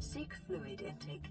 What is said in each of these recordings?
Seek fluid intake.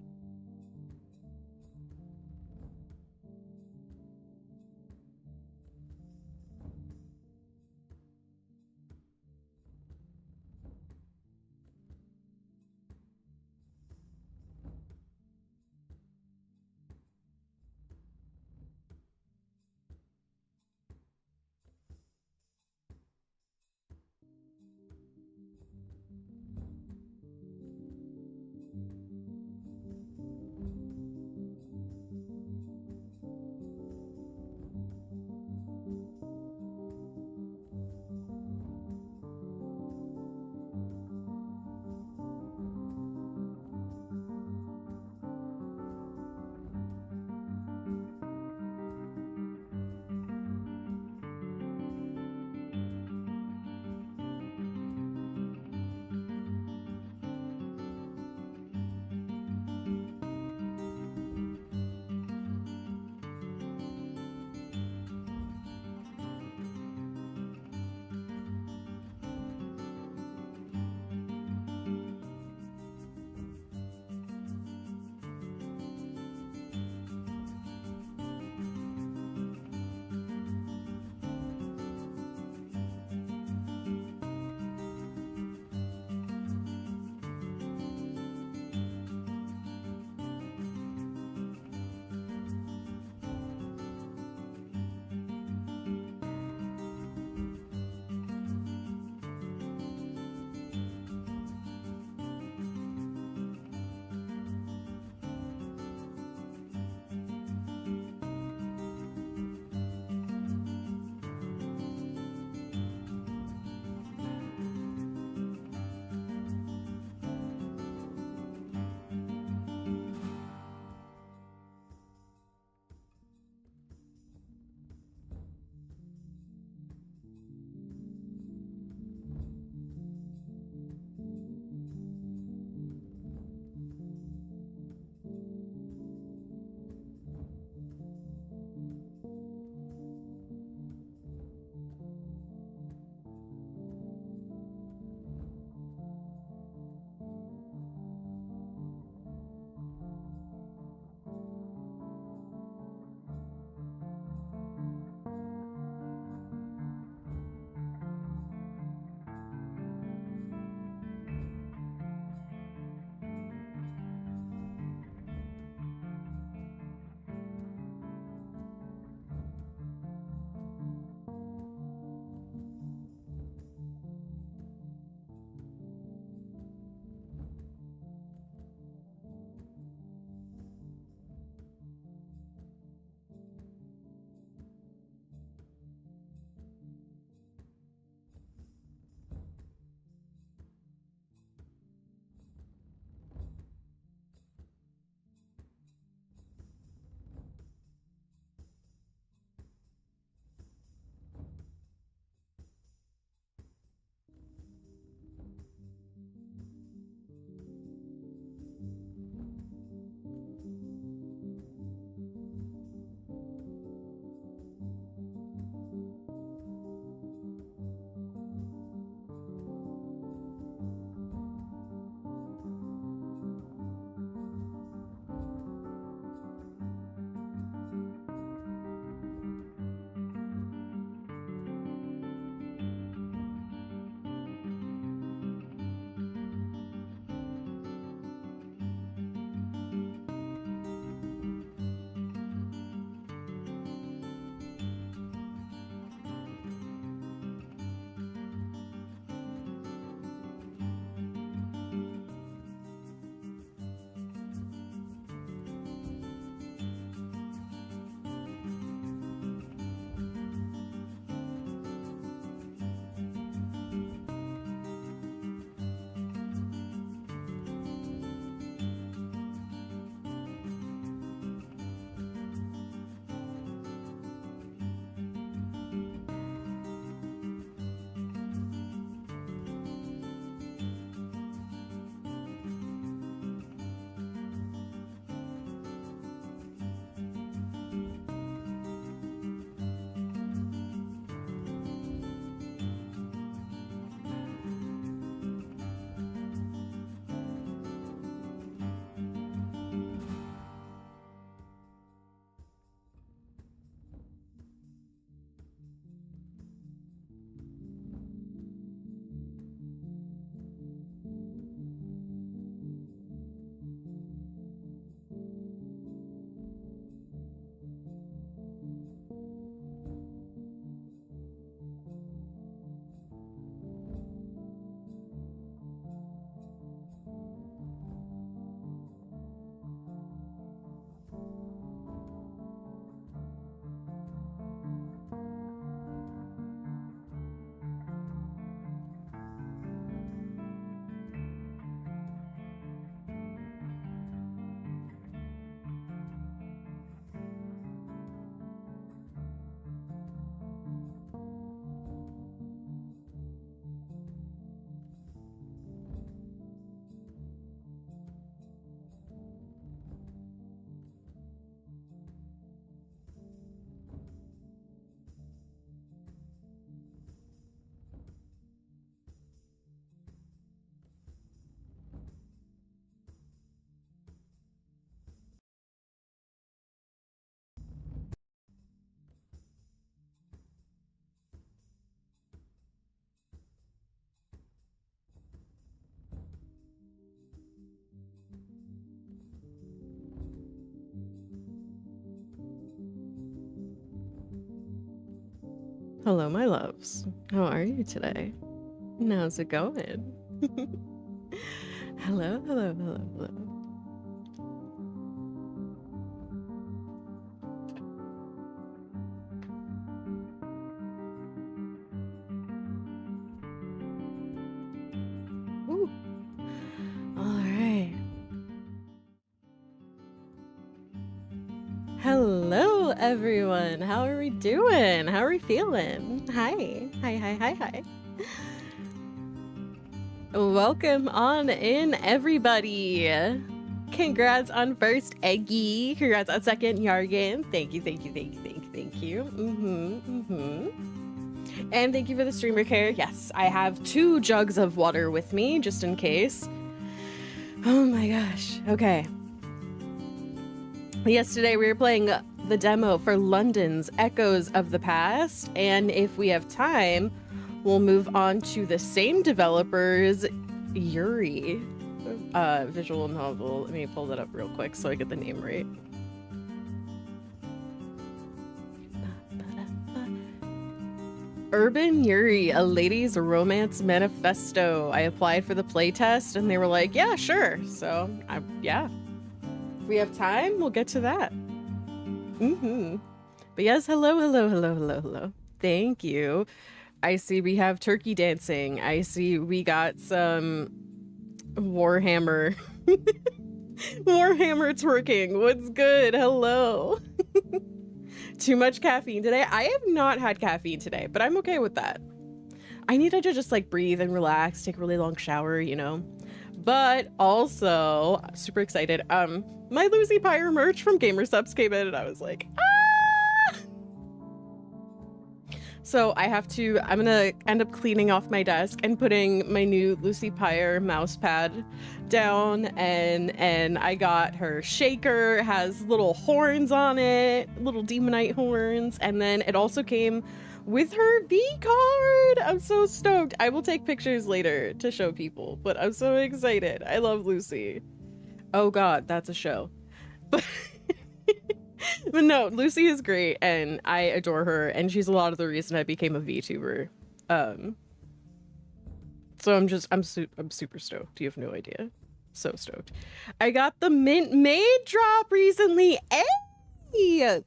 Hello, my loves. How are you today? How's it going? Hello, hello, hello, hello. Ooh. All right. Hello, everyone. How are we doing? How are we feeling? Hi. Hi, hi, hi, hi. Welcome on in, everybody. Congrats on first Eggy. Congrats on second Yargan. Thank you, thank you, thank you, thank you, thank you. And thank you for the streamer care. Yes, I have 2 jugs of water with me, just in case. Oh my gosh. Okay. Yesterday we were playing the demo for London's Echoes of the Past, and if we have time, we'll move on to the same developers, Yuri visual novel. Let me pull that up real quick so I get the name right. Urban Yuri, a ladies' romance manifesto. I applied for the playtest and they were like, yeah, sure. So, yeah. If we have time, we'll get to that. But yes, hello, hello, hello, hello, hello. Thank you. I see we have turkey dancing. I see we got some Warhammer. Warhammer twerking. What's good? Hello. Too much caffeine today. I have not had caffeine today, but I'm okay with that. I needed to just like breathe and relax, take a really long shower, you know. But also, super excited. My Lucy Pyre merch from GamerSupps came in and I was like, ah! So I'm gonna end up cleaning off my desk and putting my new Lucy Pyre mouse pad down, and I got her shaker, has little horns on it, little demonite horns, and then it also came with her V card. I'm so stoked. I will take pictures later to show people, but I'm so excited. I love Lucy. Oh god, that's a show. But but no, Lucy is great and I adore her, and she's a lot of the reason I became a VTuber. So I'm super stoked. You have no idea. So stoked. I got the Mint Maid drop recently. Hey!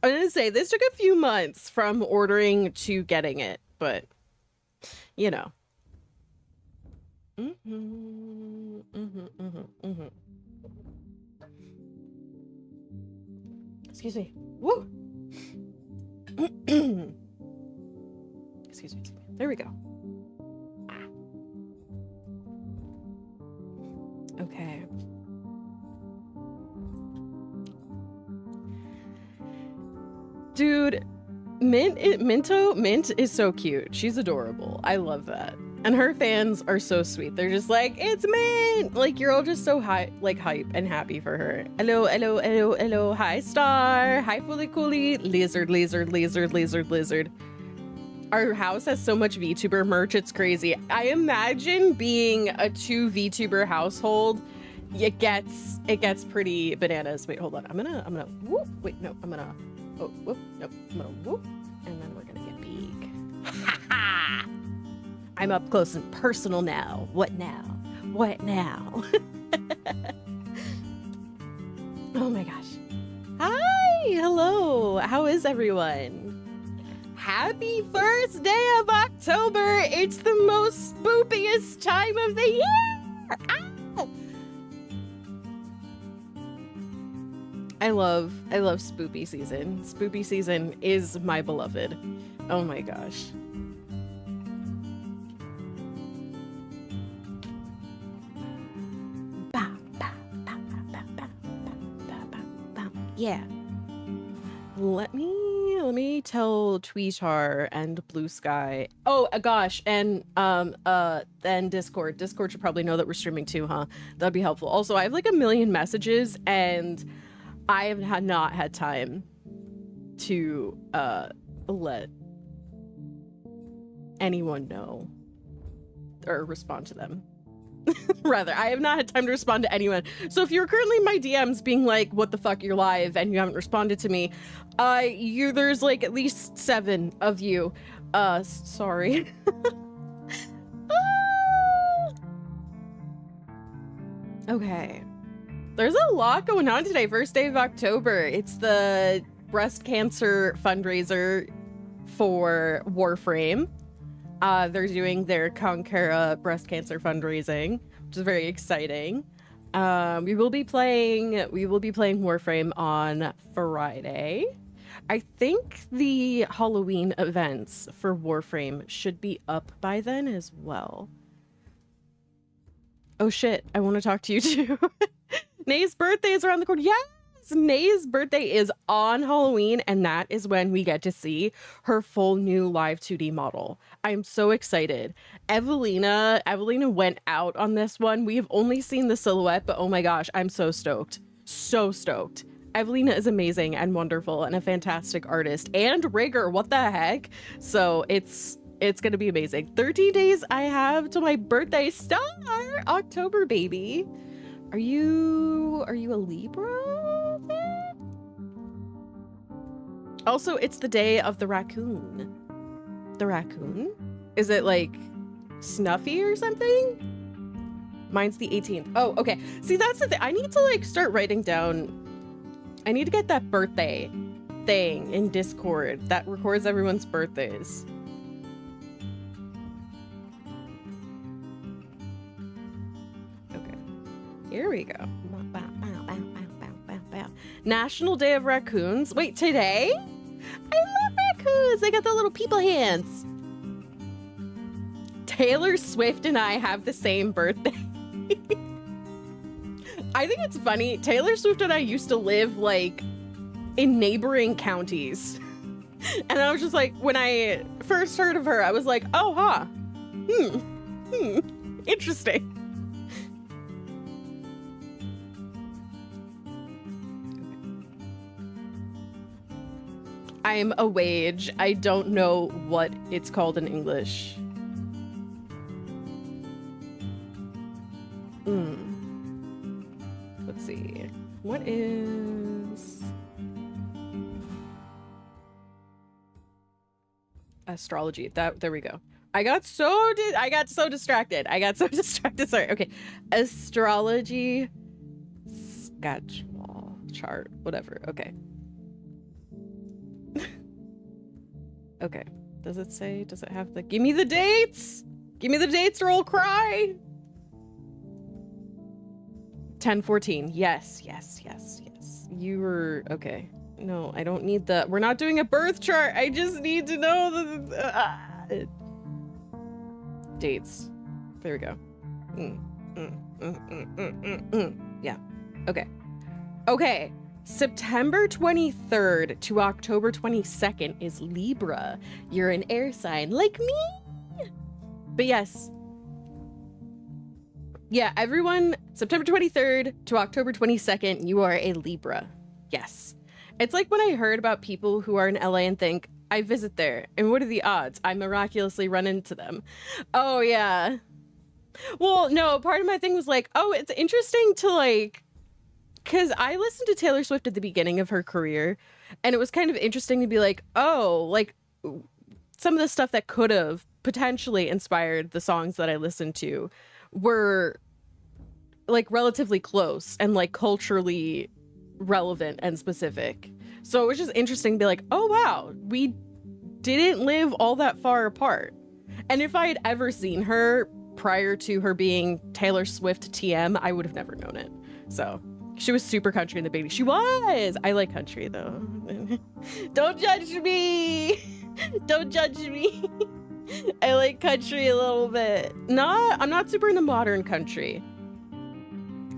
I'm gonna say this took a few months from ordering to getting it, but you know. Excuse me. Woo! Excuse me. There we go. Okay. Dude, Mint is so cute. She's adorable. I love that. And her fans are so sweet. They're just like, it's Mint! Like, you're all just so hype and happy for her. Hello, hello, hello, hello. Hi, Star. Hi, Fully Cooly. Lizard, lizard, lizard, lizard, lizard. Our house has so much VTuber merch, it's crazy. I imagine being a 2 VTuber household, it gets pretty bananas. Wait, hold on. I'm gonna whoop. Wait, no, I'm gonna oh, whoop, nope, I'm gonna whoop, and then we're gonna get big. I'm up close and personal now. What now? What now? Oh my gosh. Hi, hello. How is everyone? Happy first day of October. It's the most spookiest time of the year. Ah! I love spoopy season. Spoopy season is my beloved. Oh my gosh. Yeah. Let me tell Tweetar and Blue Sky. Oh gosh, and then Discord. Discord should probably know that we're streaming too, huh? That'd be helpful. Also, I have like a million messages and I have not had time to let anyone know or respond to them. Rather, I have not had time to respond to anyone. So if you're currently in my DMs being like, what the fuck, you're live and you haven't responded to me, there's like at least 7 of you. Sorry. Okay. There's a lot going on today. First day of October. It's the breast cancer fundraiser for Warframe. They're doing their Conquera breast cancer fundraising, which is very exciting. We will be playing Warframe on Friday. I think the Halloween events for Warframe should be up by then as well. Oh shit, I want to talk to you too. Nay's birthday is around the corner. Yes, Nay's birthday is on Halloween, and that is when we get to see her full new live 2D model. I'm so excited. Evelina went out on this one. We have only seen the silhouette, but oh my gosh, I'm so stoked. So stoked. Evelina is amazing and wonderful and a fantastic artist and rigger. What the heck? So it's gonna be amazing. 13 days I have to my birthday. Star October, baby. Are you a Libra? Also, it's the day of the raccoon. The raccoon? Is it like Snuffy or something? Mine's the 18th. Oh, okay. See, that's the thing. I need to like start writing down. I need to get that birthday thing in Discord that records everyone's birthdays. Okay. Here we go. National Day of Raccoons. Wait, today? I love raccoons. They got the little people hands. Taylor Swift and I have the same birthday. I think it's funny. Taylor Swift and I used to live like in neighboring counties. And I was just like, when I first heard of her, I was like, oh, huh. Interesting. I'm a wage. I don't know what it's called in English. Let's see. What is astrology? There we go. I got so distracted. Sorry. Okay. Astrology schedule chart. Whatever. Okay. Okay. Does it have the give me the dates? Give me the dates or I'll cry. 10/14. Yes. You were okay. No, I don't need the. We're not doing a birth chart. I just need to know the dates. There we go. Yeah. Okay. September 23rd to October 22nd is Libra. You're an air sign like me. But yes. Yeah, everyone, September 23rd to October 22nd, you are a Libra. Yes. It's like when I heard about people who are in LA and think, I visit there, and what are the odds? I miraculously run into them. Oh, yeah. Well, no, part of my thing was like, oh, it's interesting to like, because I listened to Taylor Swift at the beginning of her career, and it was kind of interesting to be like, oh, like some of the stuff that could have potentially inspired the songs that I listened to were like relatively close and like culturally relevant and specific. So it was just interesting to be like, oh wow, we didn't live all that far apart. And if I had ever seen her prior to her being Taylor Swift TM, I would have never known it. So she was super country in the baby. She was. I like country though. Don't judge me. Don't judge me. I like country a little bit. I'm not super into modern country,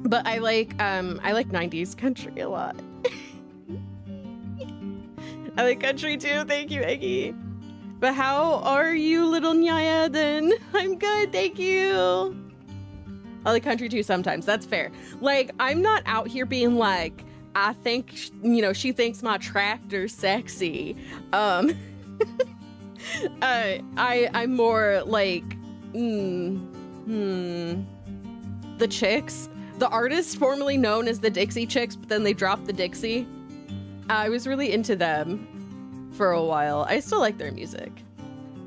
but I like 90s country a lot. I like country too. Thank you, Eggy. But how are you, little Nyaya? Then I'm good, thank you. I like country too sometimes. That's fair. Like I'm not out here being like, I think she thinks my tractor's sexy. I'm more like, the the Chicks, the artist formerly known as the Dixie Chicks, but then they dropped the Dixie. I was really into them for a while. I still like their music.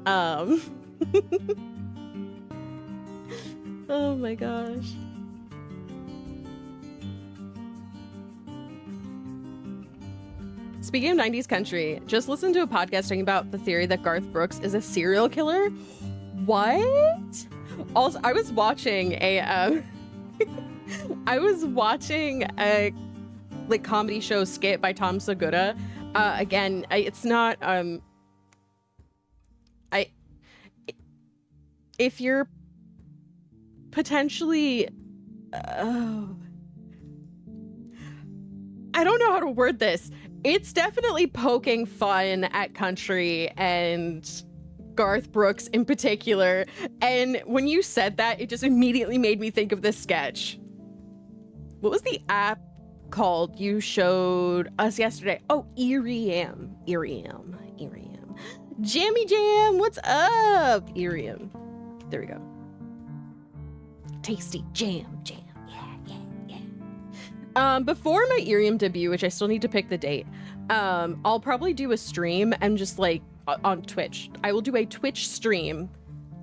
Oh my gosh. Speaking of 90s country, just listened to a podcast talking about the theory that Garth Brooks is a serial killer. What? Also, I was watching a like comedy show skit by Tom Segura. Again, it's not if you're potentially I don't know how to word this. It's definitely poking fun at country and Garth Brooks in particular. And when you said that, it just immediately made me think of this sketch. What was the app called you showed us yesterday? Oh, Iriam. Jammy Jam, what's up? Iriam. There we go. Tasty jam. Before my Irium debut, which I still need to pick the date, I'll probably do a stream and just like on Twitch. I will do a Twitch stream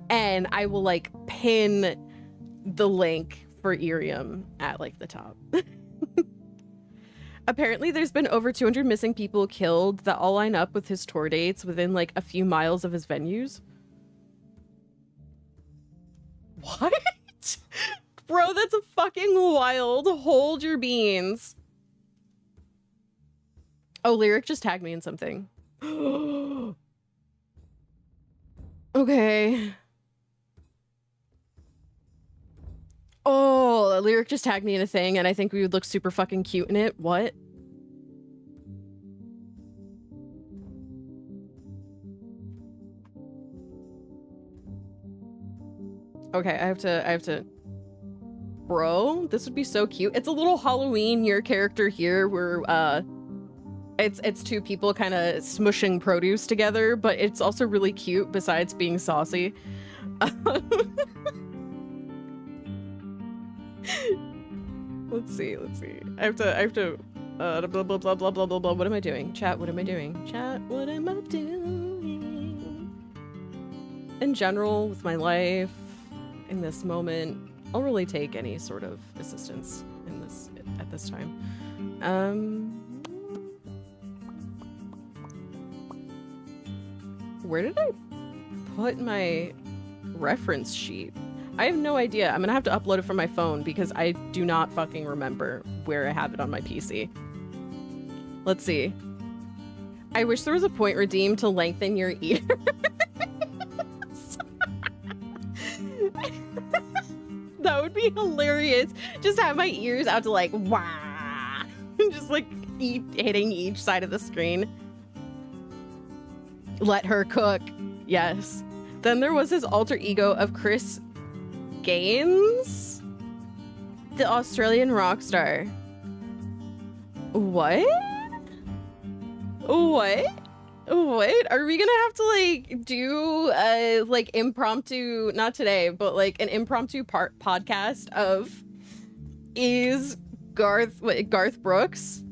and I will like pin the link for Irium at like the top. Apparently there's been over 200 missing people killed that all line up with his tour dates within like a few miles of his venues. What? Bro, that's a fucking wild. Hold your beans. Oh, Lyric just tagged me in something. Okay. Oh, Lyric just tagged me in a thing and I think we would look super fucking cute in it. What? Okay, I have to Bro, this would be so cute. It's a little Halloween your character here where it's two people kind of smushing produce together, but it's also really cute besides being saucy. Let's see. I have to blah blah blah blah blah blah blah. What am I doing? Chat, what am I doing? Chat, what am I doing? In general, with my life, in this moment, I'll really take any sort of assistance in this at this time. Where did I put my reference sheet? I have no idea. I'm gonna have to upload it from my phone because I do not fucking remember where I have it on my PC. Let's see. I wish there was a point redeemed to lengthen your ears. That would be hilarious. Just have my ears out to like, wah. Just like hitting each side of the screen. Let her cook. Yes. Then there was his alter ego of Chris Gaines, the Australian rock star. What? Are we gonna have to like do like impromptu, not today, but like an impromptu podcast of is Garth Brooks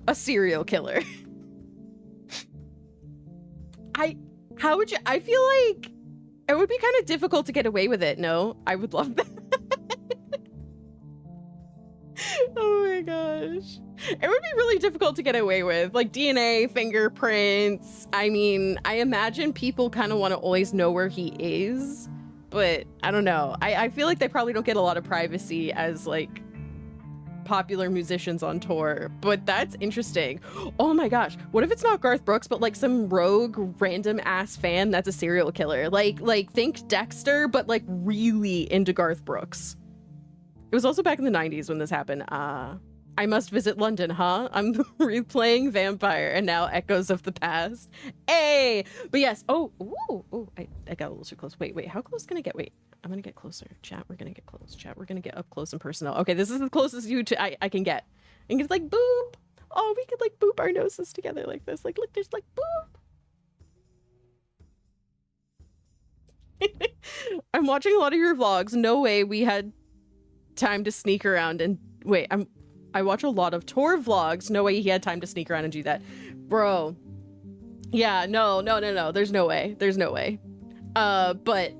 a serial killer? I feel like it would be kind of difficult to get away with it. No, I would love that. Oh my gosh. It would be really difficult to get away with, like DNA, fingerprints. I mean, I imagine people kind of want to always know where he is, but I don't know. I feel like they probably don't get a lot of privacy as like popular musicians on tour, but that's interesting. Oh my gosh, what if it's not Garth Brooks, but like some rogue random ass fan that's a serial killer? Like think Dexter, but like really into Garth Brooks. It was also back in the 90s when this happened. I must visit London, huh? I'm replaying Vampire and now Echoes of the Past. Hey! But yes, I got a little too close. Wait, how close can I get? Wait, I'm gonna get closer. Chat, we're gonna get close. Chat, we're gonna get up close and personal. Okay, this is the closest I can get. And it's like, boop! Oh, we could like boop our noses together like this. Like, look, there's like, boop! I'm watching a lot of your vlogs. No way we had time to sneak around and wait. I watch a lot of Tor vlogs. No way he had time to sneak around and do that, bro. Yeah, no. There's no way. There's no way. But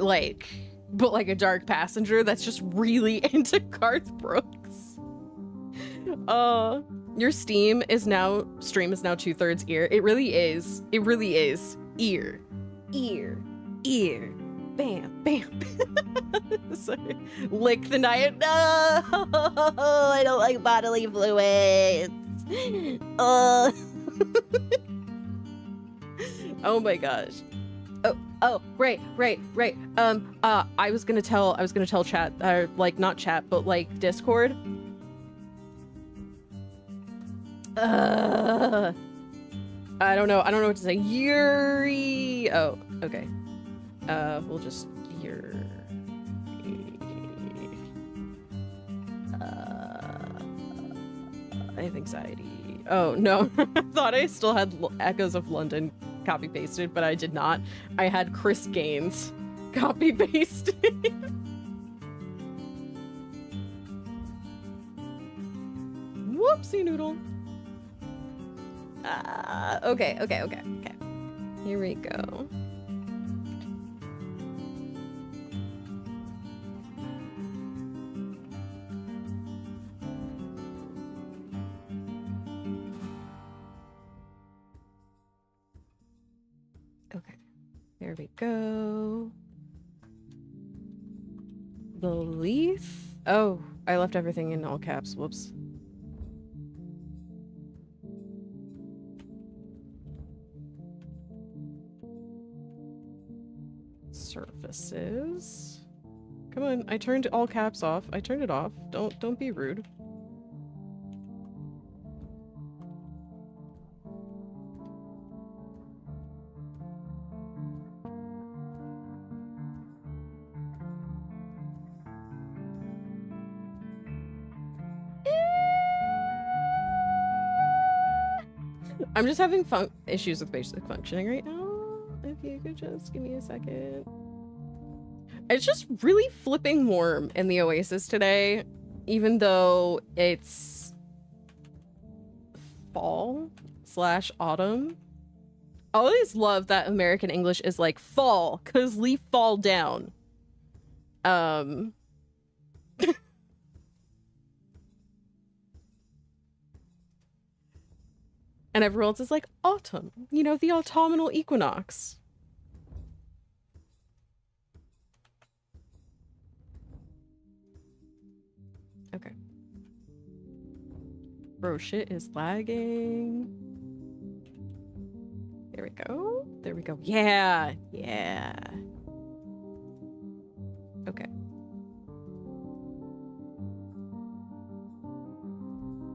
like a dark passenger that's just really into Garth Brooks. Your stream is now 2/3 ear. It really is. It really is. Ear. Bam, bam. Sorry. Lick the night. No, I don't like bodily fluids. Oh my gosh. Oh, right. I was gonna tell chat, like not chat, but like Discord. I don't know what to say. Yuri. Oh, okay. We'll just Yuri. I have anxiety. Oh no, I thought I still had Echoes of London copy pasted, but I did not. I had Chris Gaines copy pasted. Whoopsie noodle. Okay. Here we go. Okay, there we go. The leaf. Oh, I left everything in all caps. Whoops. Surfaces. Come on, I turned all caps off. I turned it off. Don't be rude. I'm just having issues with basic functioning right now. If you could just give me a second. It's just really flipping warm in the Oasis today, even though it's fall/autumn. I always love that American English is like fall, cause leaf fall down. And everyone else is like autumn, you know, the autumnal equinox. Okay. Bro, shit is lagging. There we go. There we go. Yeah. Yeah. Okay.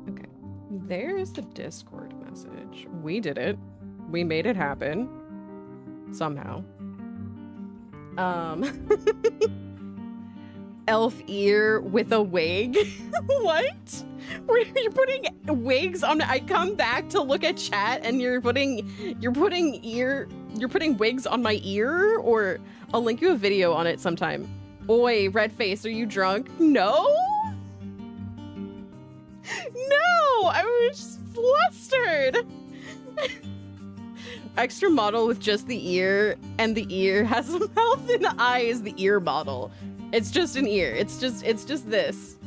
Okay. There's the Discord message. We did it. We made it happen. Somehow. Elf ear with a wig. What? Were you putting wigs on? I come back to look at chat and you're putting wigs on my ear, or I'll link you a video on it sometime. Oi, red face, are you drunk? No? No, I was flustered. Extra model with just the ear, and the ear has a mouth and eye is the ear model. It's just an ear. It's just this.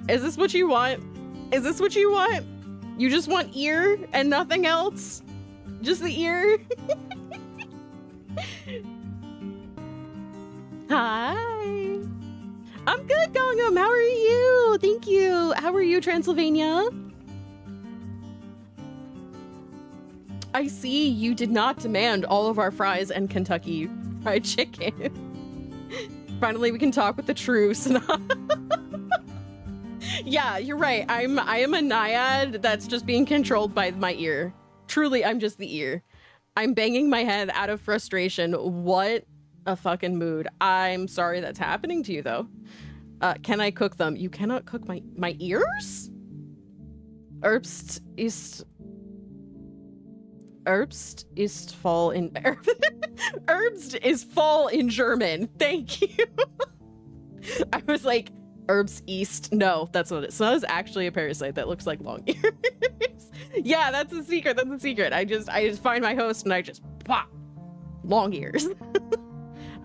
Is this what you want? Is this what you want? You just want ear and nothing else? Just the ear? Hi. I'm good, Gongam. How are you? Thank you. How are you, Transylvania? I see you did not demand all of our fries and Kentucky Fried Chicken. Finally, we can talk with the truce. Yeah, you're right. I am a naiad that's just being controlled by my ear. Truly, I'm just the ear. I'm banging my head out of frustration. What a fucking mood. I'm sorry that's happening to you, though. Can I cook them? You cannot cook my ears? Herbst ist fall in Herbst is fall in German. Thank you. I was like, Herbst East. No, that's what it is. So that is actually a parasite that looks like long ears. Yeah, that's a secret. That's a secret. I just find my host and I just pop long ears.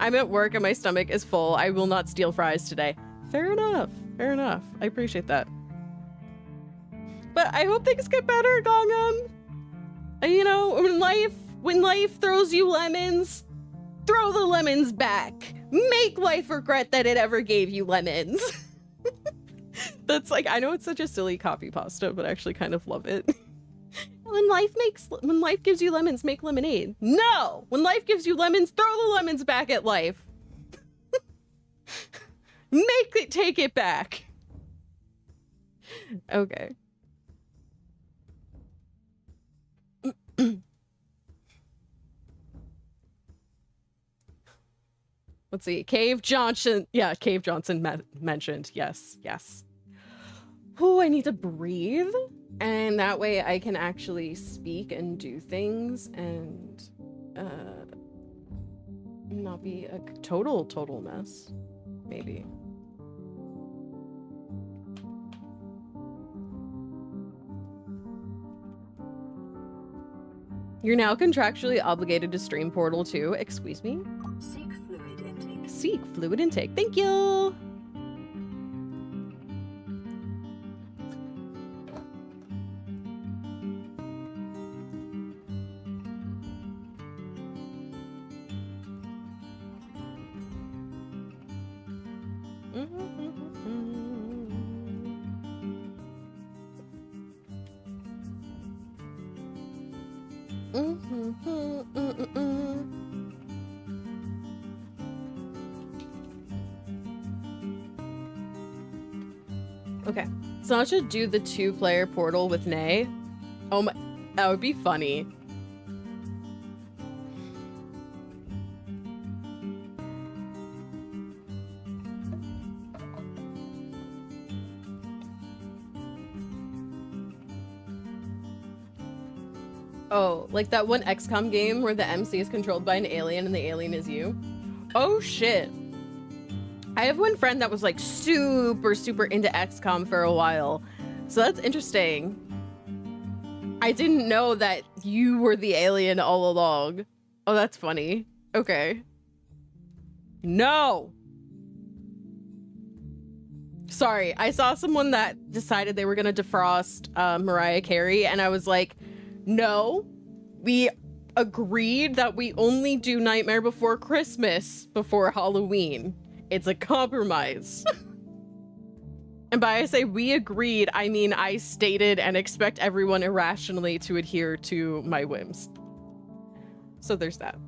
I'm at work and my stomach is full. I will not steal fries today. Fair enough. Fair enough. I appreciate that. But I hope things get better, Gongam. You know, when life throws you lemons, throw the lemons back. Make life regret that it ever gave you lemons. That's like, I know it's such a silly copy pasta, but I actually kind of love it. When life gives you lemons, make lemonade. No! When life gives you lemons, throw the lemons back at life. Take it back. Okay. Let's see. Cave Johnson. Yeah, Cave Johnson mentioned. Yes, yes. Oh, I need to breathe. And that way I can actually speak and do things and not be a total mess. Maybe. You're now contractually obligated to stream Portal 2. Excuse me? Seek fluid intake. Seek fluid intake. Thank you. Okay, so I should do the 2-player Portal with Nay. Oh my, that would be funny. Oh, like that one XCOM game where the MC is controlled by an alien and the alien is you? Oh shit. I have one friend that was like super into XCOM for a while. So that's interesting. I didn't know that you were the alien all along. Oh, that's funny. Okay. No. Sorry, I saw someone that decided they were gonna defrost Mariah Carey and I was like, no, we agreed that we only do Nightmare Before Christmas before Halloween. It's a compromise. And by I say we agreed, I mean I stated and expect everyone irrationally to adhere to my whims. So there's that.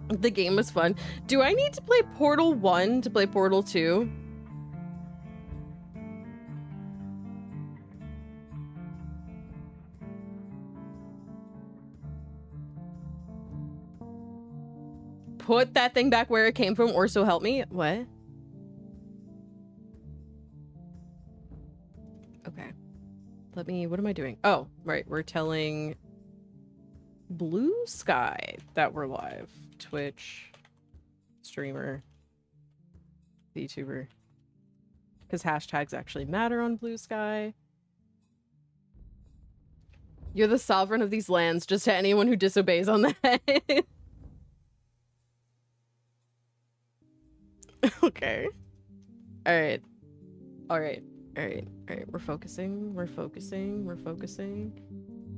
The game was fun. Do I need to play Portal 1 to play Portal 2? Put that thing back where it came from, or so help me. What? Okay. Let me, what am I doing? Oh, right. We're telling Blue Sky that we're live. Twitch, streamer, VTuber. Because hashtags actually matter on Blue Sky. You're the sovereign of these lands, just to anyone who disobeys on that. Okay. Alright. Alright. Alright. Alright. We're focusing. We're focusing. We're focusing.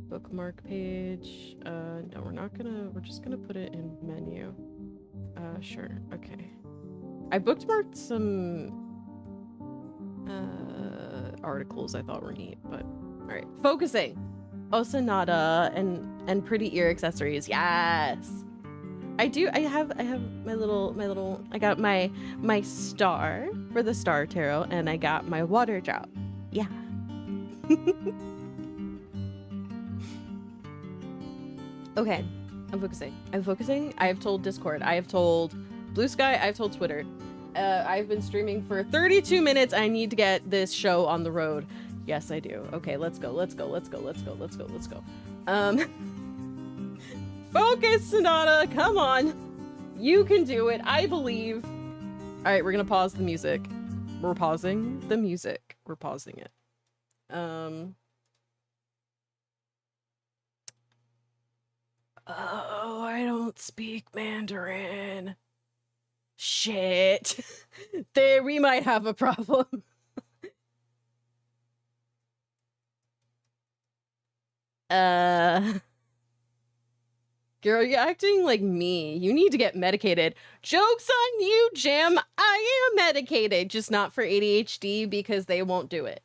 Bookmark page. No, we're not gonna, we're just gonna put it in menu. Sure. Okay. I bookmarked some articles I thought were neat, but alright. Focusing. Osanada and pretty ear accessories. Yes. I do. I have my little. I got my star for the Star Tarot, and I got my water drop. Yeah. Okay, I'm focusing. I'm focusing. I have told Discord. I have told Blue Sky. I've told Twitter. I've been streaming for 32 minutes. I need to get this show on the road. Yes, I do. Okay, let's go. Let's go. Let's go. Let's go. Let's go. Let's go. Focus, Sonata. Come on. You can do it. I believe. All right, we're going to pause the music. We're pausing the music. We're pausing it. Oh, I don't speak Mandarin. Shit. There, we might have a problem. Girl, you're acting like me. You need to get medicated. Joke's on you, Jam. I am medicated, just not for ADHD because they won't do it.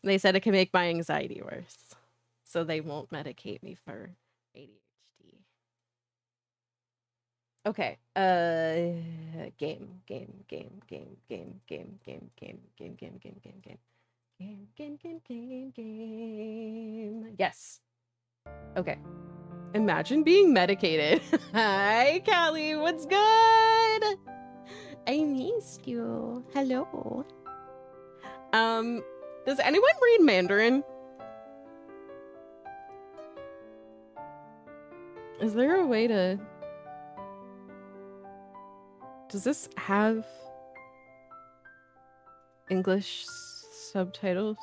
They said it can make my anxiety worse. So they won't medicate me for ADHD. Okay. Game. Yes. Okay. Imagine being medicated. Hi, Callie. What's good? I missed you. Hello. Does anyone read Mandarin? Is there a way to... Does this have English subtitles?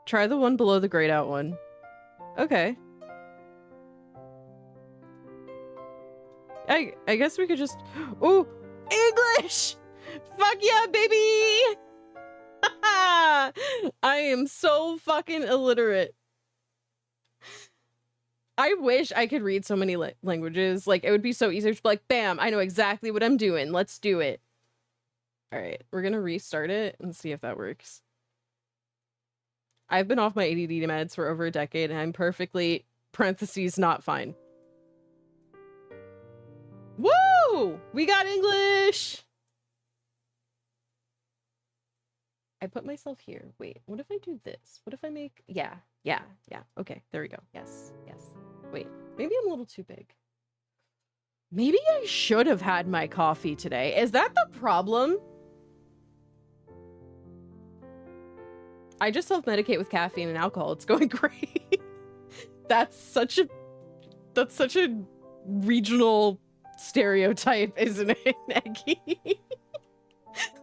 Try the one below the grayed out one. Okay. I guess we could just... Ooh! English! Fuck yeah, baby! I am so fucking illiterate. I wish I could read so many languages. Like, it would be so easy to be like, bam, I know exactly what I'm doing. Let's do it. All right, we're gonna restart it and see if that works. I've been off my ADD meds for over a decade and I'm perfectly, parentheses, not fine. Woo! We got English! I put myself here. Wait, what if I do this? What if I make... Yeah. Okay, there we go. Yes. Wait, maybe I'm a little too big. Maybe I should have had my coffee today. Is that the problem? I just self-medicate with caffeine and alcohol. It's going great. That's such a regional stereotype, isn't it, Eggy?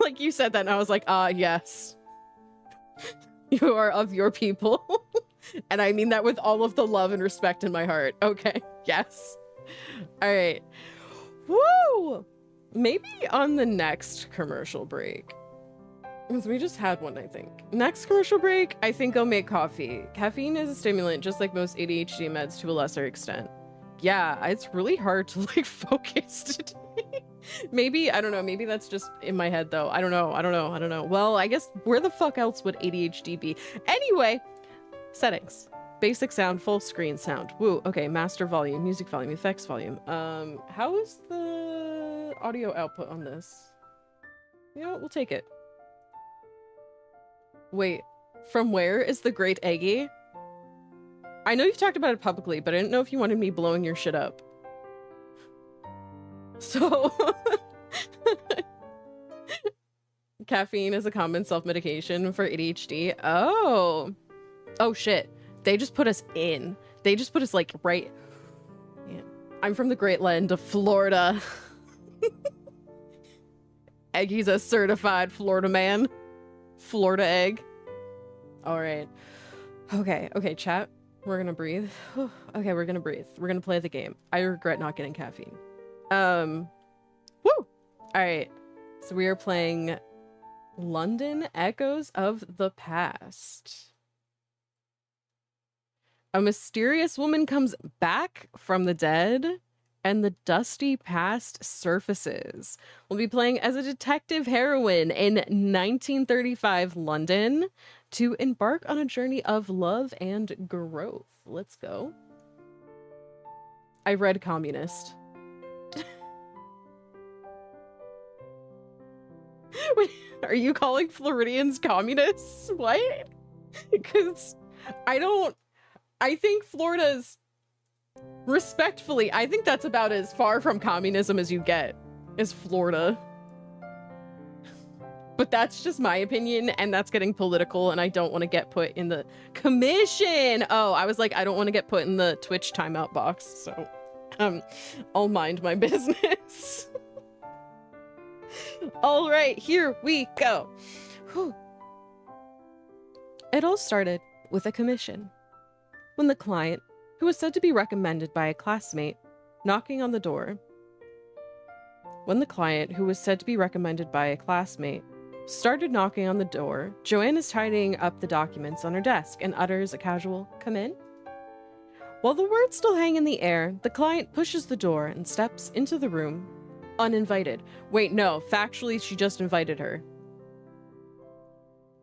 Like, you said that and I was like, yes. You are of your people. And I mean that with all of the love and respect in my heart. Okay, yes. All right. Woo! Maybe on the next commercial break. Because we just had one, I think. Next commercial break, I think I'll make coffee. Caffeine is a stimulant, just like most ADHD meds to a lesser extent. Yeah, it's really hard to, like, focus today. Maybe, I don't know, maybe that's just in my head, though. I don't know. Well, I guess where the fuck else would ADHD be? Anyway, settings. Basic sound, full screen sound. Woo, okay, master volume, music volume, effects volume. How is the audio output on this? You know what, we'll take it. Wait, from where is the great Eggy? I know you've talked about it publicly, but I didn't know if you wanted me blowing your shit up. So... Caffeine is a common self-medication for ADHD. Oh shit. They just put us in. They just put us, like, right... Yeah. I'm from the great land of Florida. Eggy's a certified Florida man. Florida egg. All right. Okay, chat. We're gonna breathe. Okay, we're gonna breathe. We're gonna play the game. I regret not getting caffeine. Woo! All right. So we are playing London Echoes of the Past. A mysterious woman comes back from the dead, and the dusty past surfaces. We'll be playing as a detective heroine in 1935 London to embark on a journey of love and growth. Let's go. I read communist. Wait, are you calling Floridians communists? What? Because I think Florida's... Respectfully, I think that's about as far from communism as you get, is Florida. But that's just my opinion, and that's getting political, and I don't want to get put in the commission. Oh, I was like, I don't want to get put in the Twitch timeout box, so I'll mind my business. All right, here we go. Whew. It all started with a commission. When the client, who was said to be recommended by a classmate, knocking on the door. When the client, who was said to be recommended by a classmate, started knocking on the door, Joanne is tidying up the documents on her desk and utters a casual, "Come in?" While the words still hang in the air, the client pushes the door and steps into the room, uninvited. Wait, no, factually, she just invited her.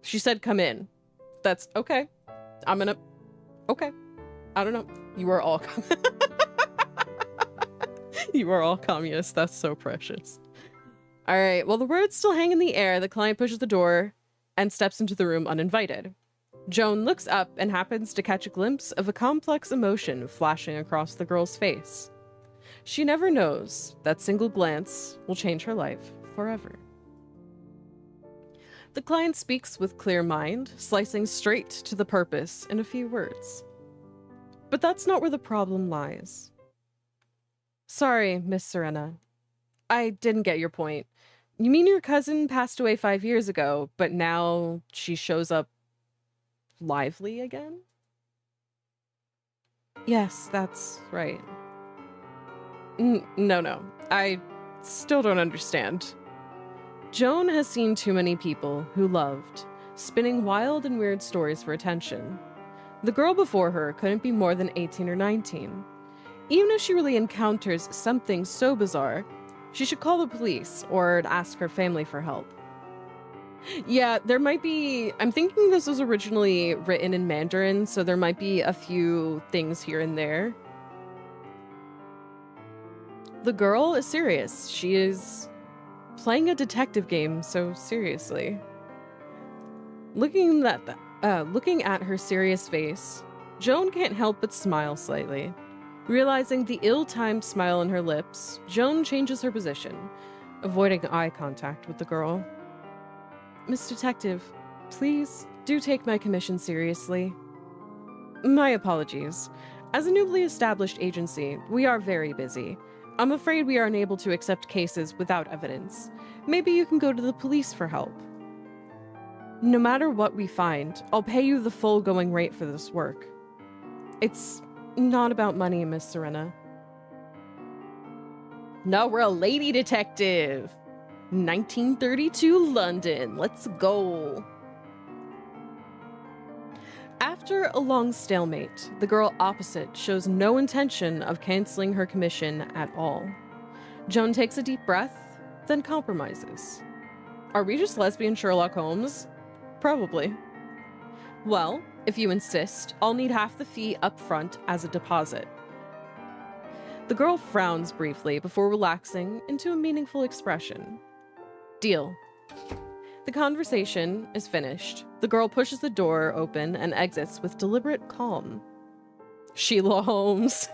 She said, "Come in." That's okay. Okay. I don't know. You are all You are all communists. That's so precious. All right. While the words still hang in the air, the client pushes the door and steps into the room uninvited. Joan looks up and happens to catch a glimpse of a complex emotion flashing across the girl's face. She never knows that single glance will change her life forever. The client speaks with clear mind, slicing straight to the purpose in a few words. But that's not where the problem lies. "Sorry, Miss Serena. I didn't get your point. You mean your cousin passed away 5 years ago, but now she shows up lively again?" "Yes, that's right." No. I still don't understand." Joan has seen too many people who loved, spinning wild and weird stories for attention. The girl before her couldn't be more than 18 or 19. Even if she really encounters something so bizarre, she should call the police or ask her family for help. Yeah, there might be... I'm thinking this was originally written in Mandarin, so there might be a few things here and there. The girl is serious. She is playing a detective game so seriously. Looking at her serious face, Joan can't help but smile slightly. Realizing the ill-timed smile on her lips, Joan changes her position, avoiding eye contact with the girl. "Miss Detective, please do take my commission seriously." "My apologies. As a newly established agency, we are very busy. I'm afraid we are unable to accept cases without evidence. Maybe you can go to the police for help." "No matter what we find, I'll pay you the full going rate for this work." "It's not about money, Miss Serena." "No, we're a lady detective. 1932 London. Let's go." After a long stalemate, the girl opposite shows no intention of canceling her commission at all. Joan takes a deep breath, then compromises. Are we just lesbian Sherlock Holmes? Probably. "Well, if you insist, I'll need half the fee up front as a deposit." The girl frowns briefly before relaxing into a meaningful expression. "Deal." The conversation is finished. The girl pushes the door open and exits with deliberate calm. Sheila Holmes.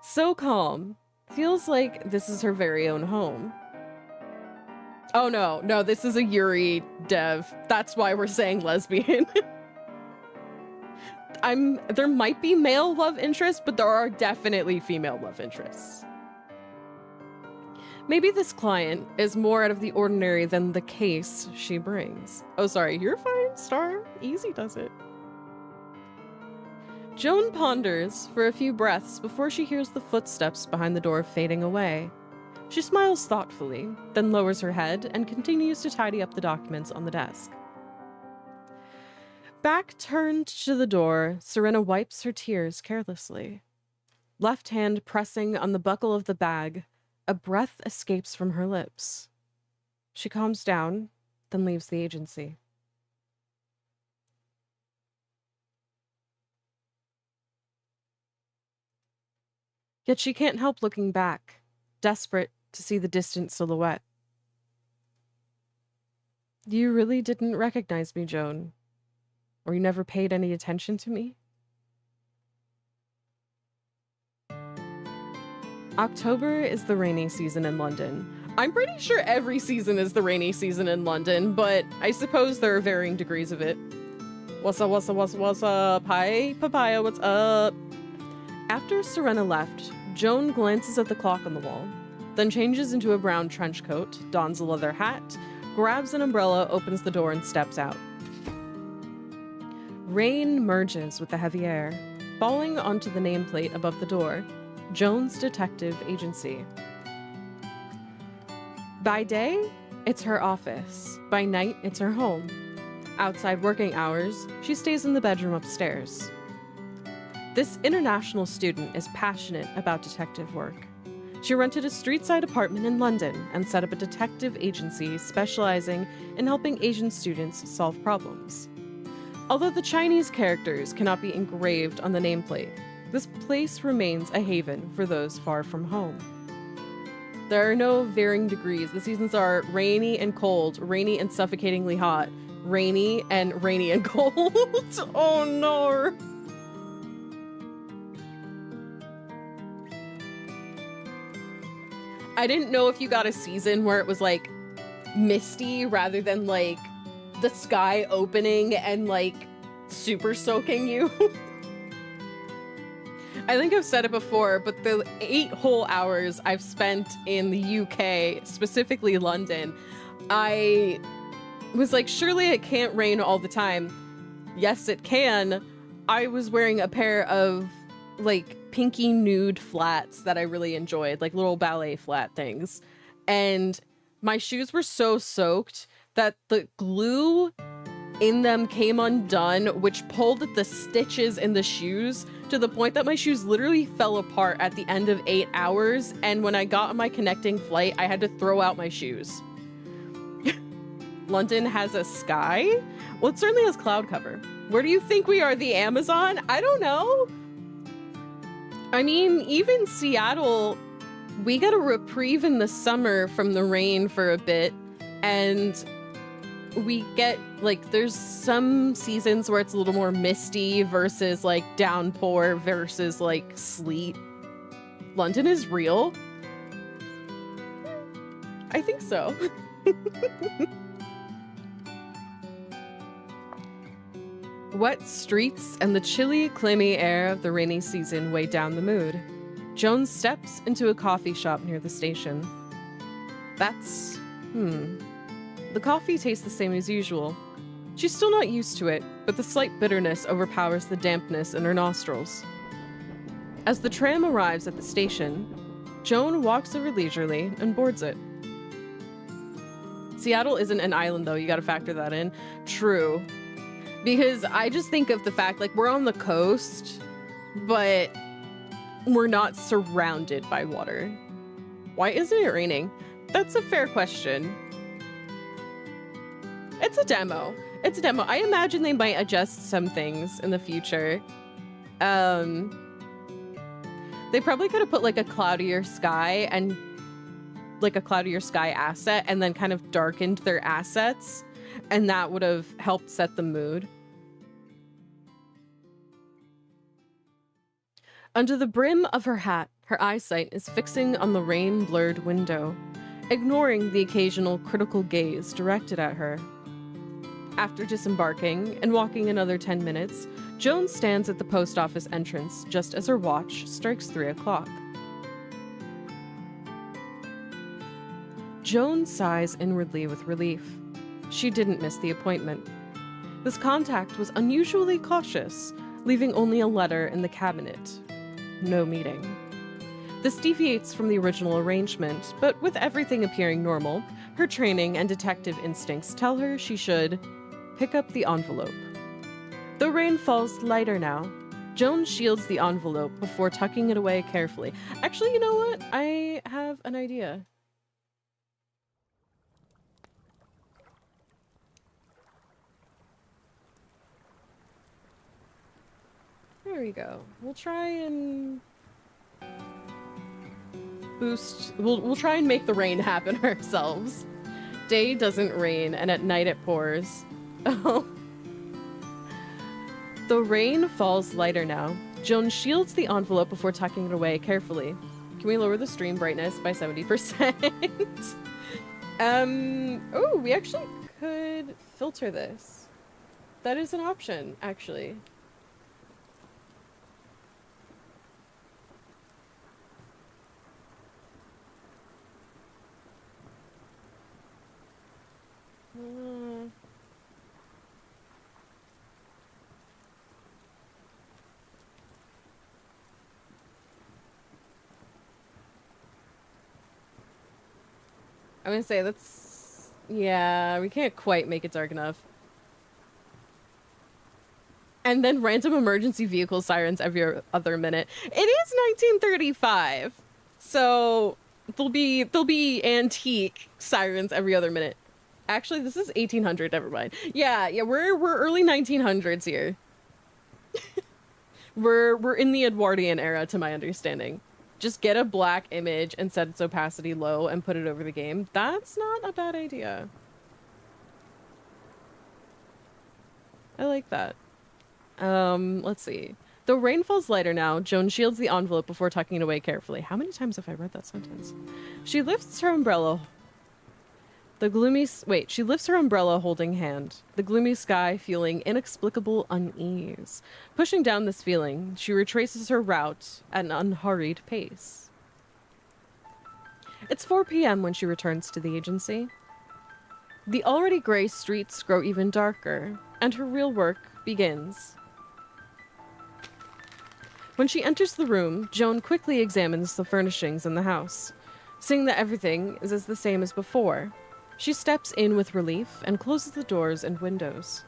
So calm. Feels like this is her very own home. Oh no, this is a Yuri dev. That's why we're saying lesbian. There might be male love interests, but there are definitely female love interests. Maybe this client is more out of the ordinary than the case she brings. Oh, sorry, you're fine, Star. Easy does it. Joan ponders for a few breaths before she hears the footsteps behind the door fading away. She smiles thoughtfully, then lowers her head and continues to tidy up the documents on the desk. Back turned to the door, Serena wipes her tears carelessly. Left hand pressing on the buckle of the bag, a breath escapes from her lips. She calms down, then leaves the agency. Yet she can't help looking back, desperate to see the distant silhouette. "You really didn't recognize me, Joan? Or you never paid any attention to me?" October is the rainy season in London, I'm pretty sure every season is the rainy season in London, but I suppose there are varying degrees of it. What's up, what's up, what's up, what's up? Hi, Papaya, what's up? After Serena left, Joan glances at the clock on the wall, then changes into a brown trench coat, dons a leather hat, grabs an umbrella, opens the door, and steps out. Rain merges with the heavy air, falling onto the nameplate above the door, Joan's Detective Agency. By day, it's her office. By night, it's her home. Outside working hours, she stays in the bedroom upstairs. This international student is passionate about detective work. She rented a street-side apartment in London and set up a detective agency specializing in helping Asian students solve problems. Although the Chinese characters cannot be engraved on the nameplate, this place remains a haven for those far from home. There are no varying degrees. The seasons are rainy and cold, rainy and suffocatingly hot, rainy and cold. Oh no. I didn't know if you got a season where it was like misty rather than like the sky opening and like super soaking you. I think I've said it before, but the 8 whole hours I've spent in the UK, specifically London, I was like, surely it can't rain all the time. Yes, it can. I was wearing a pair of like pinky nude flats that I really enjoyed, like little ballet flat things. And my shoes were so soaked that the glue in them came undone, which pulled at the stitches in the shoes to the point that my shoes literally fell apart at the end of 8 hours. And when I got on my connecting flight, I had to throw out my shoes. London has a sky? Well, it certainly has cloud cover. Where do you think we are, the Amazon? I don't know. I mean, even Seattle, we got a reprieve in the summer from the rain for a bit, and we get, like, there's some seasons where it's a little more misty versus, like, downpour versus, like, sleet. London is real? I think so. Wet streets and the chilly, clammy air of the rainy season weigh down the mood. Joan steps into a coffee shop near the station. That's... The coffee tastes the same as usual. She's still not used to it, but the slight bitterness overpowers the dampness in her nostrils. As the tram arrives at the station, Joan walks over leisurely and boards it. Seattle isn't an island, though. You gotta factor that in. True. Because I just think of the fact, like, we're on the coast, but we're not surrounded by water. Why isn't it raining? That's a fair question. It's a demo. It's a demo. I imagine they might adjust some things in the future. They probably could have put like a cloudier sky and like a cloudier sky asset and then kind of darkened their assets, and that would have helped set the mood. Under the brim of her hat, her eyesight is fixing on the rain-blurred window, ignoring the occasional critical gaze directed at her. After disembarking and walking another 10 minutes, Joan stands at the post office entrance just as her watch strikes 3 o'clock. Joan sighs inwardly with relief. She didn't miss the appointment. This contact was unusually cautious, leaving only a letter in the cabinet. No meeting. This deviates from the original arrangement, but with everything appearing normal, her training and detective instincts tell her she should pick up the envelope. The rain falls lighter now. Joan shields the envelope before tucking it away carefully. Actually, you know what? I have an idea. There we go. We'll try and boost... We'll try and make the rain happen ourselves. Day doesn't rain, and at night it pours. Oh. The rain falls lighter now. Joan shields the envelope before tucking it away carefully. Can we lower the stream brightness by 70%? Oh, we actually could filter this. That is an option, actually. I'm gonna say that's... Yeah, we can't quite make it dark enough. And then random emergency vehicle sirens every other minute. It is 1935, so there'll be antique sirens every other minute. Actually, this is 1800. Never mind. Yeah, we're early 1900s here. we're in the Edwardian era, to my understanding. Just get a black image and set its opacity low and put it over the game. That's not a bad idea. I like that. Let's see. Though rain falls lighter now, Joan shields the envelope before tucking it away carefully. How many times have I read that sentence? She lifts her umbrella. She lifts her umbrella holding hand, the gloomy sky feeling inexplicable unease. Pushing down this feeling, she retraces her route at an unhurried pace. It's 4 p.m. when she returns to the agency. The already gray streets grow even darker, and her real work begins. When she enters the room, Joan quickly examines the furnishings in the house. Seeing that everything is as the same as before, she steps in with relief and closes the doors and windows.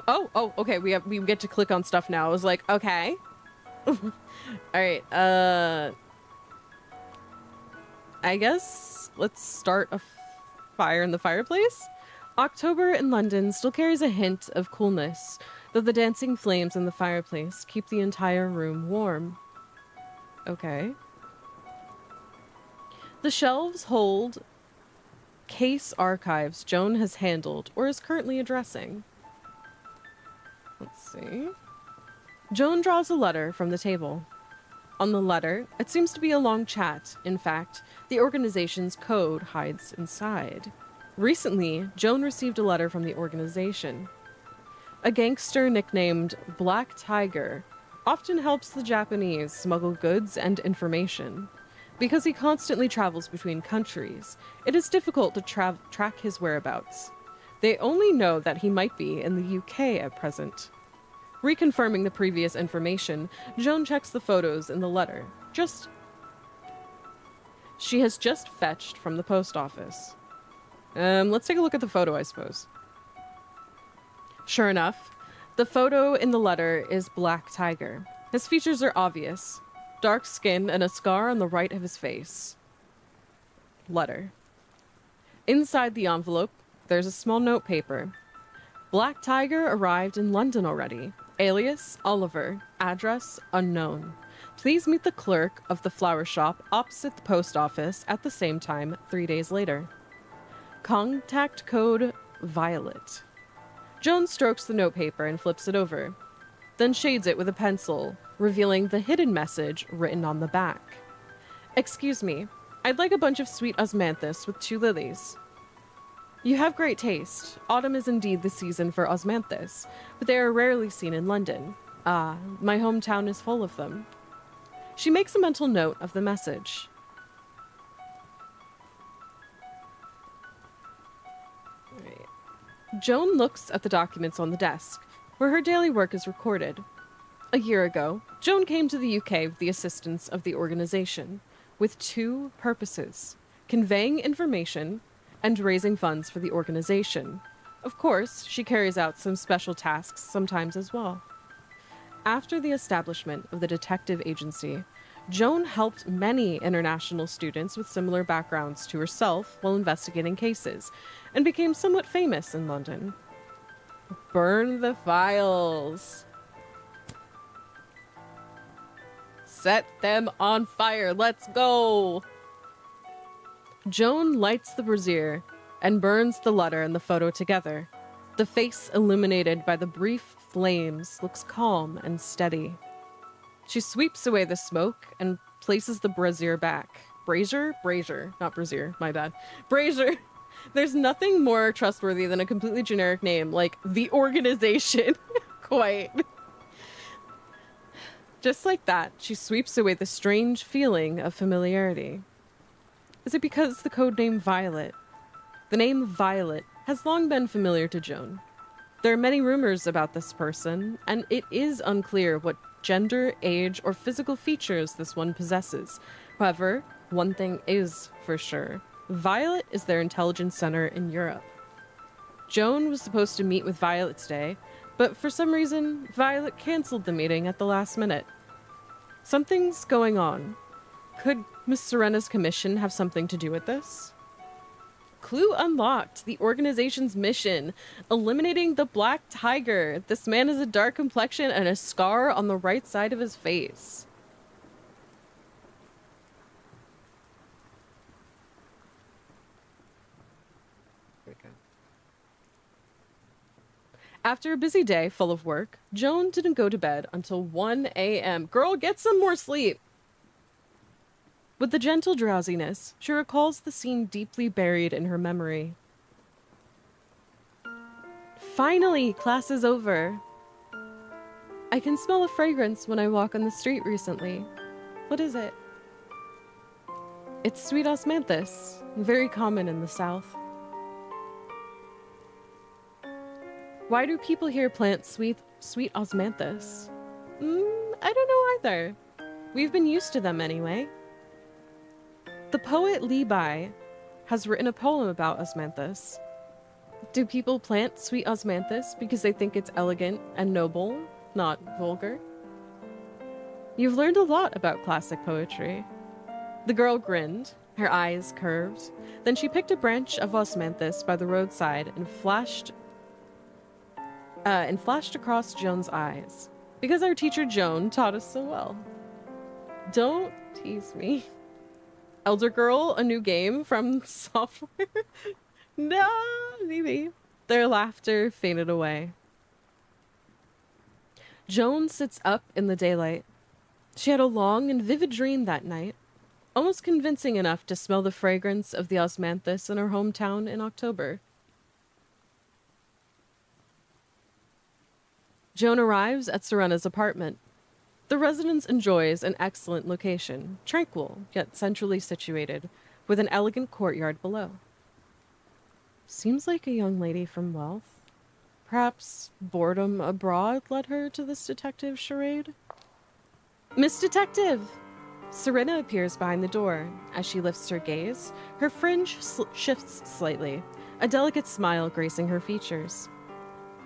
Oh, okay, we get to click on stuff now. I was like, okay. All right, I guess let's start a fire in the fireplace. October in London still carries a hint of coolness, though the dancing flames in the fireplace keep the entire room warm. Okay. The shelves hold case archives Joan has handled or is currently addressing. Let's see. Joan draws a letter from the table. On the letter, it seems to be a long chat. In fact, the organization's code hides inside. Recently, Joan received a letter from the organization. A gangster nicknamed Black Tiger often helps the Japanese smuggle goods and information. Because he constantly travels between countries, it is difficult to track his whereabouts. They only know that he might be in the UK at present. Reconfirming the previous information, Joan checks the photos in the letter. She has just fetched from the post office. Let's take a look at the photo, I suppose. Sure enough, the photo in the letter is Black Tiger. His features are obvious. Dark skin and a scar on the right of his face. Letter. Inside the envelope, there's a small note paper. Black Tiger arrived in London already. Alias, Oliver. Address, unknown. Please meet the clerk of the flower shop opposite the post office at the same time 3 days later. Contact code Violet. Joan strokes the notepaper and flips it over, then shades it with a pencil, revealing the hidden message written on the back. Excuse me, I'd like a bunch of sweet osmanthus with 2 lilies. You have great taste. Autumn is indeed the season for osmanthus, but they are rarely seen in London. Ah, my hometown is full of them. She makes a mental note of the message. Right. Joan looks at the documents on the desk, where her daily work is recorded. A year ago, Joan came to the UK with the assistance of the organization, with 2 purposes: conveying information and raising funds for the organization. Of course, she carries out some special tasks sometimes as well. After the establishment of the detective agency, Joan helped many international students with similar backgrounds to herself while investigating cases, and became somewhat famous in London. Burn the files. Set them on fire. Let's go. Joan lights the brazier and burns the letter and the photo together. The face illuminated by the brief flames looks calm and steady. She sweeps away the smoke and places the brazier back. Brazier, not brazier, my bad. Brazier. There's nothing more trustworthy than a completely generic name like the organization. Quite. Just like that, she sweeps away the strange feeling of familiarity. Is it because the codename Violet? The name Violet has long been familiar to Joan. There are many rumors about this person, and it is unclear what gender, age, or physical features this one possesses. However, one thing is for sure. Violet is their intelligence center in Europe. Joan was supposed to meet with Violet today, but for some reason, Violet canceled the meeting at the last minute. Something's going on. Could Miss Serena's commission have something to do with this? Clue unlocked. The organization's mission. Eliminating the Black Tiger. This man has a dark complexion and a scar on the right side of his face. There we go. After a busy day full of work, Joan didn't go to bed until 1 a.m. Girl, get some more sleep! With the gentle drowsiness, she recalls the scene deeply buried in her memory. Finally, class is over. I can smell a fragrance when I walk on the street recently. What is it? It's sweet osmanthus, very common in the South. Why do people here plant sweet osmanthus? I don't know either. We've been used to them anyway. The poet Li Bai has written a poem about osmanthus. Do people plant sweet osmanthus because they think it's elegant and noble, not vulgar? You've learned a lot about classic poetry. The girl grinned, her eyes curved. Then she picked a branch of osmanthus by the roadside and flashed across Joan's eyes. Because our teacher Joan taught us so well. Don't tease me. Elder Girl, a new game from software? No, maybe. Their laughter faded away. Joan sits up in the daylight. She had a long and vivid dream that night, almost convincing enough to smell the fragrance of the osmanthus in her hometown in October. Joan arrives at Serena's apartment. The residence enjoys an excellent location, tranquil yet centrally situated, with an elegant courtyard below. Seems like a young lady from wealth. Perhaps boredom abroad led her to this detective charade? Miss Detective! Serena appears behind the door. As she lifts her gaze, her fringe shifts slightly, a delicate smile gracing her features.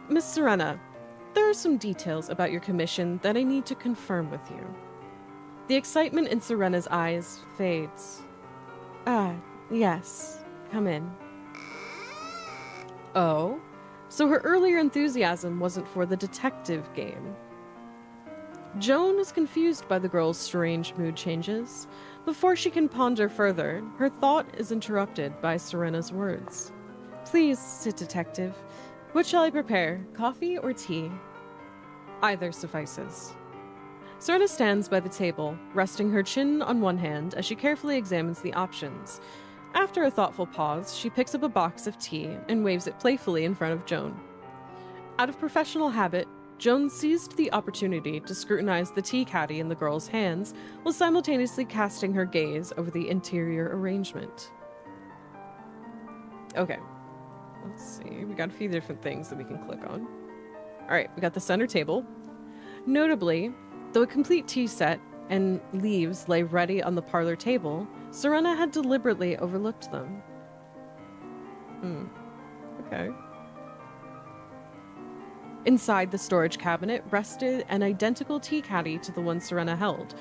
Miss Serena, there are some details about your commission that I need to confirm with you. The excitement in Serena's eyes fades. Yes. Come in. Oh? So her earlier enthusiasm wasn't for the detective game. Joan is confused by the girl's strange mood changes. Before she can ponder further, her thought is interrupted by Serena's words. Please sit, detective. What shall I prepare, coffee or tea? Either suffices. Serena stands by the table, resting her chin on one hand as she carefully examines the options. After a thoughtful pause, she picks up a box of tea and waves it playfully in front of Joan. Out of professional habit, Joan seized the opportunity to scrutinize the tea caddy in the girl's hands while simultaneously casting her gaze over the interior arrangement. Okay. Let's see, we got a few different things that we can click on. Alright, we got the center table. Notably, though a complete tea set and leaves lay ready on the parlor table, Serena had deliberately overlooked them. Okay. Inside the storage cabinet rested an identical tea caddy to the one Serena held.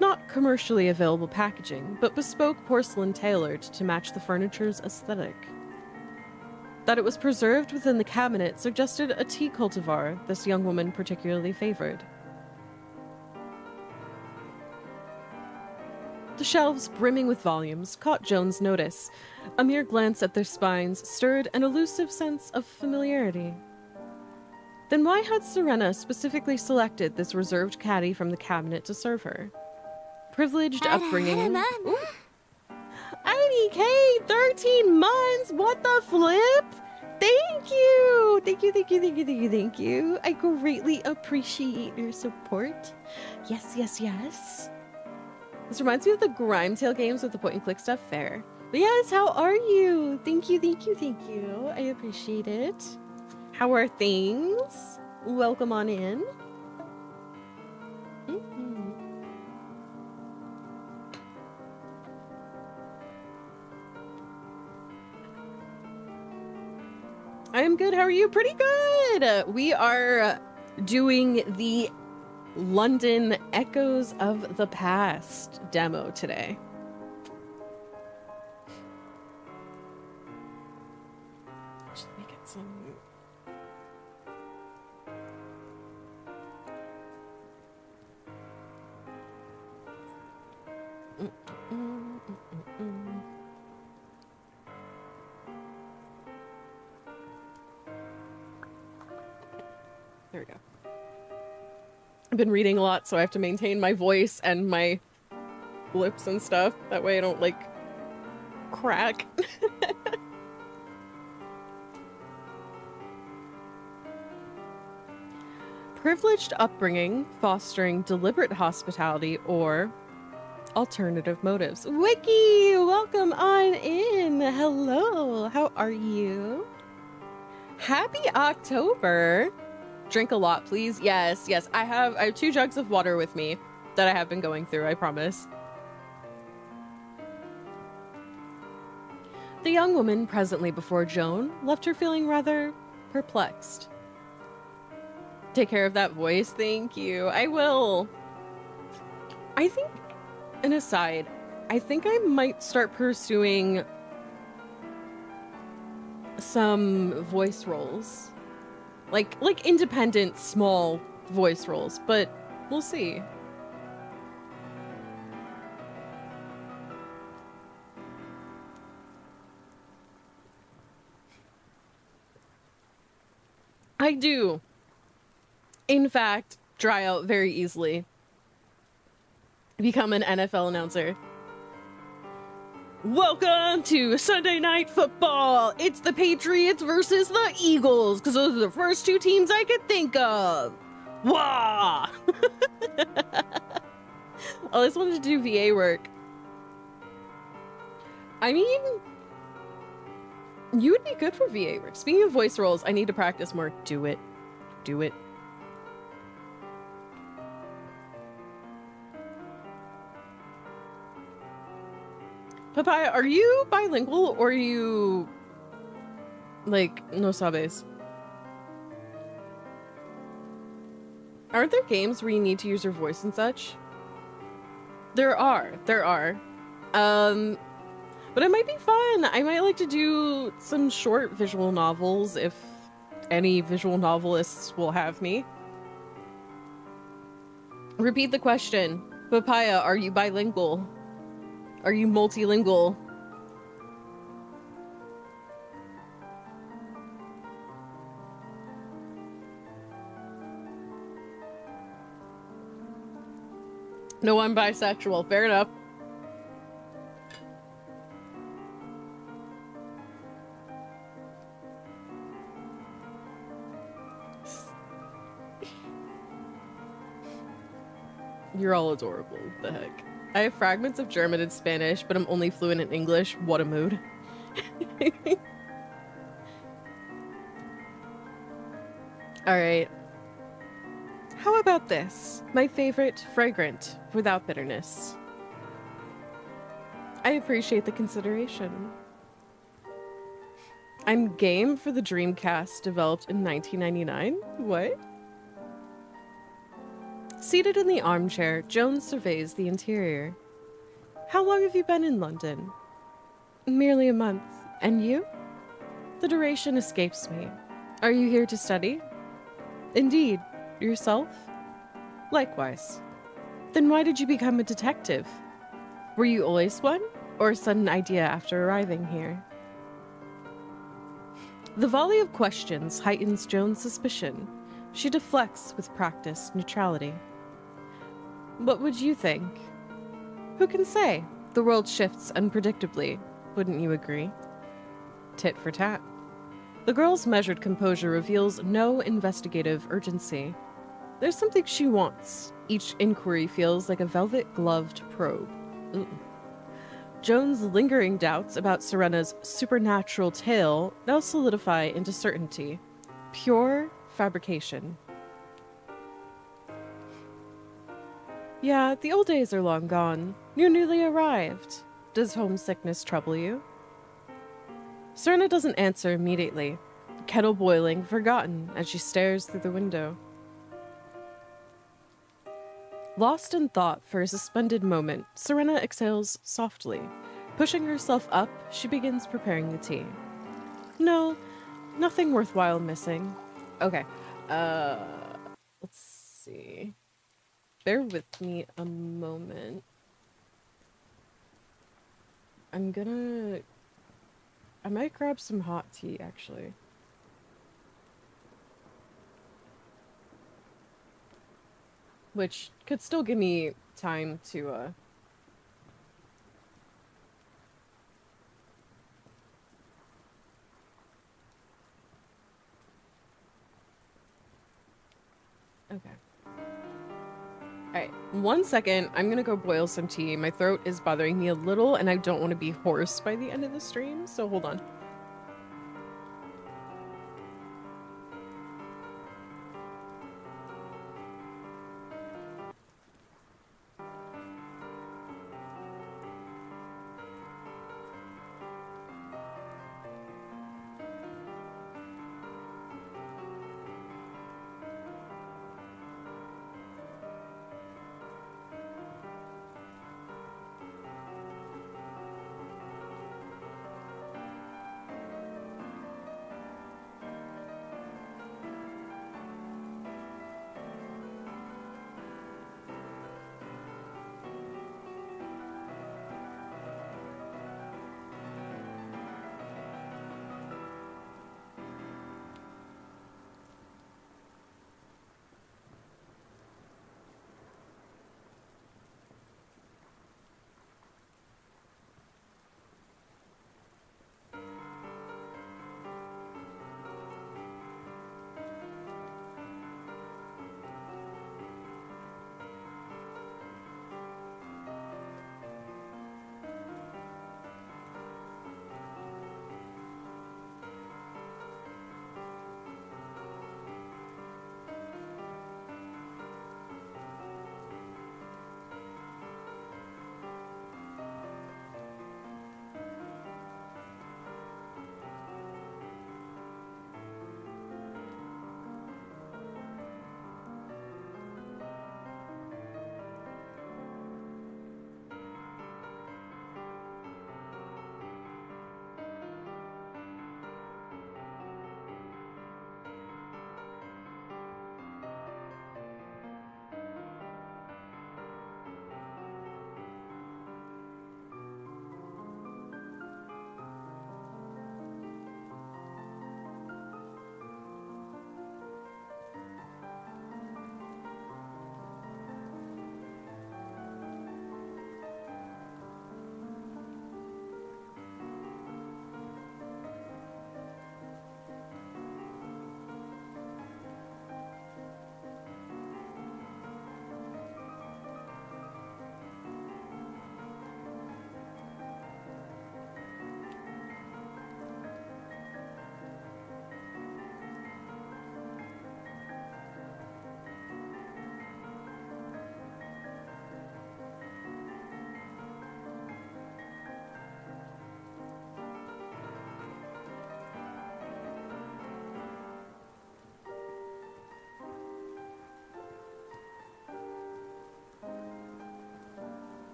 Not commercially available packaging, but bespoke porcelain tailored to match the furniture's aesthetic. That it was preserved within the cabinet suggested a tea cultivar this young woman particularly favored. The shelves brimming with volumes caught Joan's notice. A mere glance at their spines stirred an elusive sense of familiarity. Then why had Serena specifically selected this reserved caddy from the cabinet to serve her? Privileged upbringing. Ooh. IDK, 13 months. What the flip? Thank you. Thank you, thank you, thank you, thank you, thank you. I greatly appreciate your support. Yes, yes, yes. This reminds me of the Grimetail games with the point and click stuff. Fair. But yes, how are you? Thank you, thank you, thank you. I appreciate it. How are things? Welcome on in. I am good. How are you? Pretty good. We are doing the London Echoes of the Past demo today. Just make it some. There we go. I've been reading a lot, so I have to maintain my voice and my lips and stuff. That way I don't, like, crack. Privileged upbringing, fostering deliberate hospitality, or alternative motives. Wiki, welcome on in. Hello, how are you? Happy October. Drink a lot, please. Yes, yes. I have 2 jugs of water with me that I have been going through, I promise. The young woman presently before Joan left her feeling rather perplexed. Take care of that voice, thank you. I will. I think, an aside, I think I might start pursuing some voice roles. Like independent, small voice roles, but we'll see. I do, in fact, dry out very easily. Become an NFL announcer. Welcome to Sunday Night Football. It's the Patriots versus the Eagles, because those are the first 2 teams I could think of. Wah! I always wanted to do VA work. I mean, you would be good for VA work. Speaking of voice roles, I need to practice more. Do it. Do it. Papaya, are you bilingual or are you, like, no sabes? Aren't there games where you need to use your voice and such? There are. But it might be fun. I might like to do some short visual novels if any visual novelists will have me. Repeat the question. Papaya, are you bilingual? Are you multilingual? No, I'm bisexual. Fair enough. You're all adorable. What the heck? I have fragments of German and Spanish, but I'm only fluent in English. What a mood. Alright. How about this? My favorite, fragrant, without bitterness. I appreciate the consideration. I'm game for the Dreamcast developed in 1999? What? Seated in the armchair, Joan surveys the interior. How long have you been in London? Merely a month. And you? The duration escapes me. Are you here to study? Indeed. Yourself? Likewise. Then why did you become a detective? Were you always one, or a sudden idea after arriving here? The volley of questions heightens Joan's suspicion. She deflects with practiced neutrality. What would you think? Who can say? The world shifts unpredictably, wouldn't you agree? Tit for tat. The girl's measured composure reveals no investigative urgency. There's something she wants. Each inquiry feels like a velvet-gloved probe. Ooh. Joan's lingering doubts about Serena's supernatural tale now solidify into certainty. Pure fabrication. Yeah, the old days are long gone. You're newly arrived. Does homesickness trouble you? Serena doesn't answer immediately. Kettle boiling, forgotten, as she stares through the window. Lost in thought for a suspended moment, Serena exhales softly. Pushing herself up, she begins preparing the tea. No, nothing worthwhile missing. Okay, let's see. Bear with me a moment. I might grab some hot tea, actually. Which could still give me time to, Okay. Alright, 1 second. I'm gonna go boil some tea. My throat is bothering me a little, and I don't want to be hoarse by the end of the stream, so hold on.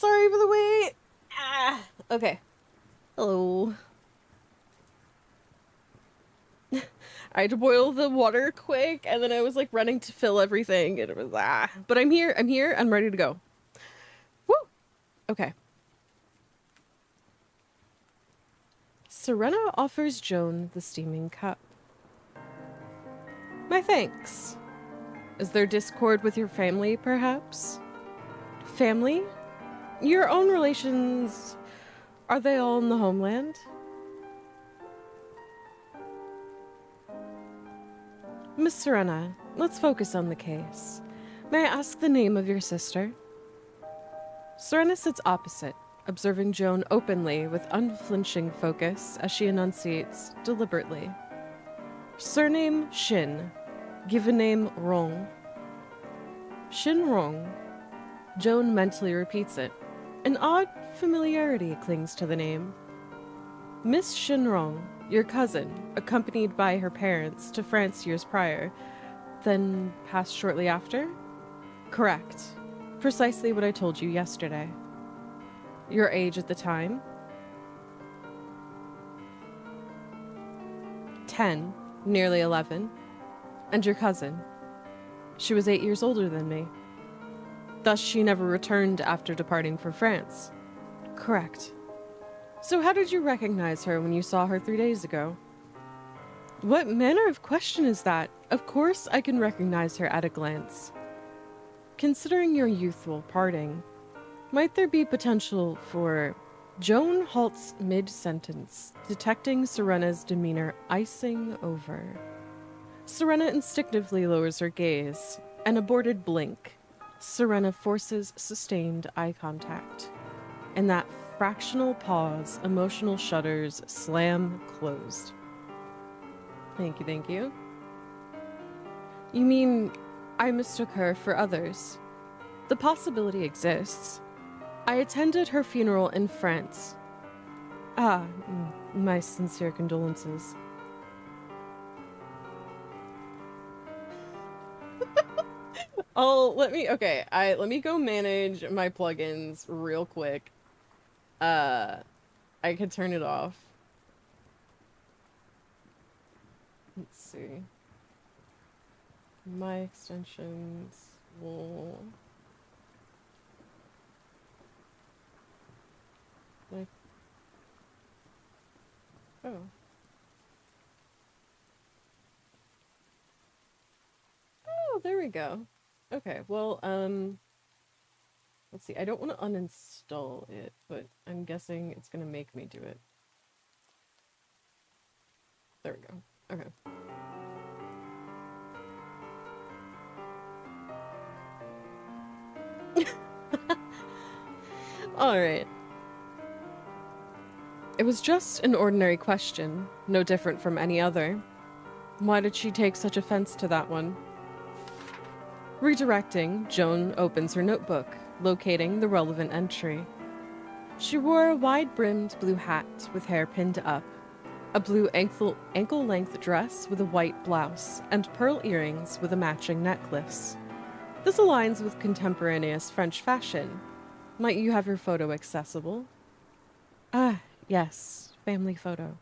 Sorry for the wait. Okay. Hello. I had to boil the water quick, and then I was like running to fill everything, and it was But I'm here. I'm ready to go. Woo! Okay. Serena offers Joan the steaming cup. My thanks. Is there discord with your family, perhaps? Family? Your own relations, are they all in the homeland? Miss Serena, let's focus on the case. May I ask the name of your sister? Serena sits opposite, observing Joan openly with unflinching focus as she enunciates deliberately. Surname Shin, given name Rong. Shin Rong. Joan mentally repeats it. An odd familiarity clings to the name. Miss Shin Rong, your cousin, accompanied by her parents to France years prior, then passed shortly after? Correct. Precisely what I told you yesterday. Your age at the time? 10, nearly 11. And your cousin? She was 8 years older than me. Thus she never returned after departing for France. Correct. So how did you recognize her when you saw her 3 days ago? What manner of question is that? Of course I can recognize her at a glance. Considering your youthful parting, might there be potential for... Joan halts mid-sentence, detecting Serena's demeanor icing over. Serena instinctively lowers her gaze, an aborted blink. Serena forces sustained eye contact. In that fractional pause, emotional shutters slam closed. Thank you, thank you. You mean I mistook her for others? The possibility exists. I attended her funeral in France. My sincere condolences. Let me go manage my plugins real quick. I could turn it off. Let's see. My extensions will... Like... Oh. Oh, there we go. Okay, well, let's see. I don't want to uninstall it, but I'm guessing it's gonna make me do it. There we go. Okay. All right. It was just an ordinary question, no different from any other. Why did she take such offense to that one? Redirecting, Joan opens her notebook, locating the relevant entry. She wore a wide-brimmed blue hat with hair pinned up, a blue ankle-length dress with a white blouse, and pearl earrings with a matching necklace. This aligns with contemporaneous French fashion. Might you have your photo accessible? Ah, yes, family photo.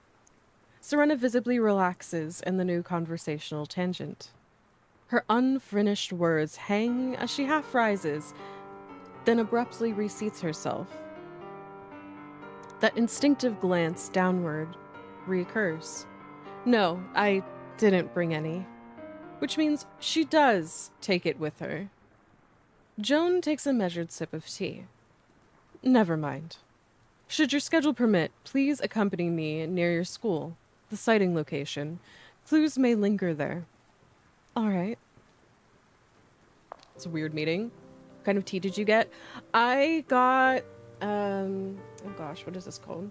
Serena visibly relaxes in the new conversational tangent. Her unfinished words hang as she half rises, then abruptly reseats herself. That instinctive glance downward reoccurs. No, I didn't bring any. Which means she does take it with her. Joan takes a measured sip of tea. Never mind. Should your schedule permit, please accompany me near your school, the sighting location. Clues may linger there. All right. It's a weird meeting. What kind of tea did you get? I got, oh gosh, what is this called?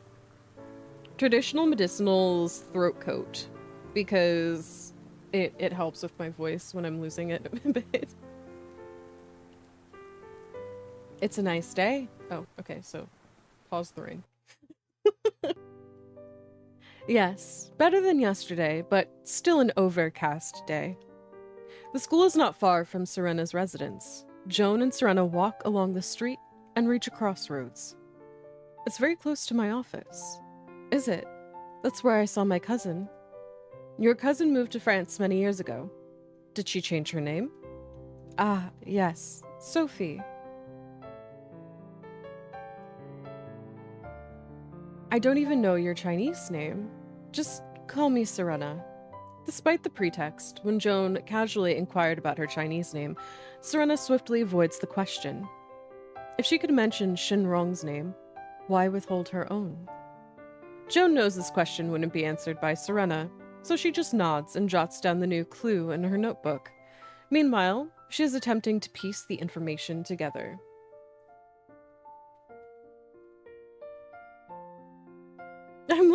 Traditional Medicinals throat coat, because it helps with my voice when I'm losing it a bit. It's a nice day. Oh, okay, so pause the rain. Yes, better than yesterday, but still an overcast day. The school is not far from Serena's residence. Joan and Serena walk along the street, and reach a crossroads. It's very close to my office. Is it? That's where I saw my cousin. Your cousin moved to France many years ago. Did she change her name? Ah, yes, Sophie. I don't even know your Chinese name. Just call me Serena. Despite the pretext, when Joan casually inquired about her Chinese name, Serena swiftly avoids the question. If she could mention Shenrong's name, why withhold her own? Joan knows this question wouldn't be answered by Serena, so she just nods and jots down the new clue in her notebook. Meanwhile, she is attempting to piece the information together. I'm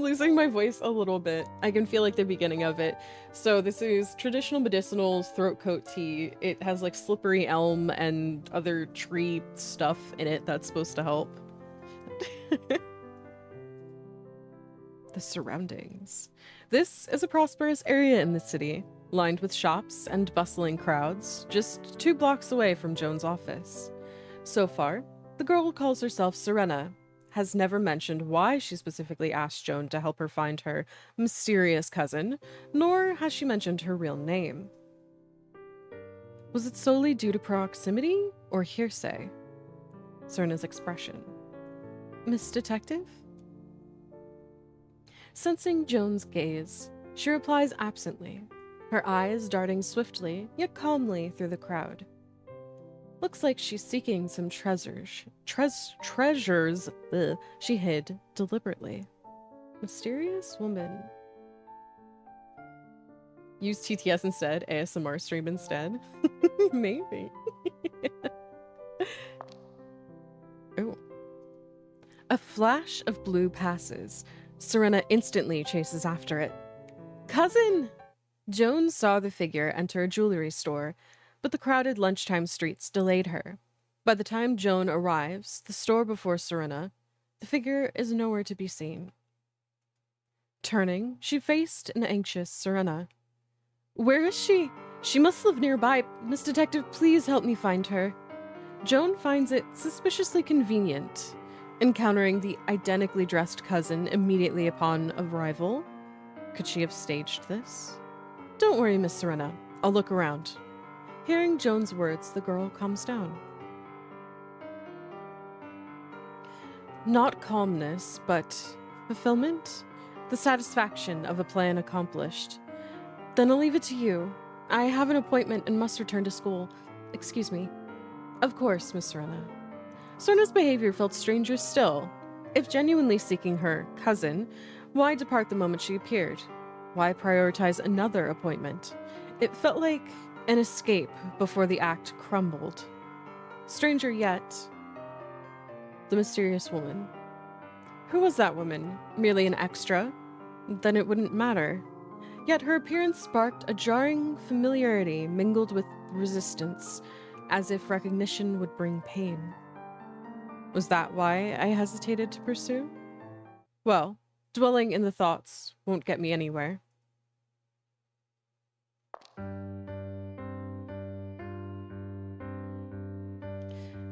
losing my voice a little bit. I can feel like the beginning of it. So this is traditional medicinals throat coat tea. It has like slippery elm and other tree stuff in it that's supposed to help. The surroundings. This is a prosperous area in the city, lined with shops and bustling crowds, just 2 blocks away from Joan's office. So far, the girl who calls herself Serena has never mentioned why she specifically asked Joan to help her find her mysterious cousin, nor has she mentioned her real name. Was it solely due to proximity or hearsay? Serena's expression. Miss Detective? Sensing Joan's gaze, she replies absently, her eyes darting swiftly yet calmly through the crowd. Looks like she's seeking some treasures she hid deliberately. Mysterious woman. Use TTS instead, ASMR stream instead. Maybe. Oh. A flash of blue passes. Serena instantly chases after it. Cousin! Joan saw the figure enter a jewelry store, but the crowded lunchtime streets delayed her. By the time Joan arrives, the store before Serena, the figure is nowhere to be seen. Turning, she faced an anxious Serena. Where is she? She must live nearby. Miss Detective, please help me find her. Joan finds it suspiciously convenient, encountering the identically dressed cousin immediately upon arrival. Could she have staged this? Don't worry, Miss Serena. I'll look around. Hearing Joan's words, the girl calms down. Not calmness, but fulfillment? The satisfaction of a plan accomplished. Then I'll leave it to you. I have an appointment and must return to school. Excuse me. Of course, Miss Serena. Serena's behavior felt stranger still. If genuinely seeking her cousin, why depart the moment she appeared? Why prioritize another appointment? It felt like an escape before the act crumbled. Stranger yet, the mysterious woman. Who was that woman? Merely an extra? Then it wouldn't matter. Yet her appearance sparked a jarring familiarity mingled with resistance, as if recognition would bring pain. Was that why I hesitated to pursue? Well, dwelling in the thoughts won't get me anywhere.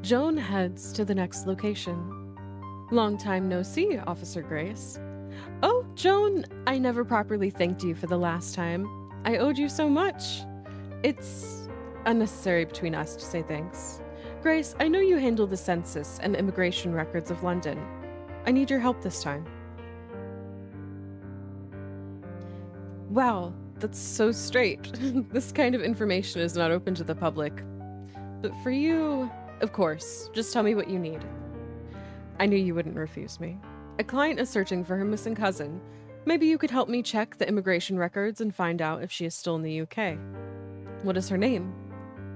Joan heads to the next location. Long time no see, Officer Grace. Oh, Joan, I never properly thanked you for the last time. I owed you so much. It's unnecessary between us to say thanks. Grace, I know you handle the census and immigration records of London. I need your help this time. Wow, that's so straight. This kind of information is not open to the public. But for you, of course, just tell me what you need. I knew you wouldn't refuse me. A client is searching for her missing cousin. Maybe you could help me check the immigration records and find out if she is still in the UK. What is her name?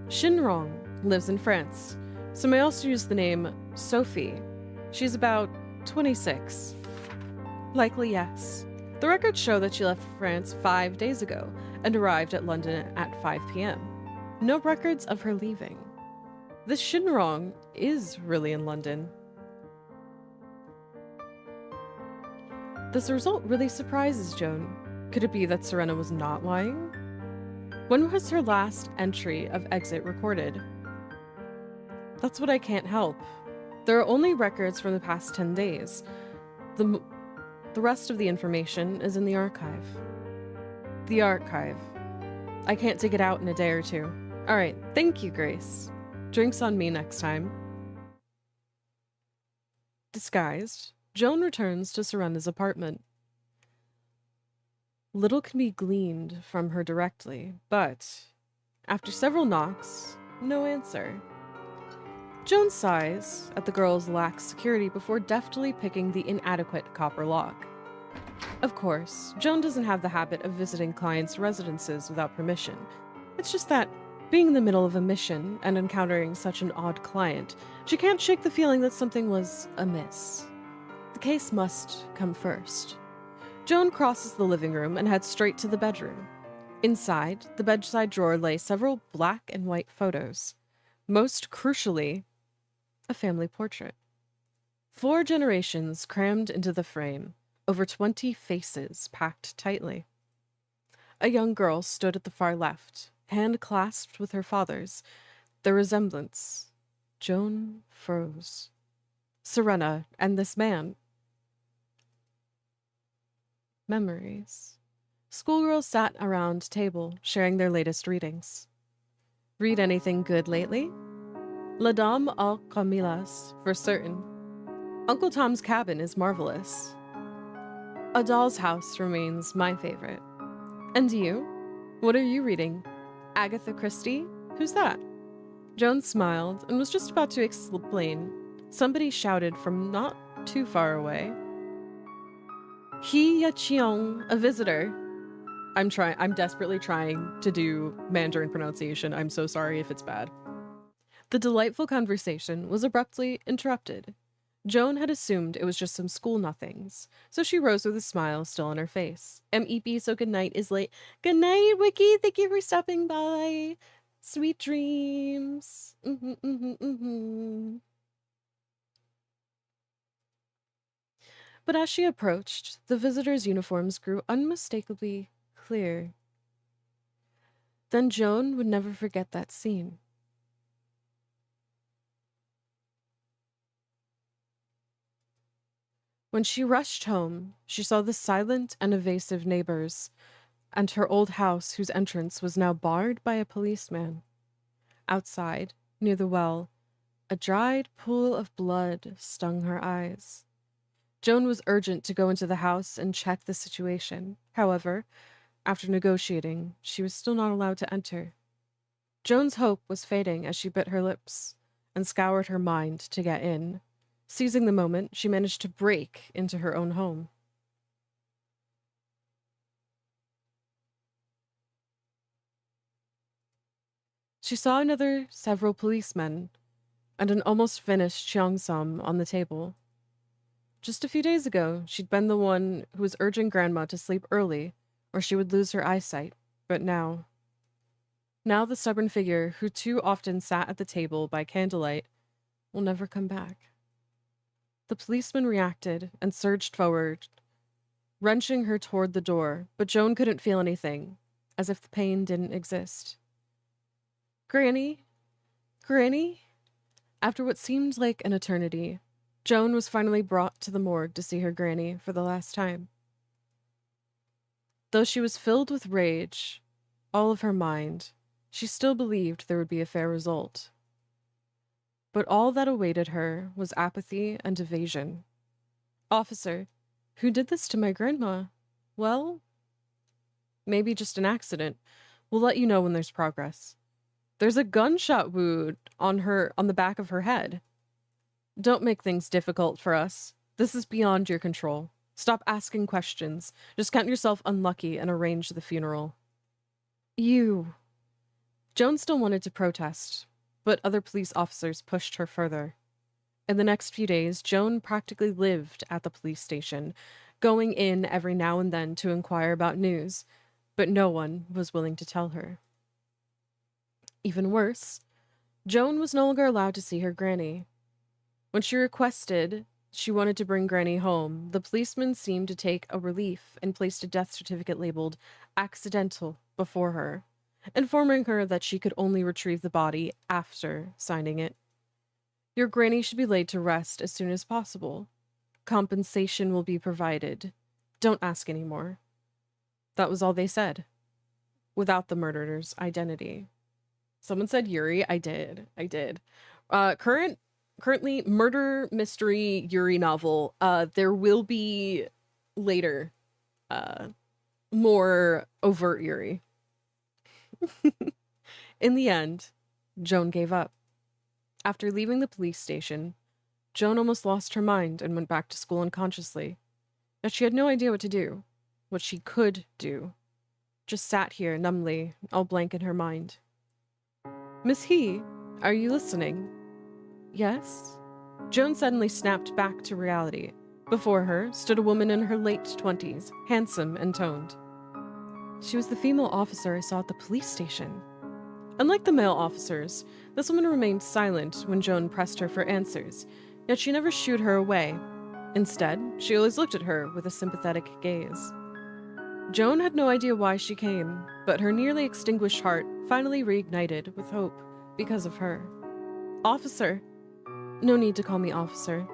Shenrong, lives in France. Some may also use the name Sophie. She's about 26. Likely yes. The records show that she left France 5 days ago and arrived at London at 5 p.m. No records of her leaving. This Shenrong is really in London. This result really surprises Joan. Could it be that Serena was not lying? When was her last entry of exit recorded? That's what I can't help. There are only records from the past 10 days. The rest of the information is in the archive. The archive. I can't dig it out in a day or two. All right, thank you, Grace. Drinks on me next time. Disguised, Joan returns to Serena's apartment. Little can be gleaned from her directly, but after several knocks, no answer. Joan sighs at the girl's lax security before deftly picking the inadequate copper lock. Of course, Joan doesn't have the habit of visiting clients' residences without permission. It's just that, being in the middle of a mission and encountering such an odd client, she can't shake the feeling that something was amiss. The case must come first. Joan crosses the living room and heads straight to the bedroom. Inside, the bedside drawer lay several black and white photos. Most crucially, a family portrait. 4 generations crammed into the frame, over 20 faces packed tightly. A young girl stood at the far left, hand clasped with her father's. The resemblance. Joan froze. Serena and this man. Memories. Schoolgirls sat around a table, sharing their latest readings. Read anything good lately? La Dame aux Camelias, for certain. Uncle Tom's Cabin is marvelous. A Doll's House remains my favorite. And you? What are you reading? Agatha Christie? Who's that? Joan smiled and was just about to explain. Somebody shouted from not too far away. He Ya Cheong, a visitor. I'm desperately trying to do Mandarin pronunciation. I'm so sorry if it's bad. The delightful conversation was abruptly interrupted. Joan had assumed it was just some school nothings, so she rose with a smile still on her face. MEP, so good night is late. Good night, Wiki. Thank you for stopping by. Sweet dreams. But as she approached, the visitors' uniforms grew unmistakably clear. Then Joan would never forget that scene. When she rushed home, she saw the silent and evasive neighbors, and her old house whose entrance was now barred by a policeman. Outside, near the well, a dried pool of blood stung her eyes. Joan was urgent to go into the house and check the situation. However, after negotiating, she was still not allowed to enter. Joan's hope was fading as she bit her lips and scoured her mind to get in. Seizing the moment, she managed to break into her own home. She saw several policemen and an almost finished cheongsam on the table. Just a few days ago, she'd been the one who was urging Grandma to sleep early, or she would lose her eyesight. But now the stubborn figure who too often sat at the table by candlelight will never come back. The policeman reacted and surged forward, wrenching her toward the door, but Joan couldn't feel anything, as if the pain didn't exist. Granny? Granny? After what seemed like an eternity, Joan was finally brought to the morgue to see her granny for the last time. Though she was filled with rage, all of her mind, she still believed there would be a fair result. But all that awaited her was apathy and evasion. Officer, who did this to my grandma? Well, maybe just an accident. We'll let you know when there's progress. There's a gunshot wound on the back of her head. Don't make things difficult for us. This is beyond your control. Stop asking questions. Just count yourself unlucky and arrange the funeral. You. Joan still wanted to protest, but other police officers pushed her further. In the next few days, Joan practically lived at the police station, going in every now and then to inquire about news, but no one was willing to tell her. Even worse, Joan was no longer allowed to see her granny. When she requested she wanted to bring Granny home, the policeman seemed to take a relief and placed a death certificate labeled accidental before her, informing her that she could only retrieve the body after signing it. Your granny should be laid to rest as soon as possible. Compensation will be provided. Don't ask any more. That was all they said, without the murderer's identity. Someone said Yuri. I did. Currently murder mystery Yuri novel. There will be later more overt Yuri. In the end, Joan gave up. After leaving the police station, Joan almost lost her mind and went back to school unconsciously. Yet she had no idea what to do, what she could do. Just sat here numbly, all blank in her mind. Miss He, are you listening? Yes? Joan suddenly snapped back to reality. Before her stood a woman in her late 20s, handsome and toned. She was the female officer I saw at the police station. Unlike the male officers, this woman remained silent when Joan pressed her for answers, yet she never shooed her away. Instead, she always looked at her with a sympathetic gaze. Joan had no idea why she came, but her nearly extinguished heart finally reignited with hope because of her. Officer. No need to call me officer.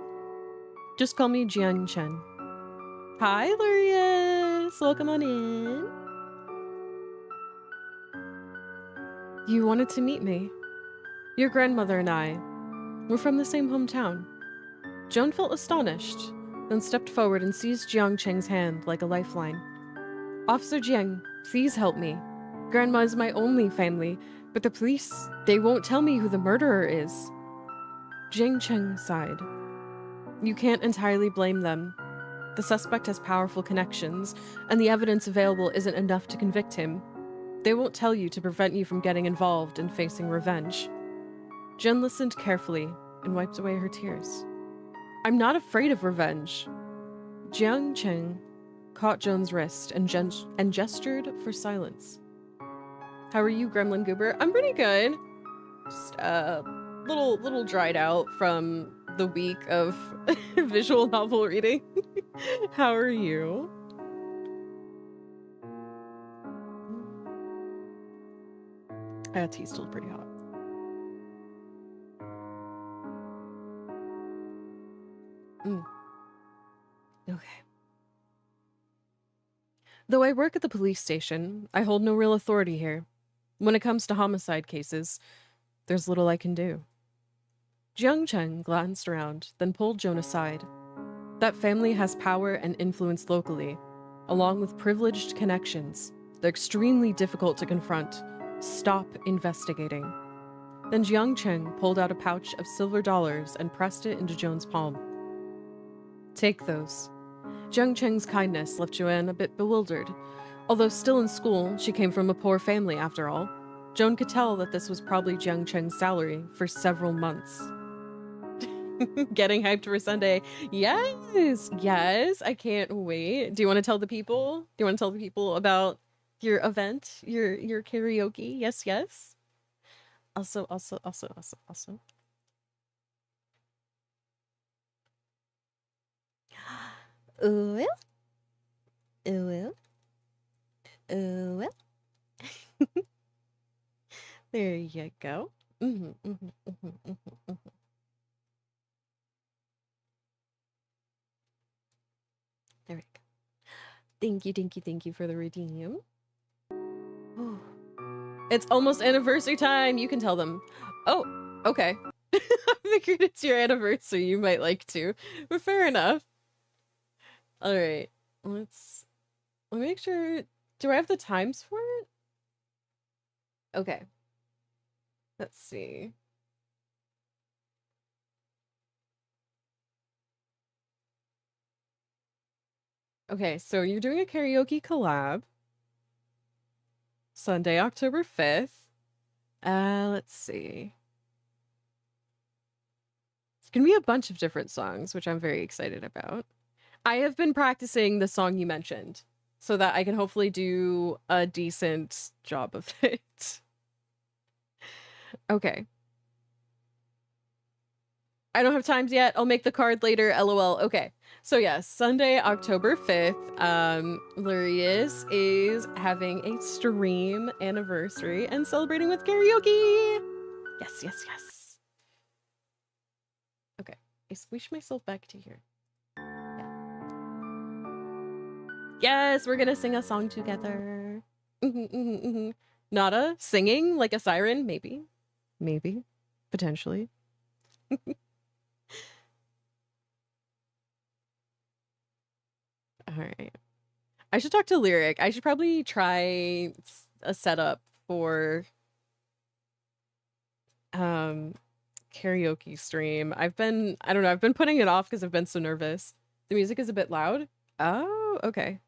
Just call me Jiang Chen. Hi, Lurius. Welcome on in. You wanted to meet me. Your grandmother and I were from the same hometown. Joan felt astonished, then stepped forward and seized Jiang Cheng's hand like a lifeline. Officer Jiang, please help me. Grandma is my only family, but the police, they won't tell me who the murderer is. Jiang Cheng sighed. You can't entirely blame them. The suspect has powerful connections, and the evidence available isn't enough to convict him. They won't tell you to prevent you from getting involved and facing revenge. Jen listened carefully and wiped away her tears. I'm not afraid of revenge. Jiang Cheng caught Joan's wrist and gestured for silence. How are you, Gremlin Goober? I'm pretty good. Just little dried out from the week of visual novel reading. How are you? Tea's still pretty hot. Okay. Though I work at the police station, I hold no real authority here. When it comes to homicide cases, there's little I can do. Jiang Cheng glanced around, then pulled Joan aside. That family has power and influence locally, along with privileged connections. They're extremely difficult to confront. Stop investigating. Then Jiang Cheng pulled out a pouch of silver dollars and pressed it into Joan's palm. Take those. Jiang Cheng's kindness left Joanne a bit bewildered. Although still in school, she came from a poor family after all. Joan could tell that this was probably Jiang Cheng's salary for several months. Getting hyped for Sunday. Yes, I can't wait. Do you want to tell the people? Do you want to tell the people about your event, your karaoke? Yes. Also. Well. There you go. There we go. Thank you for the redeem. It's almost anniversary time. You can tell them. Oh, okay. I figured it's your anniversary. You might like to, but fair enough. All right, let me make sure. Do I have the times for it? Okay. Let's see. Okay, so you're doing a karaoke collab. Sunday, October 5th. Let's see. It's gonna be a bunch of different songs, which I'm very excited about. I have been practicing the song you mentioned so that I can hopefully do a decent job of it. Okay. I don't have times yet. I'll make the card later. LOL. Okay. So yes, Sunday, October 5th, Lurius is having a stream anniversary and celebrating with karaoke. Yes. I squished myself back to here. Yeah. Yes, we're gonna sing a song together. Nada singing like a siren? Maybe. Maybe. Potentially. All right. I should talk to Lyric. I should probably try a setup for karaoke stream. I don't know, I've been putting it off because I've been so nervous. The music is a bit loud. Oh, okay.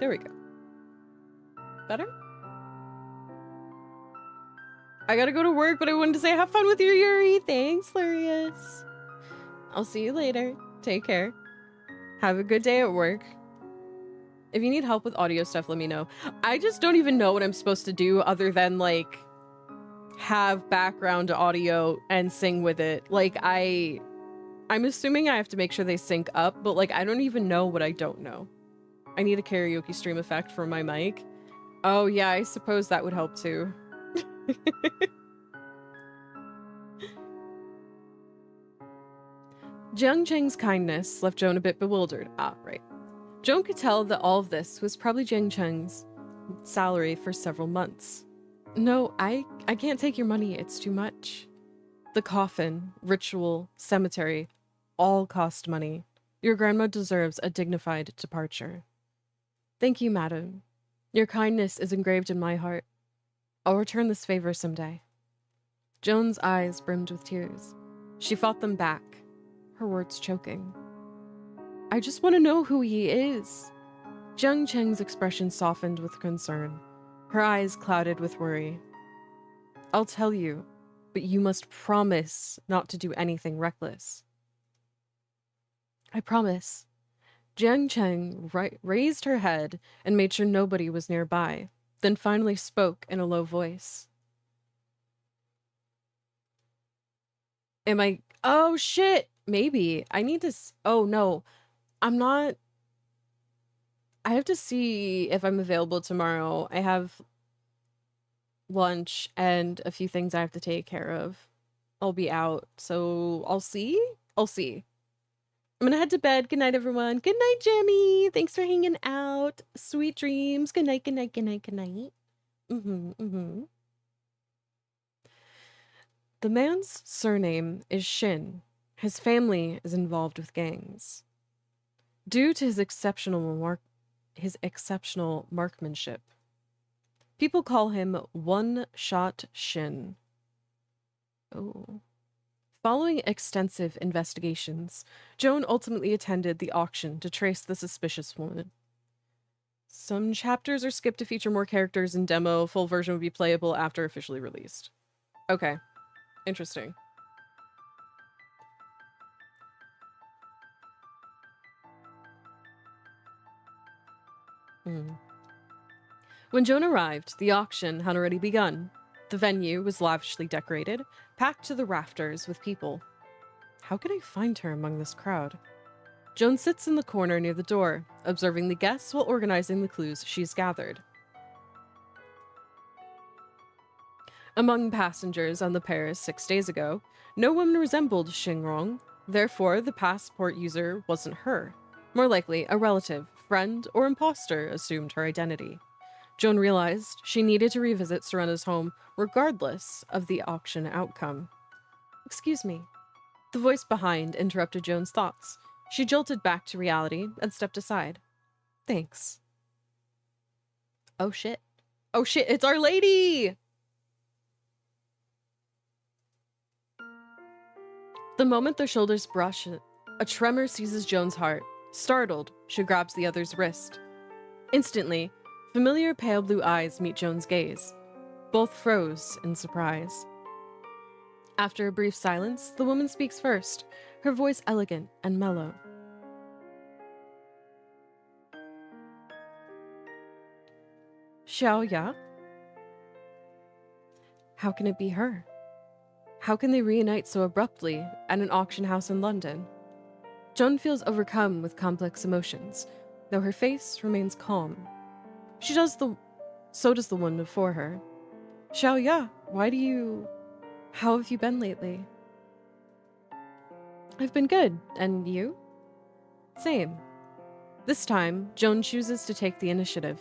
There we go. Better? I gotta go to work, but I wanted to say have fun with your Yuri. Thanks, Lurius. I'll see you later. Take care. Have a good day at work. If you need help with audio stuff, let me know. I just don't even know what I'm supposed to do other than, like, have background audio and sing with it. Like, I'm assuming I have to make sure they sync up, but, like, I don't even know what I don't know. I need a karaoke stream effect for my mic. Oh, yeah, I suppose that would help, too. Jiang Cheng's kindness left Joan a bit bewildered. Ah, right. Joan could tell that all of this was probably Jiang Cheng's salary for several months. No, I can't take your money. It's too much. The coffin, ritual, cemetery, all cost money. Your grandma deserves a dignified departure. Thank you, madam. Your kindness is engraved in my heart. I'll return this favor someday. Joan's eyes brimmed with tears. She fought them back, her words choking. I just want to know who he is. Jiang Cheng's expression softened with concern. Her eyes clouded with worry. I'll tell you, but you must promise not to do anything reckless. I promise. Jiang Cheng raised her head and made sure nobody was nearby, then finally spoke in a low voice. Am I... Oh, shit! Maybe. I need to... Oh, no. I'm not... I have to see if I'm available tomorrow. I have lunch and a few things I have to take care of. I'll be out, so I'll see? I'll see. I'm gonna head to bed. Good night, everyone. Good night, Jimmy. Thanks for hanging out. Sweet dreams. Good night, good night, good night, good night. The man's surname is Shin. His family is involved with gangs. Due to his exceptional marksmanship, people call him One-Shot Shin. Oh. Following extensive investigations, Joan ultimately attended the auction to trace the suspicious woman. Some chapters are skipped to feature more characters in demo. Full version would be playable after officially released. Okay. Interesting. When Joan arrived, the auction had already begun. The venue was lavishly decorated, packed to the rafters with people. How can I find her among this crowd? Joan sits in the corner near the door, observing the guests while organizing the clues she's gathered. Among passengers on the Paris 6 days ago, no woman resembled Xingrong. Therefore, the passport user wasn't her. More likely, a relative, friend, or imposter assumed her identity. Joan realized she needed to revisit Serena's home regardless of the auction outcome. Excuse me. The voice behind interrupted Joan's thoughts. She jolted back to reality and stepped aside. Thanks. Oh shit. Oh shit, it's Our Lady! The moment their shoulders brush, a tremor seizes Joan's heart. Startled, she grabs the other's wrist. Instantly, familiar pale blue eyes meet Joan's gaze. Both froze in surprise. After a brief silence, the woman speaks first, her voice elegant and mellow. Xiao Ya? How can it be her? How can they reunite so abruptly at an auction house in London? Joan feels overcome with complex emotions, though her face remains calm. She does the So does the one before her. Xiaoya, how have you been lately? I've been good, and you? Same. This time, Joan chooses to take the initiative.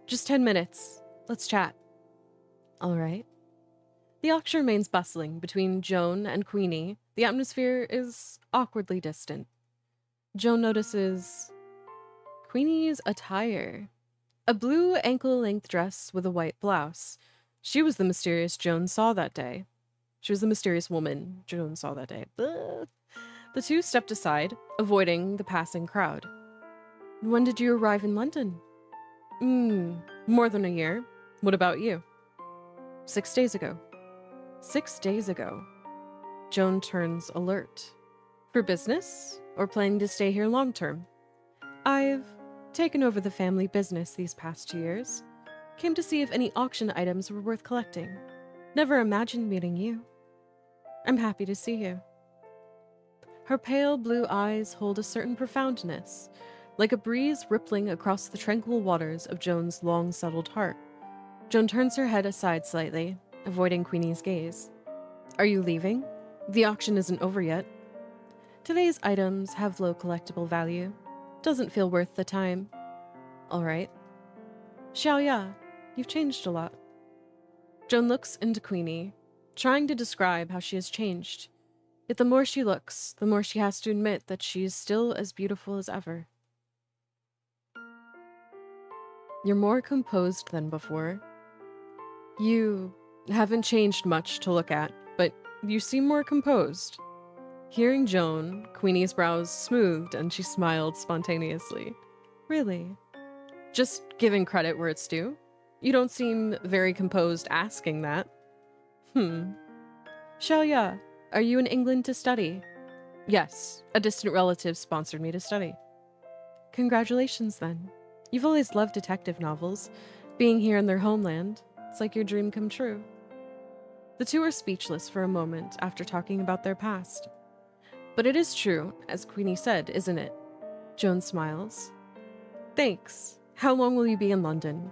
Just 10 minutes. Let's chat. All right. The auction remains bustling between Joan and Queenie. The atmosphere is awkwardly distant. Joan notices Queenie's attire. A blue ankle-length dress with a white blouse. She was the mysterious Joan saw that day. She was the mysterious woman Joan saw that day. Ugh. The two stepped aside, avoiding the passing crowd. When did you arrive in London? More than a year. What about you? 6 days ago. 6 days ago. Joan turns alert. For business, or planning to stay here long term? I've taken over the family business these past 2 years. Came to see if any auction items were worth collecting. Never imagined meeting you. I'm happy to see you. Her pale blue eyes hold a certain profoundness, like a breeze rippling across the tranquil waters of Joan's long-settled heart. Joan turns her head aside slightly, avoiding Queenie's gaze. Are you leaving? The auction isn't over yet. Today's items have low collectible value. Doesn't feel worth the time. All right. Xiaoya, you've changed a lot. Joan looks into Queenie, trying to describe how she has changed. Yet the more she looks, the more she has to admit that she is still as beautiful as ever. You're more composed than before. You haven't changed much to look at, but you seem more composed. Hearing Joan, Queenie's brows smoothed and she smiled spontaneously. Really? Just giving credit where it's due. You don't seem very composed asking that. Xiaoya, are you in England to study? Yes, a distant relative sponsored me to study. Congratulations then. You've always loved detective novels. Being here in their homeland, it's like your dream come true. The two are speechless for a moment after talking about their past. But it is true, as Queenie said, isn't it? Joan smiles. Thanks. How long will you be in London?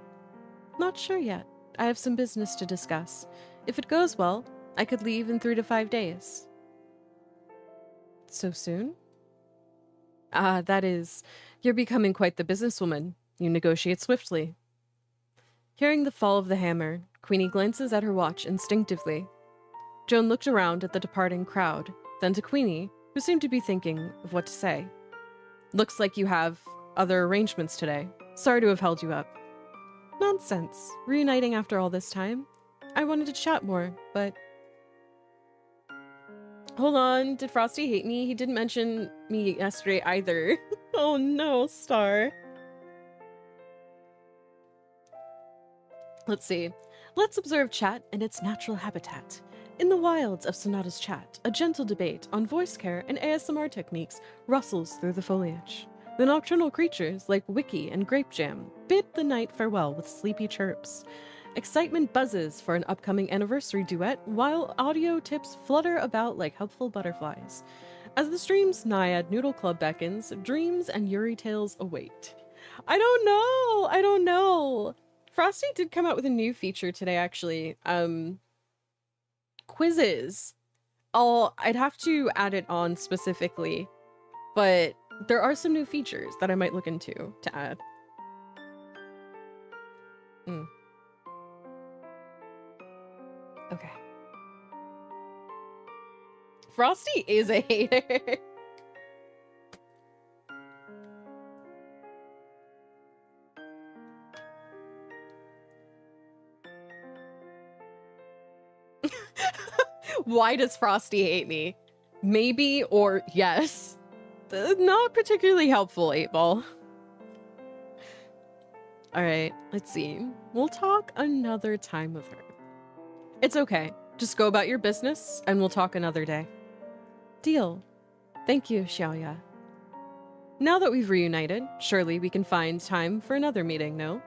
Not sure yet. I have some business to discuss. If it goes well, I could leave in 3 to 5 days. So soon? That is, you're becoming quite the businesswoman. You negotiate swiftly. Hearing the fall of the hammer, Queenie glances at her watch instinctively. Joan looked around at the departing crowd, then to Queenie, who seemed to be thinking of what to say. Looks like you have other arrangements today. Sorry to have held you up. Nonsense. Reuniting after all this time. I wanted to chat more, but... Hold on, did Frosty hate me? He didn't mention me yesterday either. Oh no, Star. Let's see. Let's observe chat in its natural habitat. In the wilds of Sonata's chat, a gentle debate on voice care and ASMR techniques rustles through the foliage. The nocturnal creatures like Wiki and Grapejam bid the night farewell with sleepy chirps. Excitement buzzes for an upcoming anniversary duet, while audio tips flutter about like helpful butterflies. As the stream's Naiad Noodle Club beckons, dreams and Yuri tales await. I don't know. Frosty did come out with a new feature today, actually. Quizzes. I'd have to add it on specifically, but there are some new features that I might look into to add. Okay. Frosty is a hater. Why does Frosty hate me? Maybe or yes. Not particularly helpful, 8-Ball. Alright, let's see. We'll talk another time with her. It's okay. Just go about your business, and we'll talk another day. Deal. Thank you, Xiaoya. Now that we've reunited, surely we can find time for another meeting, no?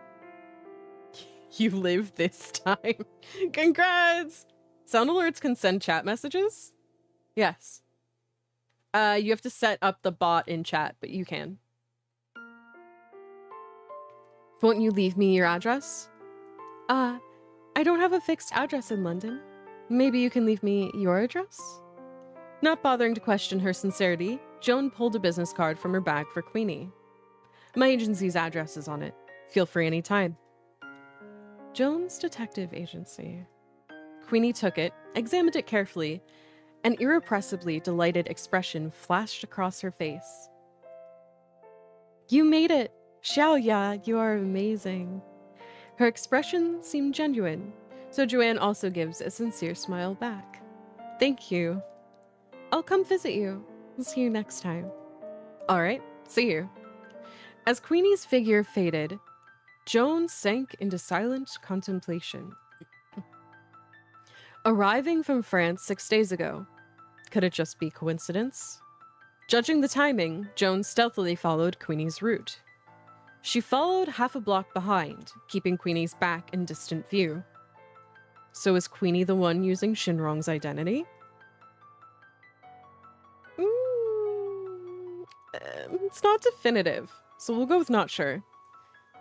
You live this time. Congrats! Sound alerts can send chat messages? Yes. You have to set up the bot in chat, but you can. Won't you leave me your address? I don't have a fixed address in London. Maybe you can leave me your address? Not bothering to question her sincerity, Joan pulled a business card from her bag for Queenie. My agency's address is on it. Feel free anytime. Joan's detective agency. Queenie took it, examined it carefully, an irrepressibly delighted expression flashed across her face. You made it! Xiaoya, you are amazing. Her expression seemed genuine, so Joanne also gives a sincere smile back. Thank you. I'll come visit you. We'll see you next time. All right, see you. As Queenie's figure faded, Joan sank into silent contemplation. Arriving from France 6 days ago. Could it just be coincidence? Judging the timing, Joan stealthily followed Queenie's route. She followed half a block behind, keeping Queenie's back in distant view. So is Queenie the one using Shinrong's identity? It's not definitive, so we'll go with not sure.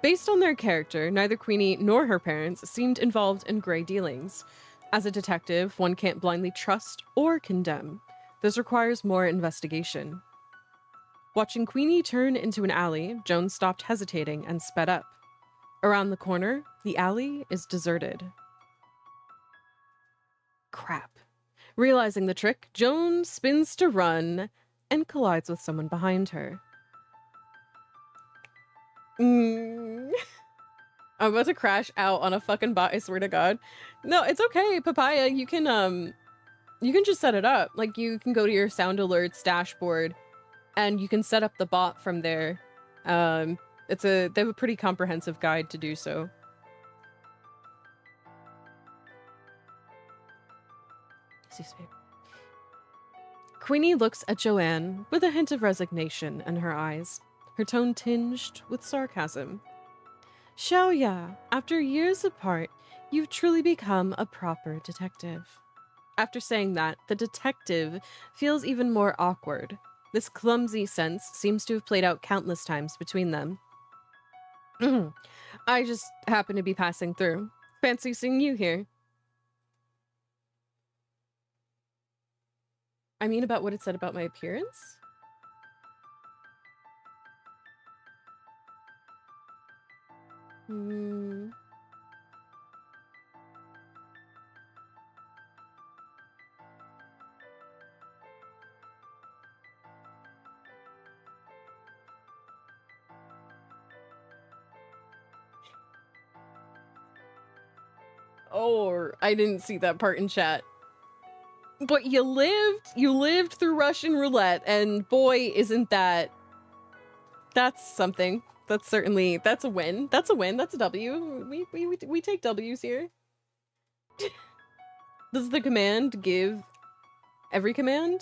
Based on their character, neither Queenie nor her parents seemed involved in grey dealings. As a detective, one can't blindly trust or condemn. This requires more investigation. Watching Queenie turn into an alley, Joan stopped hesitating and sped up. Around the corner, the alley is deserted. Crap. Realizing the trick, Joan spins to run and collides with someone behind her. I'm about to crash out on a fucking bot, I swear to God. No, it's okay, Papaya. You can just set it up. Like, you can go to your sound alerts dashboard and you can set up the bot from there. They have a pretty comprehensive guide to do so. Excuse me. Queenie looks at Joanne with a hint of resignation in her eyes, her tone tinged with sarcasm. Xiaoya, after years apart, you've truly become a proper detective. After saying that, the detective feels even more awkward. This clumsy sense seems to have played out countless times between them. I just happen to be passing through. Fancy seeing you here. I mean, about what it said about my appearance? Oh, I didn't see that part in chat. But you lived through Russian roulette, and boy, isn't that's something. That's a win. That's a win. That's a W. We take W's here. Does the command give every command?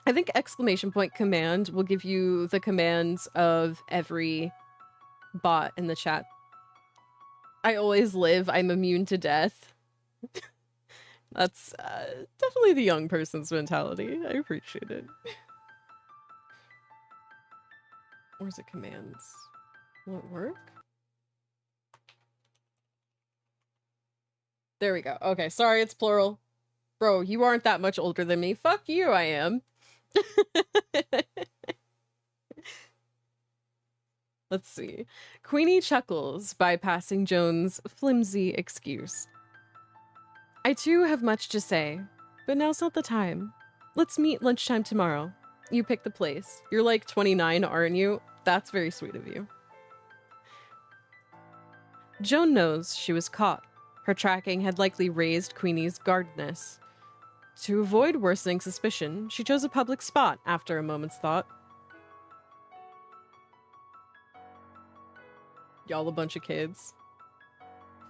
I think exclamation point command will give you the commands of every bot in the chat. I always live. I'm immune to death. That's definitely the young person's mentality. I appreciate it. Where's the commands? Will it work? There we go. Okay, sorry, it's plural. Bro, you aren't that much older than me. Fuck you, I am. Let's see. Queenie chuckles, bypassing Joan's flimsy excuse. I too have much to say, but now's not the time. Let's meet lunchtime tomorrow. You pick the place. You're like 29, aren't you? That's very sweet of you. Joan knows she was caught. Her tracking had likely raised Queenie's guardedness. To avoid worsening suspicion, she chose a public spot after a moment's thought. Y'all a bunch of kids.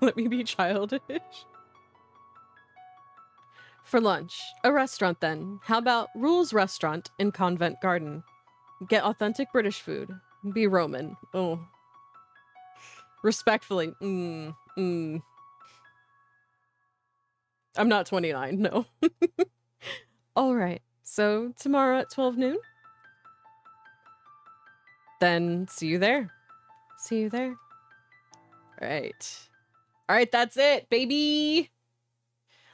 Let me be childish. For lunch, a restaurant then. How about Rule's Restaurant in Convent Garden? Get authentic British food. Be Roman. Oh. Respectfully. I'm not 29, no. Alright, so tomorrow at 12 noon? Then see you there. See you there. All right. All right, that's it, baby.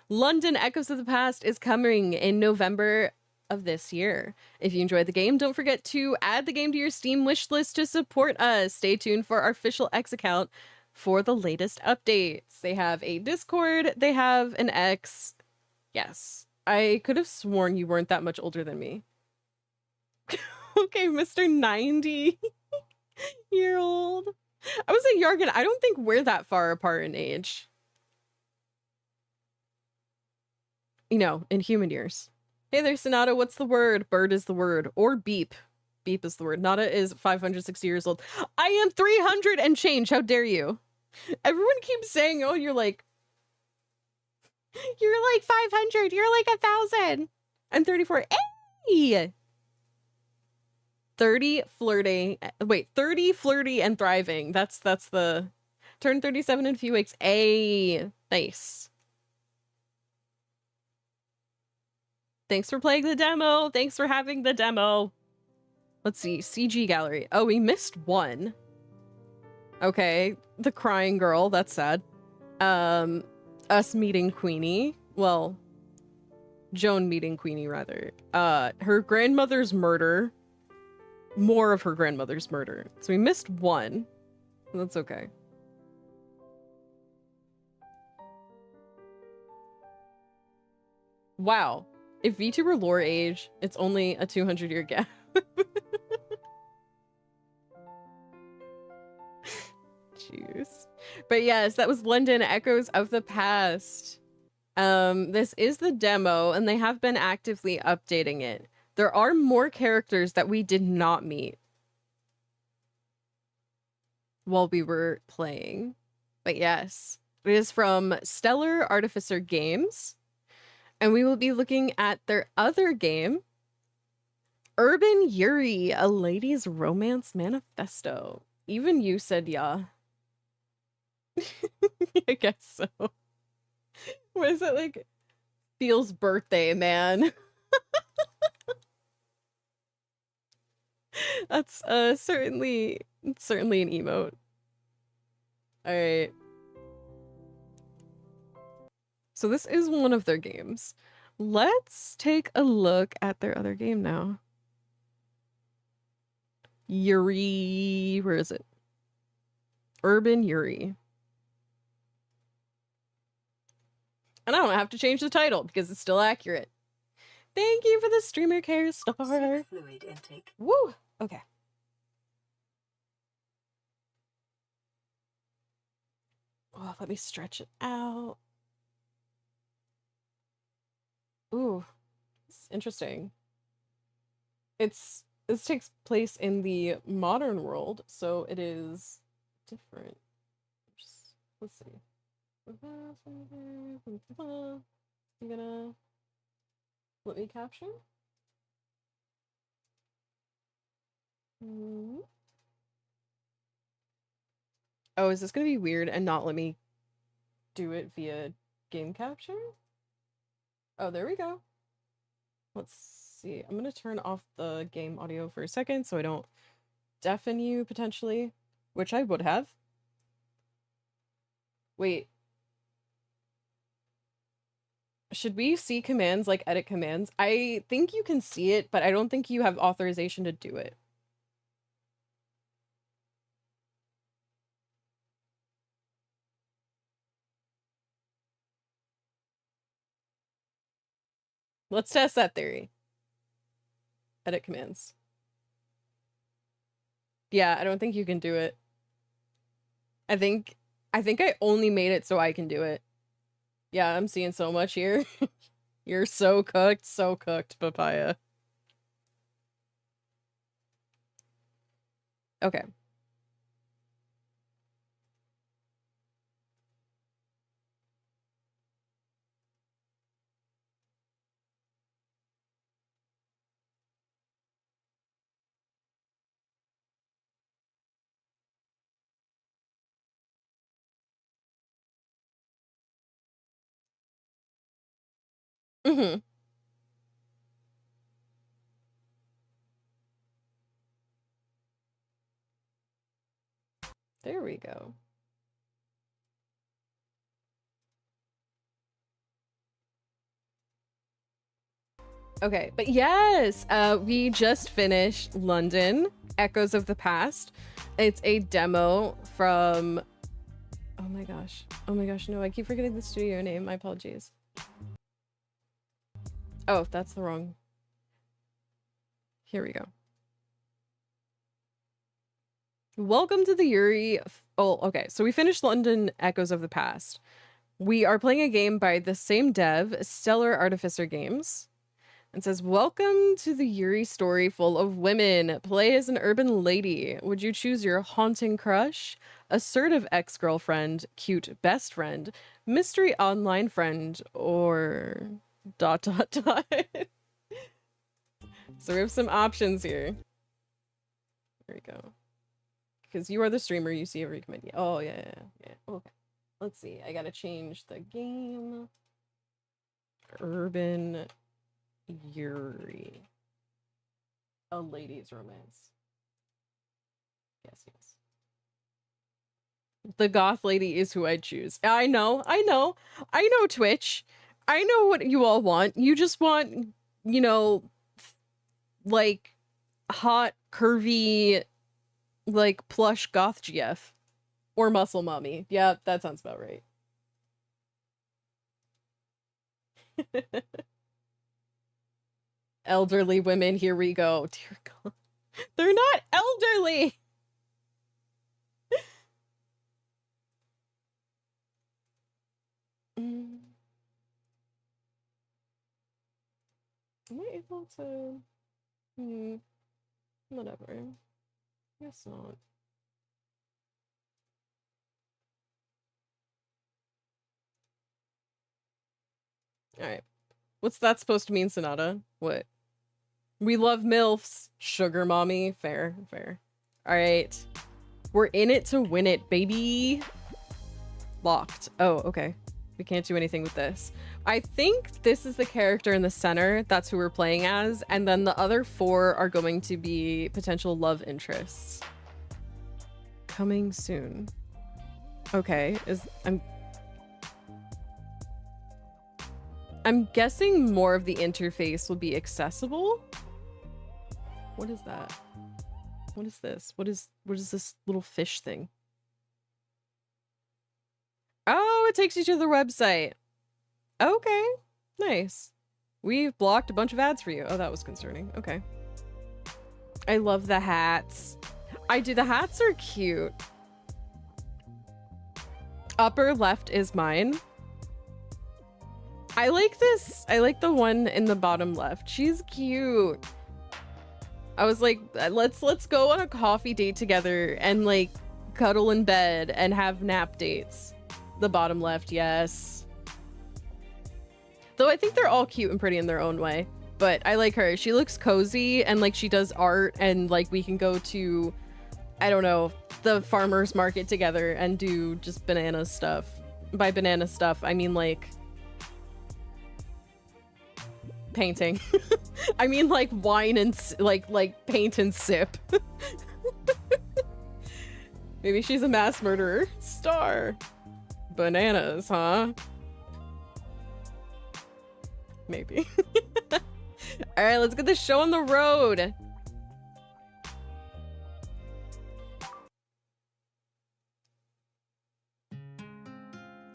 London Echoes of the Past is coming in November of this year. If you enjoyed the game, don't forget to add the game to your Steam wish list to support us. Stay tuned for our official X account for the latest updates. They have a Discord, they have an X. Yes, I could have sworn you weren't that much older than me. Okay, Mr. 90-year-old. I was a Yargan. I don't think we're that far apart in age. You know, in human years. Hey there, Sonata. What's the word? Bird is the word. Or beep. Beep is the word. Nada is 560 years old. I am 300 and change. How dare you? Everyone keeps saying, oh, you're like 500. You're like 1,000. I'm 34. Hey! 30, flirty. Wait, 30, flirty, and thriving. That's the... Turn 37 in a few weeks. Ay, nice. Thanks for playing the demo. Thanks for having the demo. Let's see. CG gallery. Oh, we missed one. Okay. The crying girl. That's sad. Us meeting Queenie. Well, Joan meeting Queenie, rather. Her grandmother's murder. More of her grandmother's murder. So we missed one. That's okay. Wow. If VTuber lore age, it's only a 200-year gap. Jeez. But yes, that was London Echoes of the Past. This is the demo, and they have been actively updating it. There are more characters that we did not meet while we were playing. But yes, it is from Stellar Artificer Games. And we will be looking at their other game, Urban Yuri, a lady's romance manifesto. Even you said yeah. I guess so. What is it like? Feels birthday, man. That's certainly an emote. All right. So this is one of their games. Let's take a look at their other game now. Yuri, where is it? Urban Yuri. And I don't have to change the title because it's still accurate. Thank you for the streamer care star. Fluid intake. Woo! Okay. Oh, let me stretch it out. Ooh, it's interesting. This takes place in the modern world, so it is different. Let's see. You gonna let me caption? Oh, is this gonna be weird and not let me do it via game capture? Oh, there we go. Let's see. I'm gonna turn off the game audio for a second so I don't deafen you potentially, which I would have. Wait. Should we see commands like edit commands? I think you can see it, but I don't think you have authorization to do it. Let's test that theory. Edit commands. Yeah, I don't think you can do it. I think I only made it so I can do it. Yeah, I'm seeing so much here. You're so cooked, Papaya. Okay. Mm-hmm. There we go. Okay, but yes, we just finished London, Echoes of the Past. It's a demo from... Oh my gosh. Oh my gosh, no, I keep forgetting the studio name. My apologies. Oh, that's the wrong... Here we go. Welcome to the Yuri... Oh, okay, so we finished London, Echoes of the Past. We are playing a game by the same dev, Stellar Artificer Games. It says, welcome to the Yuri story full of women. Play as an urban lady. Would you choose your haunting crush, assertive ex-girlfriend, cute best friend, mystery online friend, or ... So we have some options here. There we go. Because you are the streamer, you see every command. Oh, yeah. Okay. Let's see. I gotta change the game. Urban Yuri. A ladies' romance. Yes. The goth lady is who I'd choose. I know, Twitch. I know what you all want. You just want, you know, like, hot, curvy, like, plush goth GF. Or muscle mommy. Yeah, that sounds about right. Elderly women, here we go. Dear God. They're not elderly! Am I able to... Whatever. Guess not. Alright. What's that supposed to mean, Sonata? What? We love MILFs. Sugar mommy. Fair. Alright. We're in it to win it, baby. Locked. Oh, okay. We can't do anything with this. I think this is the character in the center. That's who we're playing as. And then the other 4 are going to be potential love interests. Coming soon. Okay. I'm guessing more of the interface will be accessible. What is that? What is this? What is this little fish thing? Oh, it takes you to the website. Okay, nice. We've blocked a bunch of ads for you. Oh, that was concerning. Okay. I love the hats. I do. The hats are cute. Upper left is mine. I like this. I like the one in the bottom left. She's cute. I was like, let's go on a coffee date together and like cuddle in bed and have nap dates. The bottom left, yes. Though I think they're all cute and pretty in their own way. But I like her. She looks cozy and like she does art and like we can go to, I don't know, the farmer's market together and do just banana stuff. By banana stuff, I mean like painting. I mean like wine and like paint and sip. Maybe she's a mass murderer. Star. Bananas, huh? Maybe. All right, let's get this show on the road.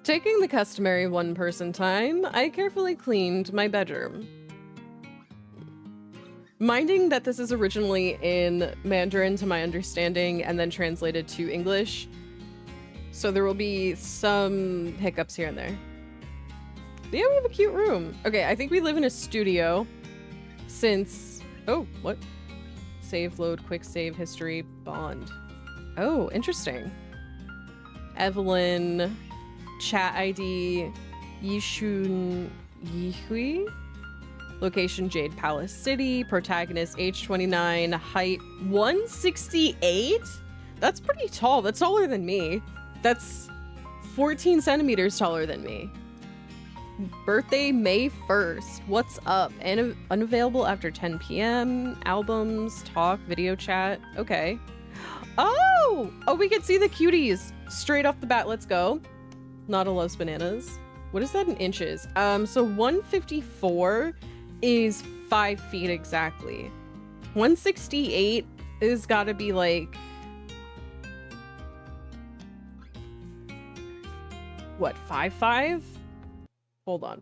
Taking the customary one-person time, I carefully cleaned my bedroom. Minding that this is originally in Mandarin to my understanding and then translated to English, so there will be some hiccups here and there. But yeah, we have a cute room. Okay, I think we live in a studio since... Oh, what? Save, load, quick save, history, bond. Oh, interesting. Evelyn, chat ID, Yishun Yihui. Location, Jade Palace City. Protagonist, age 29. Height, 168? That's pretty tall. That's taller than me. That's 14 centimeters taller than me. Birthday, May 1st. What's up? And unavailable after 10 p.m. Albums, talk, video chat. Okay. Oh, we can see the cuties straight off the bat. Let's go. Nada loves bananas. What is that in inches? So 154 is 5 feet exactly. 168 is gotta be like, what, 5'5"? Hold on.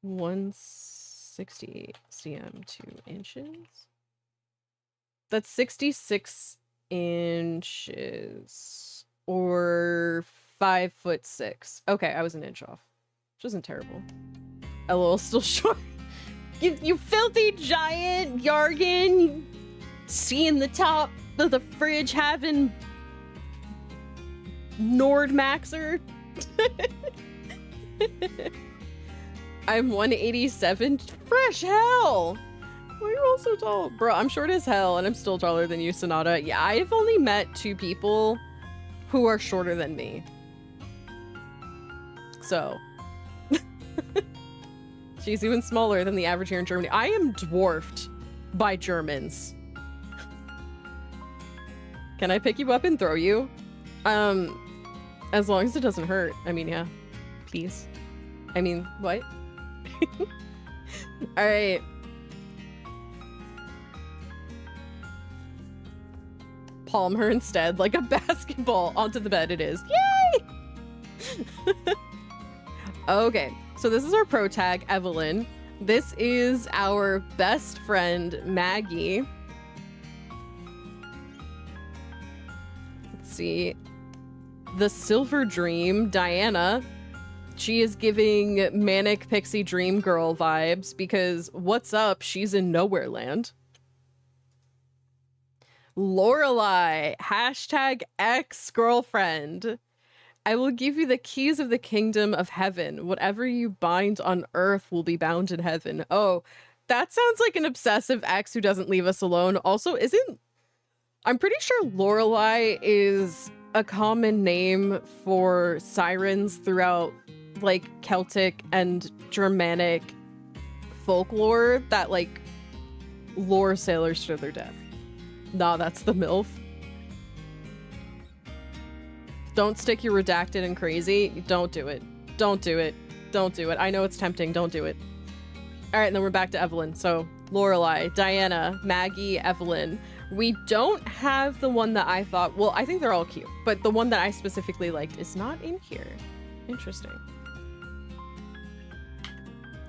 168 cm 2 inches. That's 66 inches or 5'6". Okay, I was an inch off, which isn't terrible. A little still short. You filthy giant, Yargan, seeing the top of the fridge having Nord Maxer. I'm 187. Fresh hell. Why are you all so tall? Bro, I'm short as hell and I'm still taller than you, Sonata. Yeah, I've only met 2 people who are shorter than me. So. She's even smaller than the average here in Germany. I am dwarfed by Germans. Can I pick you up and throw you? As long as it doesn't hurt. I mean, yeah. Please. I mean, what? Alright. Palm her instead like a basketball onto the bed. It is. Yay! Okay, so this is our pro tag, Evelyn. This is our best friend, Maggie. Let's see. The Silver Dream, Diana. She is giving manic pixie dream girl vibes because what's up? She's in Nowhere Land. Lorelai, hashtag ex-girlfriend. I will give you the keys of the kingdom of heaven. Whatever you bind on earth will be bound in heaven. Oh, that sounds like an obsessive ex who doesn't leave us alone. Also, I'm pretty sure Lorelai is a common name for sirens throughout like Celtic and Germanic folklore that like lure sailors to their death. Nah, that's the MILF. Don't stick your redacted and crazy. Don't do it. Don't do it. Don't do it. I know it's tempting. Don't do it. All right, and then we're back to Evelyn. So Lorelai, Diana, Maggie, Evelyn. We don't have the one that I thought, well, I think they're all cute, but the one that I specifically liked is not in here. Interesting.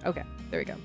Okay, there we go.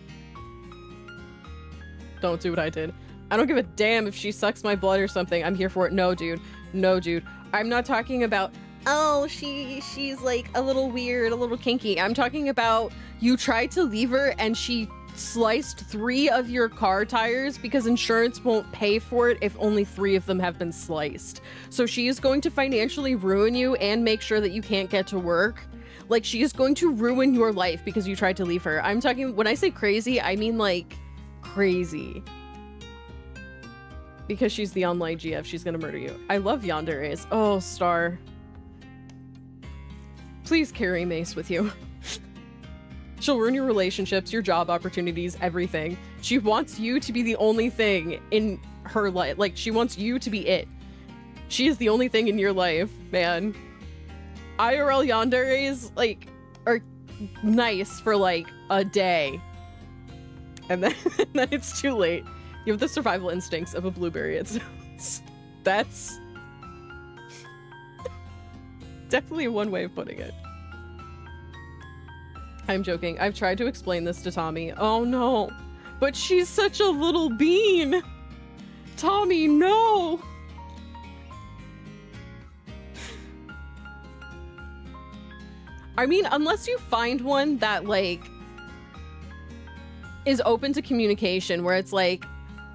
Don't do what I did. I don't give a damn if she sucks my blood or something. I'm here for it. No, dude. No, dude. I'm not talking about, oh, she's like a little weird, a little kinky. I'm talking about you tried to leave her and she sliced 3 of your car tires because insurance won't pay for it if only 3 of them have been sliced. So she is going to financially ruin you and make sure that you can't get to work. Like, she is going to ruin your life because you tried to leave her. I'm talking, when I say crazy, I mean like crazy. Because she's the online GF, she's gonna murder you. I love Yandere's. Oh, Star. Please carry Mace with you. She'll ruin your relationships, your job opportunities, everything. She wants you to be the only thing in her life. Like, she wants you to be it. She is the only thing in your life, man. IRL Yandere's, like, are nice for, like, a day. And then it's too late. You have the survival instincts of a blueberry. That's definitely one way of putting it. I'm joking. I've tried to explain this to Tommy. Oh no, but she's such a little bean. Tommy, no. I mean, unless you find one that like is open to communication where it's like,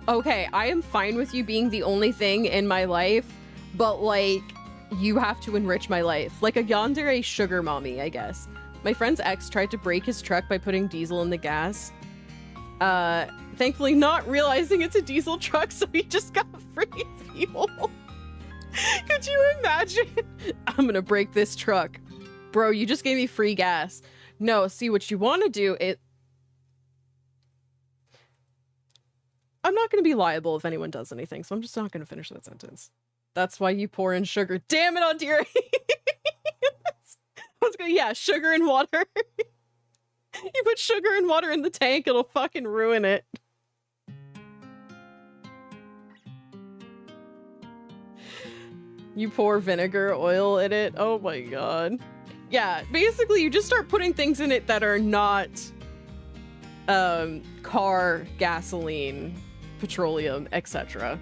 okay, I am fine with you being the only thing in my life, but like, you have to enrich my life. Like a yandere sugar mommy, I guess. My friend's ex tried to break his truck by putting diesel in the gas. Thankfully not realizing it's a diesel truck, so he just got free fuel. Could you imagine? I'm gonna break this truck. Bro, you just gave me free gas. No, see what you want to do, I'm not going to be liable if anyone does anything, so I'm just not going to finish that sentence. That's why you pour in sugar. Damn it, Andira. I was going, yeah, sugar and water. You put sugar and water in the tank, it'll fucking ruin it. You pour vinegar oil in it. Oh my god. Yeah, basically you just start putting things in it that are not car, gasoline, petroleum, etc.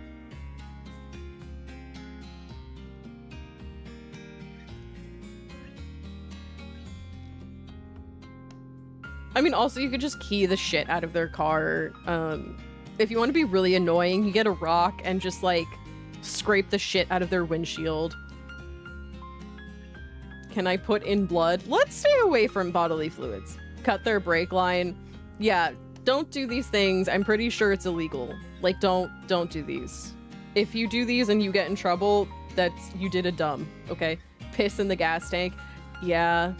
I mean, also you could just key the shit out of their car. If you want to be really annoying, you get a rock and just like scrape the shit out of their windshield. Can I put in blood? Let's stay away from bodily fluids. Cut their brake line. Yeah, don't do these things. I'm pretty sure it's illegal. Like, don't do these. If you do these and you get in trouble, you did a dumb, okay? Piss in the gas tank. Yeah,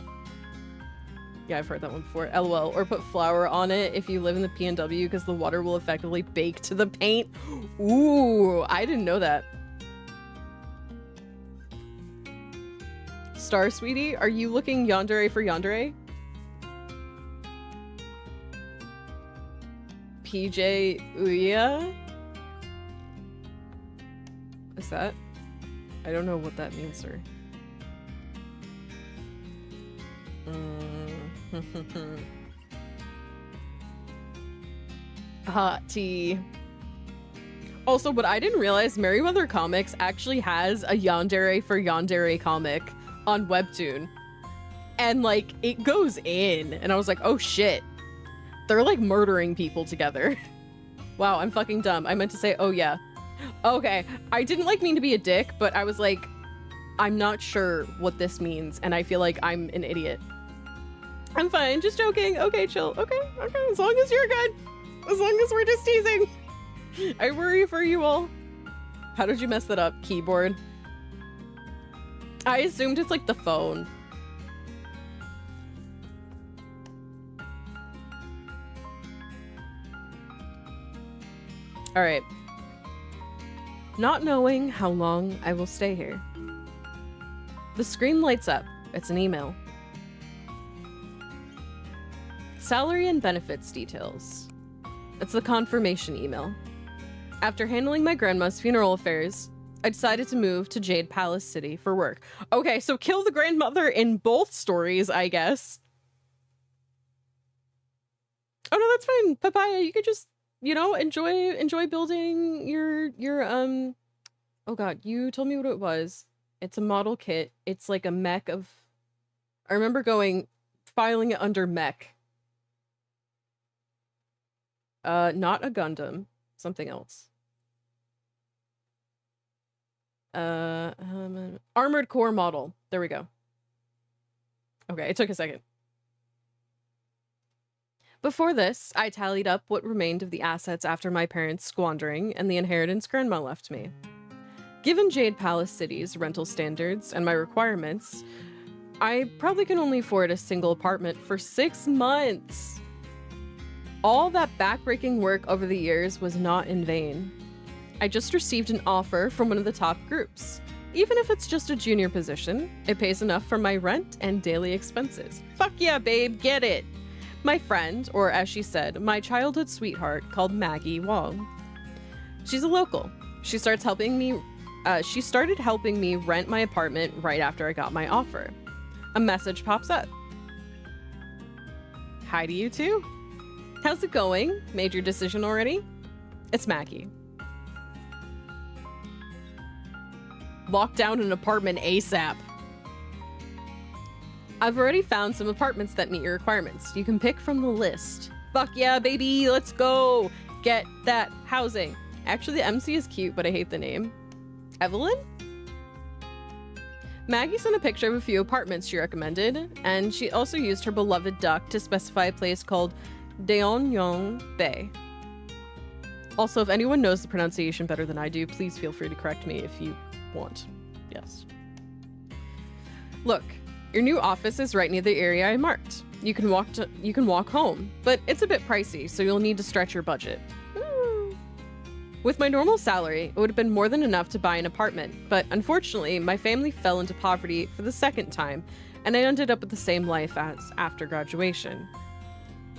I've heard that one before. LOL. Or put flour on it if you live in the PNW because the water will effectively bake to the paint. Ooh, I didn't know that. Star Sweetie, are you looking yandere for yandere? PJ Uya? Is that? I don't know what that means, sir. Hot tea. Also, what I didn't realize, Merryweather Comics actually has a yandere for yandere comic on Webtoon. And like, it goes in. And I was like, oh shit. They're like murdering people together. Wow, I'm fucking dumb. I meant to say, oh yeah. Okay, I didn't like mean to be a dick, but I was like, I'm not sure what this means. And I feel like I'm an idiot. I'm fine, just joking. Okay, chill. Okay, as long as you're good. As long as we're just teasing. I worry for you all. How did you mess that up? Keyboard. I assumed it's like the phone. All right. Not knowing how long I will stay here. The screen lights up. It's an email. Salary and benefits details. It's the confirmation email. After handling my grandma's funeral affairs, I decided to move to Jade Palace City for work. Okay, so kill the grandmother in both stories, I guess. Oh no, that's fine. Papaya, you could just, you know, enjoy building your oh god, you told me what it was. It's a model kit. It's like a mech of, I remember filing it under mech. Not a Gundam, something else. Armored core model. There we go. Okay, it took a second. Before this, I tallied up what remained of the assets after my parents' squandering and the inheritance grandma left me. Given Jade Palace City's rental standards and my requirements, I probably can only afford a single apartment for 6 months. All that backbreaking work over the years was not in vain. I just received an offer from one of the top groups. Even if it's just a junior position, it pays enough for my rent and daily expenses. Fuck yeah, babe, get it! My friend, or as she said, my childhood sweetheart, called Maggie Wong. She's a local. She started helping me rent my apartment right after I got my offer. A message pops up. Hi to you too. How's it going? Made your decision already? It's Maggie. Lock down an apartment ASAP. I've already found some apartments that meet your requirements. You can pick from the list. Fuck yeah, baby, let's go! Get that housing. Actually, the MC is cute, but I hate the name. Evelyn? Maggie sent a picture of a few apartments she recommended, and she also used her beloved duck to specify a place called Daeonyong Bay. Also, if anyone knows the pronunciation better than I do, please feel free to correct me if you want. Yes. Look, your new office is right near the area I marked. You can walk home, but it's a bit pricey, so you'll need to stretch your budget. With my normal salary, it would have been more than enough to buy an apartment, but unfortunately, my family fell into poverty for the second time, and I ended up with the same life as after graduation.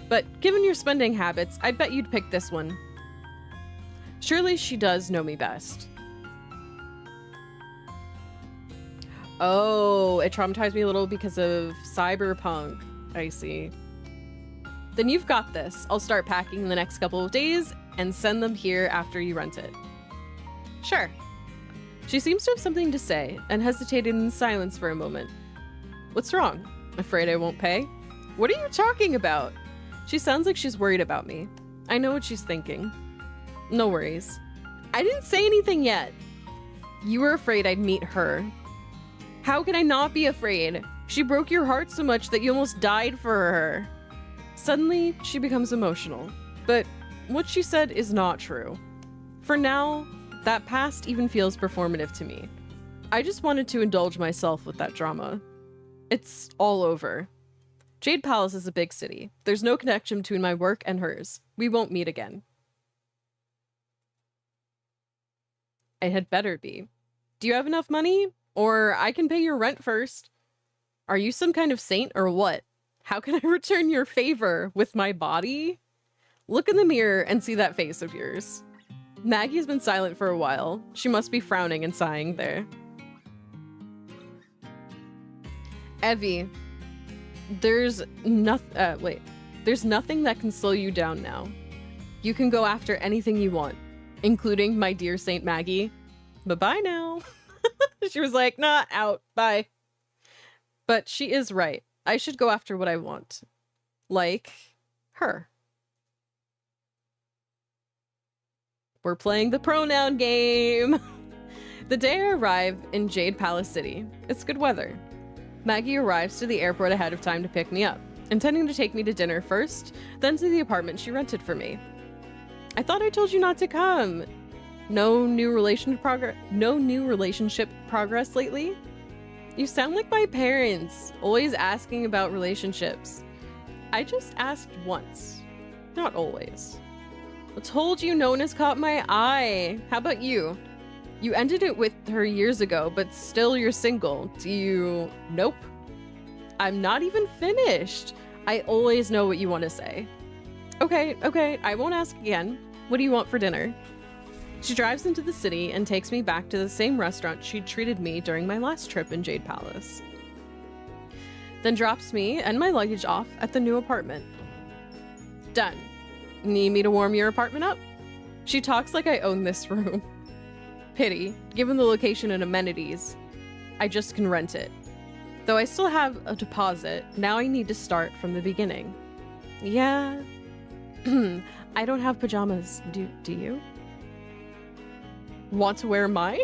But given your spending habits, I bet you'd pick this one. Surely she does know me best. Oh, it traumatized me a little because of Cyberpunk. I see. Then you've got this. I'll start packing in the next couple of days and send them here after you rent it. Sure. She seems to have something to say and hesitated in silence for a moment. What's wrong? Afraid I won't pay? What are you talking about? She sounds like she's worried about me. I know what she's thinking. No worries. I didn't say anything yet. You were afraid I'd meet her. How can I not be afraid? She broke your heart so much that you almost died for her. Suddenly, she becomes emotional. But what she said is not true. For now, that past even feels performative to me. I just wanted to indulge myself with that drama. It's all over. Jade Palace is a big city. There's no connection between my work and hers. We won't meet again. It had better be. Do you have enough money? Or I can pay your rent first. Are you some kind of saint or what? How can I return your favor with my body? Look in the mirror and see that face of yours. Maggie's been silent for a while. She must be frowning and sighing there. Evie, there's nothing that can slow you down now. You can go after anything you want, including my dear Saint Maggie. Bye-bye now. She was like, nah, out, bye. But she is right. I should go after what I want. Like her. We're playing the pronoun game. The day I arrive in Jade Palace City, it's good weather. Maggie arrives to the airport ahead of time to pick me up, intending to take me to dinner first, then to the apartment she rented for me. I thought I told you not to come. No new relationship progress lately? You sound like my parents, always asking about relationships. I just asked once, not always. I told you no one has caught my eye. How about you? You ended it with her years ago, but still you're single. Do you... Nope. I'm not even finished. I always know what you want to say. Okay, I won't ask again. What do you want for dinner? She drives into the city and takes me back to the same restaurant she'd treated me during my last trip in Jade Palace. Then drops me and my luggage off at the new apartment. Done. Need me to warm your apartment up? She talks like I own this room. Pity, given the location and amenities. I just can rent it. Though I still have a deposit, now I need to start from the beginning. Yeah. I don't have pajamas. Do you? Want to wear mine?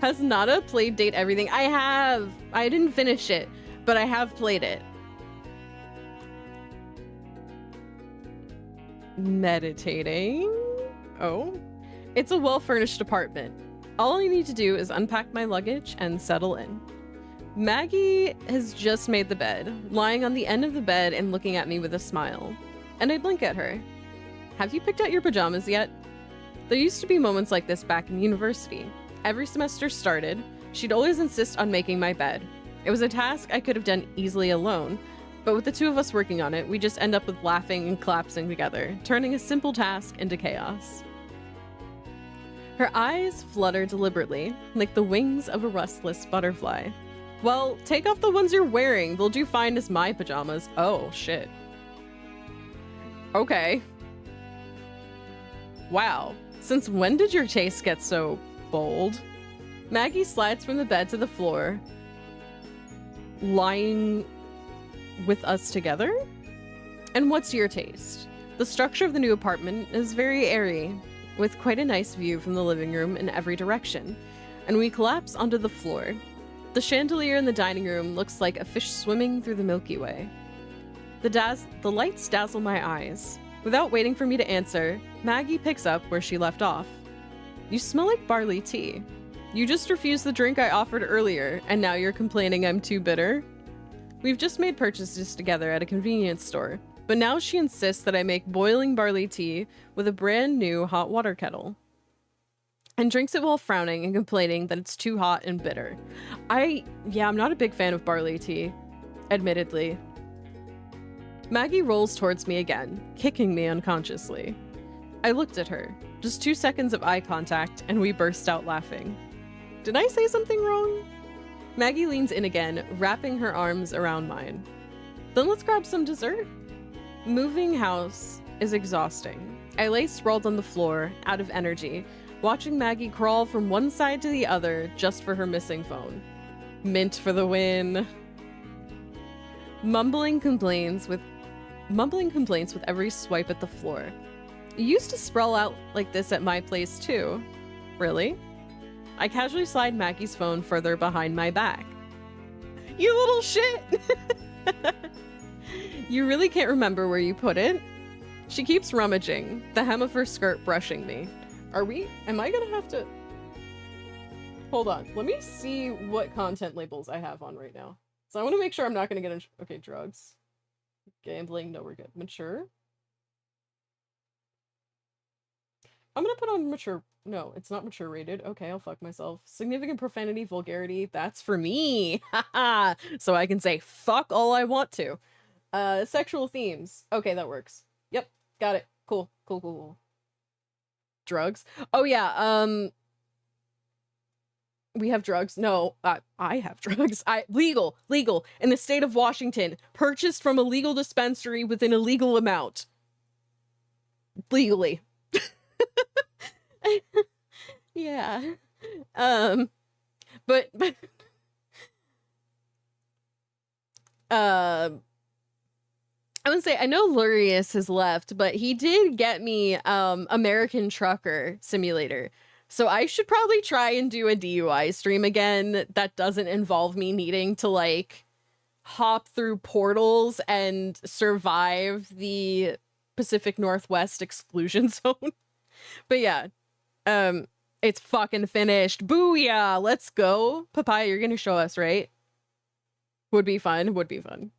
Has Nada played Date Everything? I have. I didn't finish it, but I have played it. Meditating? Oh. It's a well-furnished apartment. All I need to do is unpack my luggage and settle in. Maggie has just made the bed, lying on the end of the bed and looking at me with a smile. And I blink at her. Have you picked out your pajamas yet? There used to be moments like this back in university. Every semester started, she'd always insist on making my bed. It was a task I could have done easily alone, but with the two of us working on it, we just end up with laughing and collapsing together, turning a simple task into chaos. Her eyes flutter deliberately, like the wings of a restless butterfly. Well, take off the ones you're wearing. They'll do fine as my pajamas. Oh, shit. Okay. Wow. Since when did your taste get so bold? Maggie slides from the bed to the floor, lying with us together? And what's your taste? The structure of the new apartment is very airy, with quite a nice view from the living room in every direction, and we collapse onto the floor. The chandelier in the dining room looks like a fish swimming through the Milky Way. The lights dazzle my eyes. Without waiting for me to answer, Maggie picks up where she left off. You smell like barley tea. You just refused the drink I offered earlier, and now you're complaining I'm too bitter? We've just made purchases together at a convenience store, but now she insists that I make boiling barley tea with a brand new hot water kettle. And drinks it while frowning and complaining that it's too hot and bitter. I'm not a big fan of barley tea, admittedly. Maggie rolls towards me again, kicking me unconsciously. I looked at her. Just 2 seconds of eye contact, and we burst out laughing. Did I say something wrong? Maggie leans in again, wrapping her arms around mine. Then let's grab some dessert. Moving house is exhausting. I lay sprawled on the floor, out of energy, watching Maggie crawl from one side to the other just for her missing phone. Mint for the win. Mumbling complaints with every swipe at the floor. You used to sprawl out like this at my place too. Really? I casually slide Maggie's phone further behind my back. You little shit! You really can't remember where you put it? She keeps rummaging, the hem of her skirt brushing me. Am I gonna have to... Hold on, let me see what content labels I have on right now. So I want to make sure I'm not gonna get in... Okay, drugs. Gambling, no, we're good. Mature? I'm gonna put on mature... No, it's not mature rated. Okay, I'll fuck myself. Significant profanity, vulgarity, that's for me! Haha! So I can say fuck all I want to. Sexual themes. Okay, that works. Yep, got it. Cool. Drugs. Oh yeah, we have drugs. No, I have drugs. Legal. In the state of Washington. Purchased from a legal dispensary with an illegal amount. Legally. Yeah. But I would say, I know Lurius has left, but he did get me American Trucker Simulator. So I should probably try and do a DUI stream again that doesn't involve me needing to, like, hop through portals and survive the Pacific Northwest exclusion zone. But yeah, it's fucking finished. Booyah! Let's go. Papaya, you're gonna show us, right? Would be fun. All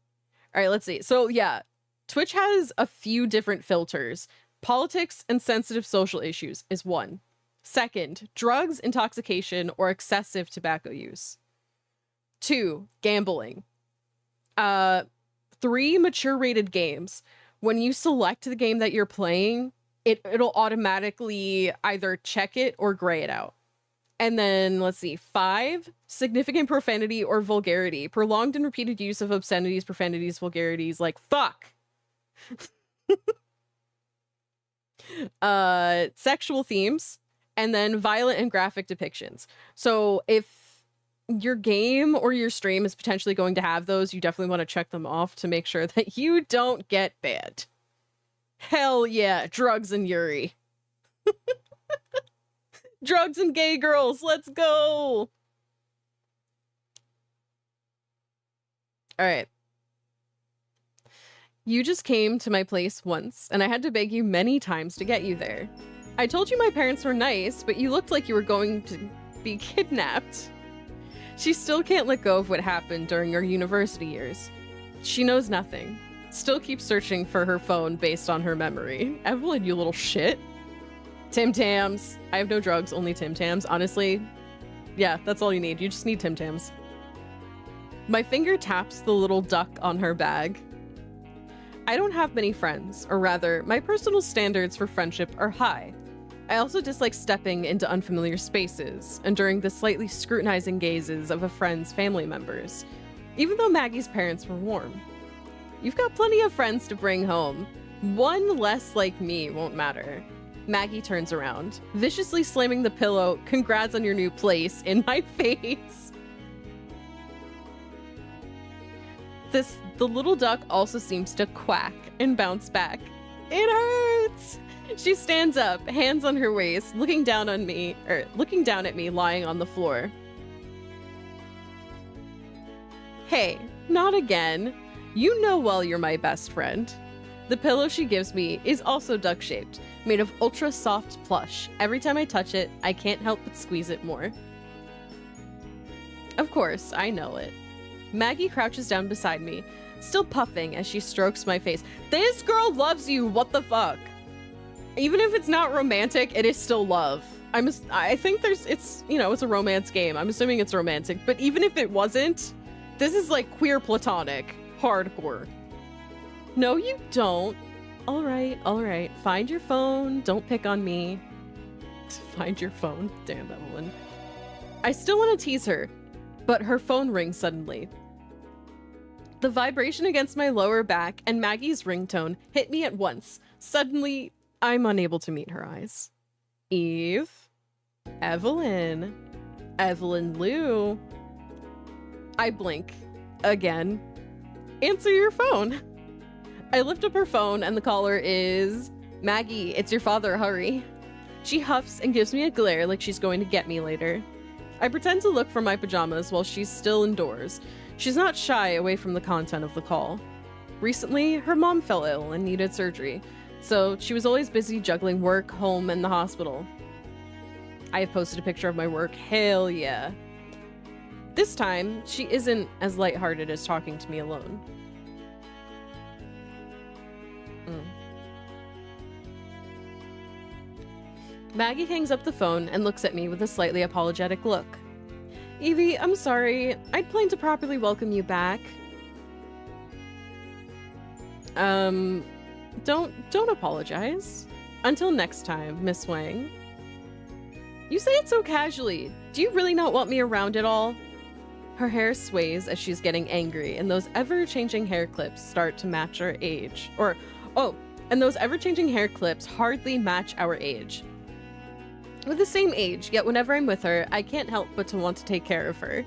right, let's see. So yeah, Twitch has a few different filters. Politics and sensitive social issues is one. Second, drugs, intoxication, or excessive tobacco use. 2, gambling. 3, mature rated games. When you select the game that you're playing, it'll automatically either check it or gray it out. And then, let's see, 5, significant profanity or vulgarity. Prolonged and repeated use of obscenities, profanities, vulgarities, like fuck. Sexual themes, and then violent and graphic depictions. So if your game or your stream is potentially going to have those, you definitely want to check them off to make sure that you don't get banned. Hell yeah, drugs and Yuri. Drugs and gay girls, let's go! Alright. You just came to my place once, and I had to beg you many times to get you there. I told you my parents were nice, but you looked like you were going to be kidnapped. She still can't let go of what happened during her university years. She knows nothing. Still keeps searching for her phone based on her memory. Evelyn, you little shit. Tim Tams. I have no drugs, only Tim Tams. Honestly, yeah, that's all you need. You just need Tim Tams. My finger taps the little duck on her bag. I don't have many friends, or rather, my personal standards for friendship are high. I also dislike stepping into unfamiliar spaces, enduring the slightly scrutinizing gazes of a friend's family members, even though Maggie's parents were warm. You've got plenty of friends to bring home. One less like me won't matter. Maggie turns around, viciously slamming the pillow, "Congrats on your new place," in my face. The little duck also seems to quack and bounce back. It hurts! She stands up, hands on her waist, looking down at me lying on the floor. Hey, not again. You know well you're my best friend. The pillow she gives me is also duck-shaped, made of ultra-soft plush. Every time I touch it, I can't help but squeeze it more. Of course, I know it. Maggie crouches down beside me, still puffing as she strokes my face. This girl loves you, what the fuck? Even if it's not romantic, it is still love. I think it's a romance game. I'm assuming it's romantic, but even if it wasn't, this is like queer platonic, hardcore. No, you don't. All right. Find your phone. Don't pick on me. Find your phone. Damn, Evelyn. I still want to tease her, but her phone rings suddenly. The vibration against my lower back and Maggie's ringtone hit me at once. Suddenly, I'm unable to meet her eyes. Eve? Evelyn? Evelyn Lou? I blink. Again. Answer your phone. I lift up her phone and the caller is... Maggie, it's your father, hurry. She huffs and gives me a glare like she's going to get me later. I pretend to look for my pajamas while she's still indoors. She's not shy away from the content of the call. Recently, her mom fell ill and needed surgery, so she was always busy juggling work, home, and the hospital. I have posted a picture of my work, hell yeah. This time, she isn't as lighthearted as talking to me alone. Maggie hangs up the phone and looks at me with a slightly apologetic look. Evie, I'm sorry. I'd planned to properly welcome you back. Don't apologize. Until next time, Miss Wang. You say it so casually. Do you really not want me around at all? Her hair sways as she's getting angry, and those ever-changing hair clips start to match her age. And those ever-changing hair clips hardly match our age. We're the same age, yet whenever I'm with her, I can't help but to want to take care of her.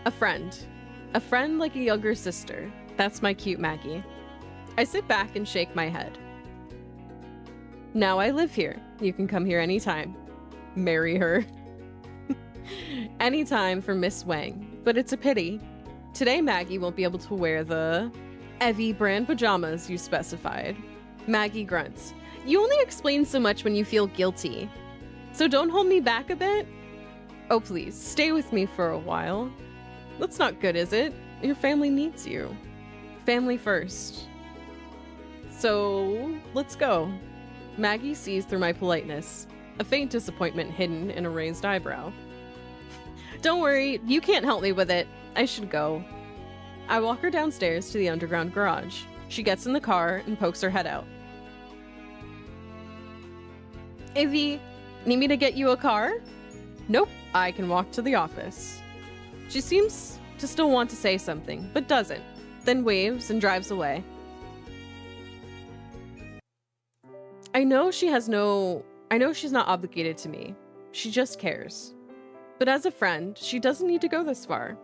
A friend. A friend like a younger sister. That's my cute Maggie. I sit back and shake my head. Now I live here. You can come here anytime. Marry her. Anytime for Miss Wang, but it's a pity. Today Maggie won't be able to wear the Evie brand pajamas you specified. Maggie grunts. You only explain so much when you feel guilty. So don't hold me back a bit? Oh please, stay with me for a while. That's not good, is it? Your family needs you. Family first. So, let's go. Maggie sees through my politeness, a faint disappointment hidden in a raised eyebrow. Don't worry, you can't help me with it. I should go. I walk her downstairs to the underground garage. She gets in the car and pokes her head out. Evie, need me to get you a car? Nope, I can walk to the office. She seems to still want to say something, but doesn't, then waves and drives away. I know she's not obligated to me. She just cares. But as a friend, she doesn't need to go this far.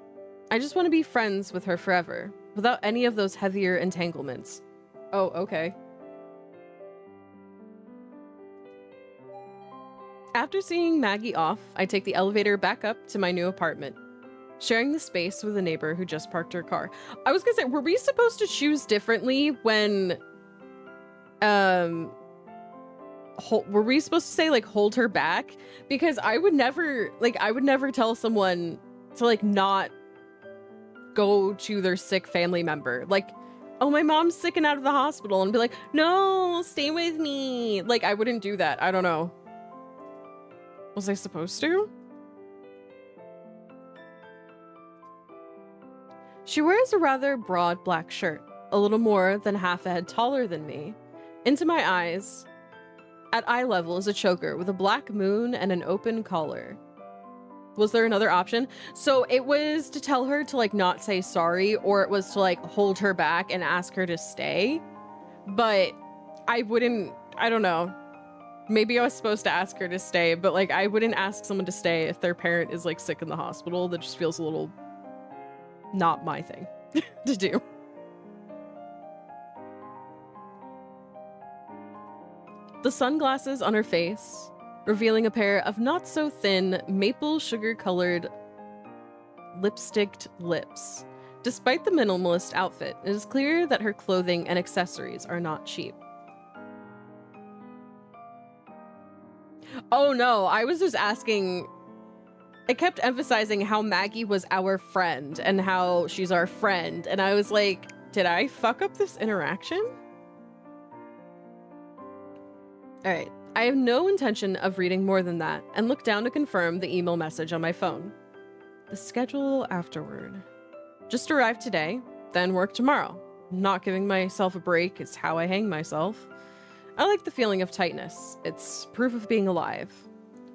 I just want to be friends with her forever, without any of those heavier entanglements. Oh, okay. After seeing Maggie off, I take the elevator back up to my new apartment, sharing the space with a neighbor who just parked her car. I was gonna say, were we supposed to choose differently when, were we supposed to say, like, hold her back? Because I would never tell someone to, like, not go to their sick family member. Like, oh, my mom's sick and out of the hospital, and be like, no, stay with me. Like, I wouldn't do that. I don't know. Was I supposed to? She wears a rather broad black shirt, a little more than half a head taller than me. Into my eyes, at eye level, is a choker with a black moon and an open collar. Was there another option? So it was to tell her to, like, not say sorry, or it was to, like, hold her back and ask her to stay. But I don't know. Maybe I was supposed to ask her to stay, but, like, I wouldn't ask someone to stay if their parent is, like, sick in the hospital. That just feels a little not my thing to do. The sunglasses on her face, revealing a pair of not so thin, maple sugar-colored lipsticked lips. Despite the minimalist outfit, it is clear that her clothing and accessories are not cheap. Oh no, I was just asking. It kept emphasizing how Maggie was our friend and how she's our friend, and I was like, did I fuck up this interaction? Alright, I have no intention of reading more than that, and look down to confirm the email message on my phone. The schedule afterward. Just arrived today, then work tomorrow. Not giving myself a break is how I hang myself. I like the feeling of tightness. It's proof of being alive.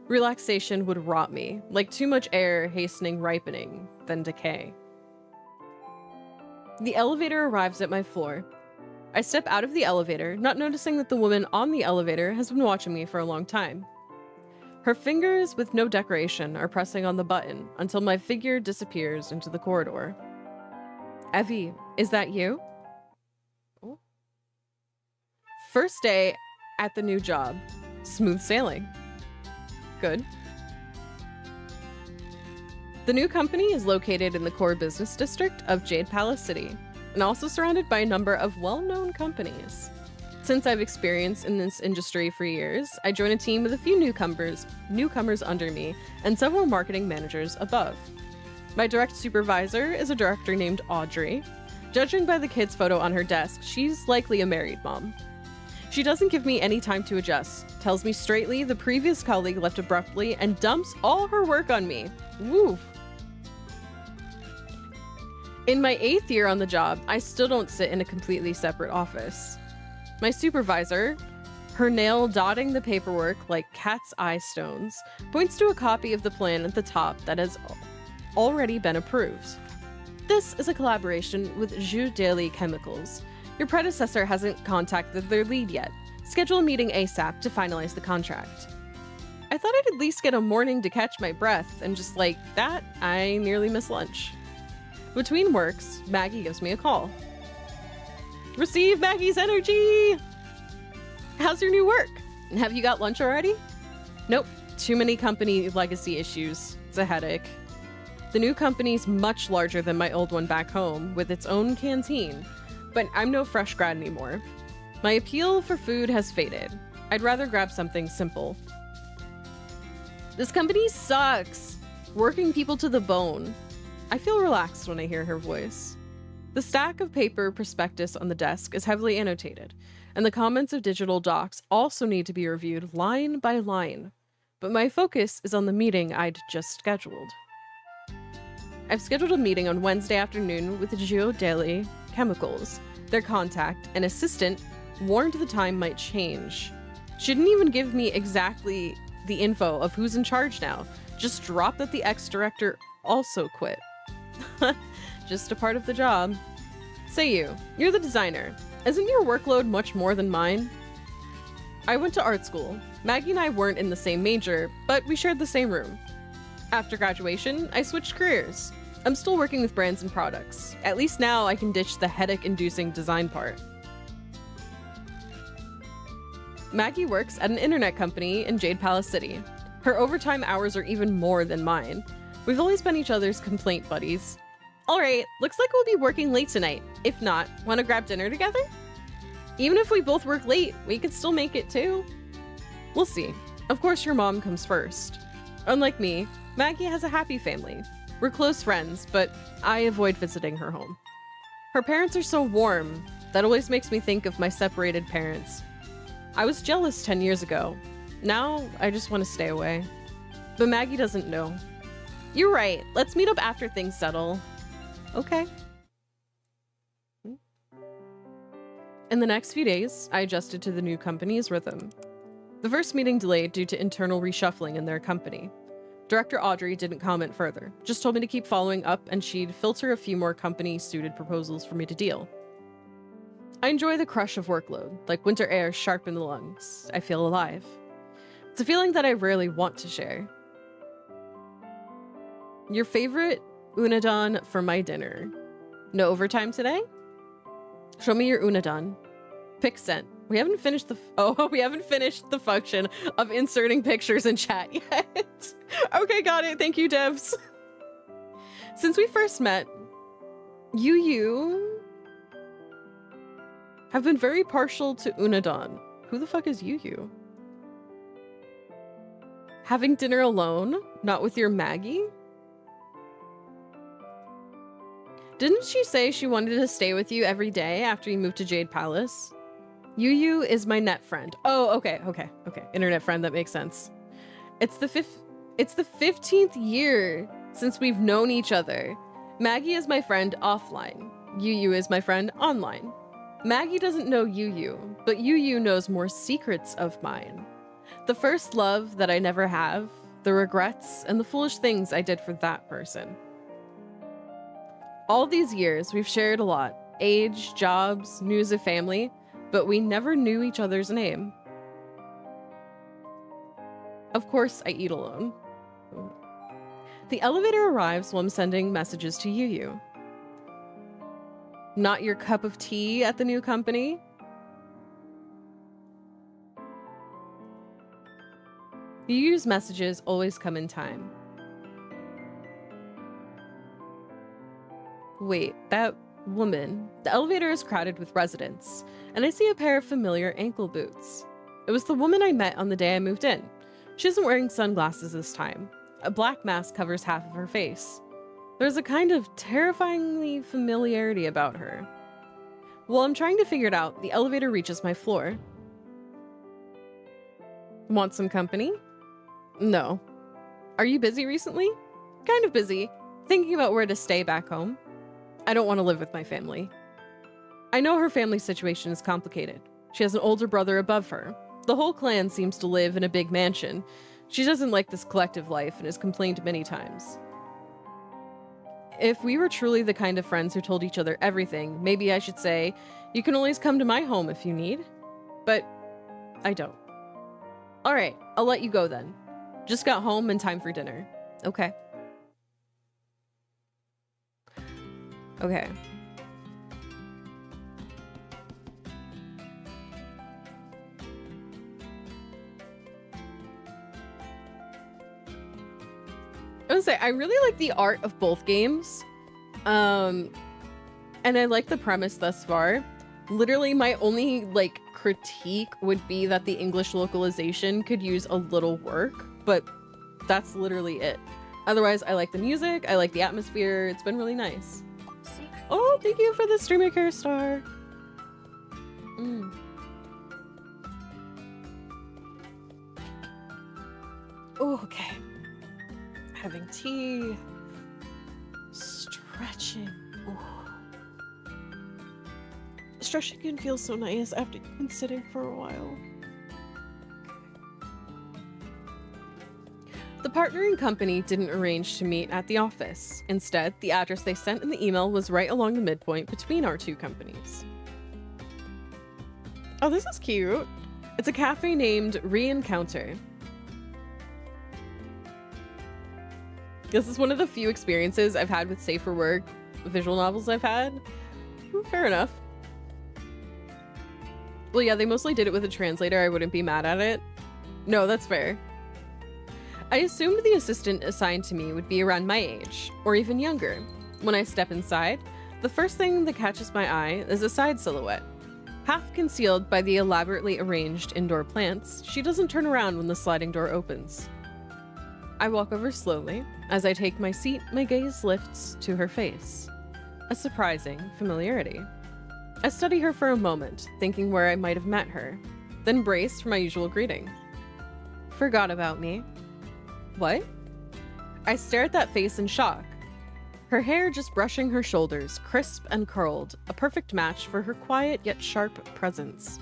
Relaxation would rot me, like too much air hastening ripening, then decay. The elevator arrives at my floor. I step out of the elevator, not noticing that the woman on the elevator has been watching me for a long time. Her fingers, with no decoration, are pressing on the button until my figure disappears into the corridor. Evie, is that you? Oh. First day at the new job. Smooth sailing. Good. The new company is located in the core business district of Jade Palace City, and also surrounded by a number of well-known companies. Since I've experienced in this industry for years, I join a team with a few newcomers under me and several marketing managers above. My direct supervisor is a director named Audrey. Judging by the kid's photo on her desk, she's likely a married mom. She doesn't give me any time to adjust, tells me straightly the previous colleague left abruptly, and dumps all her work on me. Woo! In my 8th year on the job, I still don't sit in a completely separate office. My supervisor, her nail dotting the paperwork like cat's eye stones, points to a copy of the plan at the top that has already been approved. This is a collaboration with Jus Daily Chemicals. Your predecessor hasn't contacted their lead yet. Schedule a meeting ASAP to finalize the contract. I thought I'd at least get a morning to catch my breath, and just like that, I nearly miss lunch. Between works, Maggie gives me a call. Receive Maggie's energy! How's your new work? Have you got lunch already? Nope, too many company legacy issues. It's a headache. The new company's much larger than my old one back home, with its own canteen, but I'm no fresh grad anymore. My appeal for food has faded. I'd rather grab something simple. This company sucks! Working people to the bone. I feel relaxed when I hear her voice. The stack of paper prospectus on the desk is heavily annotated, and the comments of digital docs also need to be reviewed line by line. But my focus is on the meeting I'd just scheduled. I've scheduled a meeting on Wednesday afternoon with Jus Daily Chemicals. Their contact, an assistant, warned the time might change. She didn't even give me exactly the info of who's in charge now. Just dropped that the ex-director also quit. Just a part of the job. Say you're the designer. Isn't your workload much more than mine? I went to art school. Maggie and I weren't in the same major, but we shared the same room. After graduation, I switched careers. I'm still working with brands and products. At least now I can ditch the headache-inducing design part. Maggie works at an internet company in Jade Palace City. Her overtime hours are even more than mine. We've always been each other's complaint buddies. All right, looks like we'll be working late tonight. If not, want to grab dinner together? Even if we both work late, we could still make it too. We'll see. Of course, your mom comes first. Unlike me, Maggie has a happy family. We're close friends, but I avoid visiting her home. Her parents are so warm, that always makes me think of my separated parents. I was jealous 10 years ago. Now, I just want to stay away. But Maggie doesn't know. You're right, let's meet up after things settle. Okay. In the next few days, I adjusted to the new company's rhythm. The first meeting delayed due to internal reshuffling in their company. Director Audrey didn't comment further, just told me to keep following up and she'd filter a few more company-suited proposals for me to deal. I enjoy the crush of workload, like winter air sharp in the lungs. I feel alive. It's a feeling that I rarely want to share. Your favorite unadon for my dinner. No overtime today? Show me your unadon. Pick sent. We haven't finished the function of inserting pictures in chat yet. Okay, got it. Thank you, devs. Since we first met, you have been very partial to unadon. Who the fuck is you? Having dinner alone, not with your Maggie? Didn't she say she wanted to stay with you every day after you moved to Jade Palace? Yu is my net friend. Oh, okay. Internet friend, that makes sense. It's the 15th year since we've known each other. Maggie is my friend offline. Yu is my friend online. Maggie doesn't know Yu, but Yu knows more secrets of mine. The first love that I never have, the regrets, and the foolish things I did for that person. All these years, we've shared a lot. Age, jobs, news of family, but we never knew each other's name. Of course, I eat alone. The elevator arrives while I'm sending messages to Yu. Not your cup of tea at the new company? Yu's messages always come in time. Wait, that woman. The elevator is crowded with residents, and I see a pair of familiar ankle boots. It was the woman I met on the day I moved in. She isn't wearing sunglasses this time. A black mask covers half of her face. There's a kind of terrifyingly familiarity about her. While I'm trying to figure it out, the elevator reaches my floor. Want some company? No. Are you busy recently? Kind of busy, thinking about where to stay back home. I don't want to live with my family. I know her family situation is complicated. She has an older brother above her. The whole clan seems to live in a big mansion. She doesn't like this collective life and has complained many times. If we were truly the kind of friends who told each other everything, maybe I should say, you can always come to my home if you need. But I don't. All right, I'll let you go then. Just got home and time for dinner. Okay. Okay. I would say I really like the art of both games. And I like the premise thus far. Literally my only like critique would be that the English localization could use a little work, but that's literally it. Otherwise, I like the music, I like the atmosphere, it's been really nice. Oh, thank you for the streamer care star. Oh, okay. Having tea. Stretching. Oh. Stretching can feel so nice after you've been sitting for a while. The partnering company didn't arrange to meet at the office. Instead, the address they sent in the email was right along the midpoint between our two companies. Oh, this is cute. It's a cafe named Re-Encounter. This is one of the few experiences I've had with safe for work visual novels I've had. Fair enough. Well, yeah, they mostly did it with a translator. I wouldn't be mad at it. No, that's fair. I assumed the assistant assigned to me would be around my age, or even younger. When I step inside, the first thing that catches my eye is a side silhouette. Half concealed by the elaborately arranged indoor plants, she doesn't turn around when the sliding door opens. I walk over slowly. As I take my seat, my gaze lifts to her face. A surprising familiarity. I study her for a moment, thinking where I might have met her, then brace for my usual greeting. Forgot about me. What? I stare at that face in shock. Her hair just brushing her shoulders, crisp and curled, a perfect match for her quiet yet sharp presence.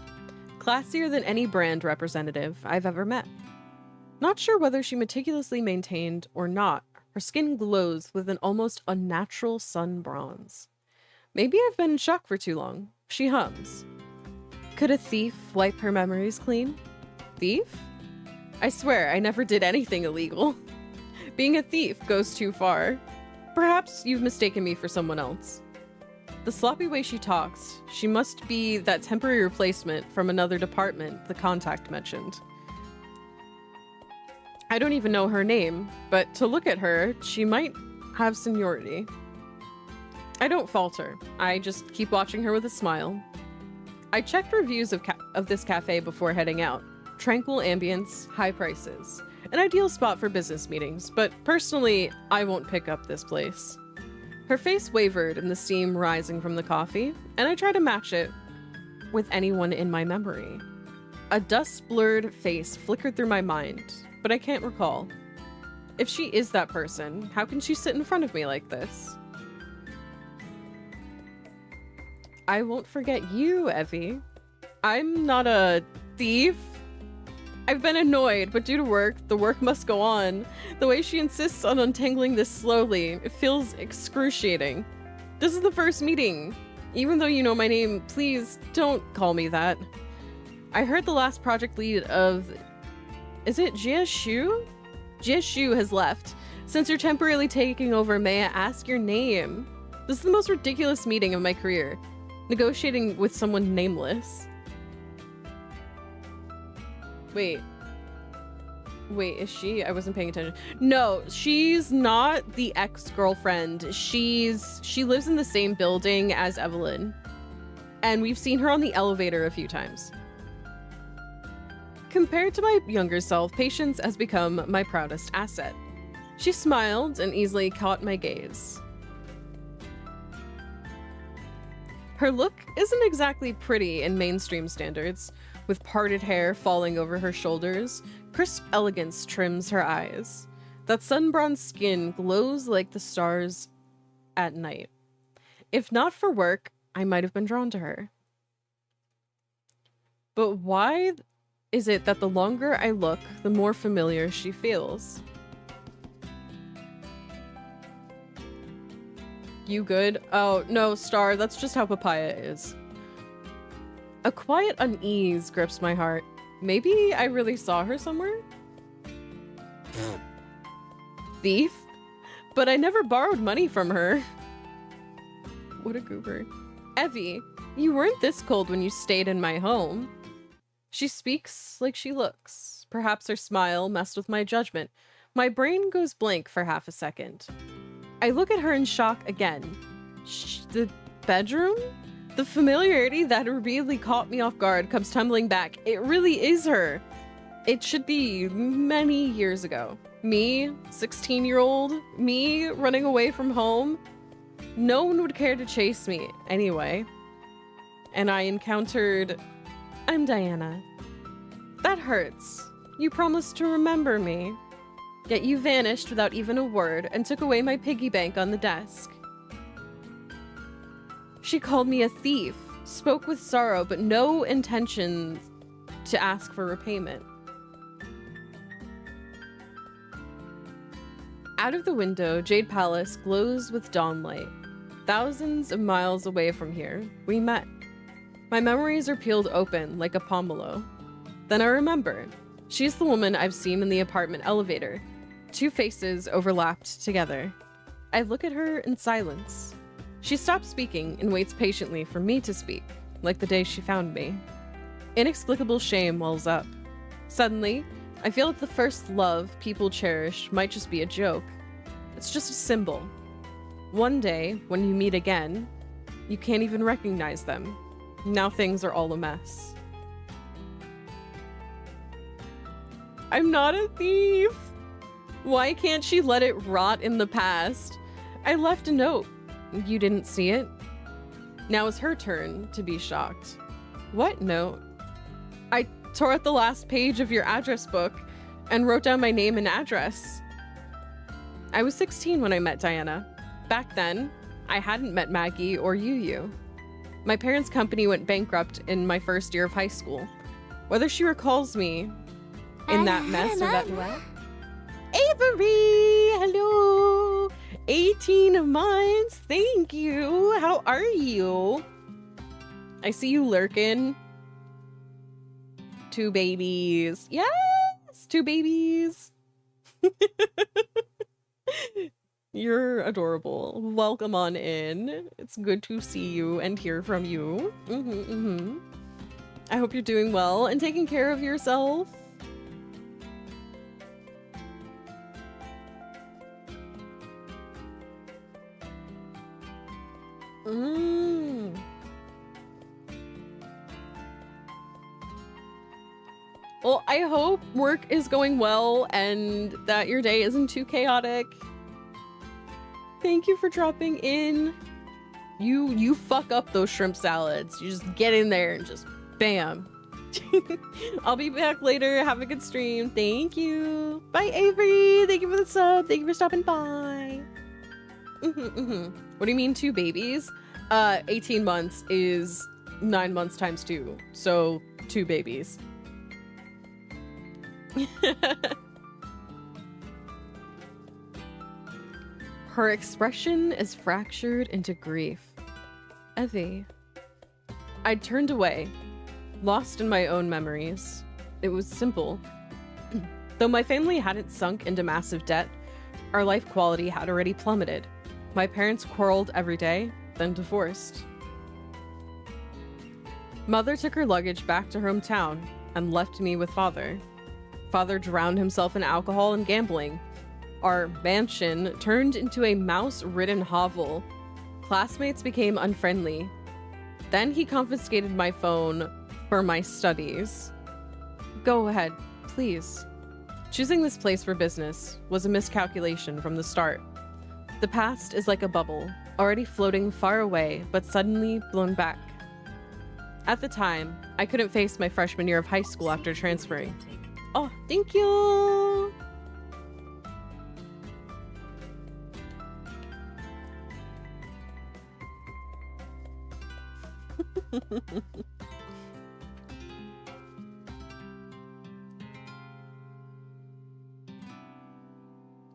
Classier than any brand representative I've ever met. Not sure whether she meticulously maintained or not, her skin glows with an almost unnatural sun bronze. Maybe I've been in shock for too long. She hums. Could a thief wipe her memories clean? Thief? I swear I never did anything illegal. Being a thief goes too far. Perhaps you've mistaken me for someone else. The sloppy way she talks, she must be that temporary replacement from another department the contact mentioned. I don't even know her name, but to look at her, she might have seniority. I don't falter. I just keep watching her with a smile. I checked reviews of this cafe before heading out. Tranquil ambience, high prices. An ideal spot for business meetings, but personally, I won't pick up this place. Her face wavered in the steam rising from the coffee, and I try to match it with anyone in my memory. A dust-blurred face flickered through my mind, but I can't recall. If she is that person, how can she sit in front of me like this? I won't forget you, Evie. I'm not a thief. I've been annoyed, but due to work, the work must go on. The way she insists on untangling this slowly, it feels excruciating. This is the first meeting. Even though you know my name, please don't call me that. I heard the last project lead of... Is it Jia Shu? Jia Shu has left. Since you're temporarily taking over, may I ask your name? This is the most ridiculous meeting of my career. Negotiating with someone nameless. Wait, is she? I wasn't paying attention. No, she's not the ex-girlfriend. She lives in the same building as Evelyn. And we've seen her on the elevator a few times. Compared to my younger self, Patience has become my proudest asset. She smiled and easily caught my gaze. Her look isn't exactly pretty in mainstream standards, with parted hair falling over her shoulders. Crisp elegance trims her eyes. That sun-bronzed skin glows like the stars at night. If not for work, I might have been drawn to her. But why is it that the longer I look, the more familiar she feels? You good? Oh, no, Star, that's just how Papaya is. A quiet unease grips my heart. Maybe I really saw her somewhere? Thief? But I never borrowed money from her. What a goober. Evie, you weren't this cold when you stayed in my home. She speaks like she looks. Perhaps her smile messed with my judgment. My brain goes blank for half a second. I look at her in shock again. The bedroom? The familiarity that repeatedly caught me off guard comes tumbling back. It really is her. It should be many years ago. Me, 16-year-old, me running away from home. No one would care to chase me anyway. And I encountered... I'm Diana. That hurts. You promised to remember me. Yet you vanished without even a word and took away my piggy bank on the desk. She called me a thief, spoke with sorrow, but no intention to ask for repayment. Out of the window, Jade Palace glows with dawn light. Thousands of miles away from here, we met. My memories are peeled open like a pomelo. Then I remember. She's the woman I've seen in the apartment elevator. Two faces overlapped together. I look at her in silence. She stops speaking and waits patiently for me to speak, like the day she found me. Inexplicable shame wells up. Suddenly, I feel that the first love people cherish might just be a joke. It's just a symbol. One day, when you meet again, you can't even recognize them. Now things are all a mess. I'm not a thief! Why can't she let it rot in the past? I left a note. You didn't see it? Now it's her turn to be shocked. What note? I tore out the last page of your address book and wrote down my name and address. I was 16 when I met Diana. Back then, I hadn't met Maggie or Yu. My parents' company went bankrupt in my first year of high school. Whether she recalls me in that mess or that... Avery! Hello! 18 months! Thank you! How are you? I see you lurking. 2 babies. Yes! 2 babies! You're adorable. Welcome on in. It's good to see you and hear from you. I hope you're doing well and taking care of yourself. Well, I hope work is going well and that your day isn't too chaotic. Thank you for dropping in. You fuck up those shrimp salads. You just get in there and just bam. I'll be back later. Have a good stream. Thank you. Bye, Avery. Thank you for the sub. Thank you for stopping by. What do you mean 2 babies? 18 months is 9 months times 2, so 2 babies. Her expression is fractured into grief. Evie. I turned away, lost in my own memories. It was simple. Though my family hadn't sunk into massive debt, our life quality had already plummeted. My parents quarreled every day, then divorced. Mother took her luggage back to her hometown and left me with father. Father drowned himself in alcohol and gambling. Our mansion turned into a mouse-ridden hovel. Classmates became unfriendly. Then he confiscated my phone for my studies. Go ahead, please. Choosing this place for business was a miscalculation from the start. The past is like a bubble, already floating far away, but suddenly blown back. At the time, I couldn't face my freshman year of high school after transferring. Oh, thank you!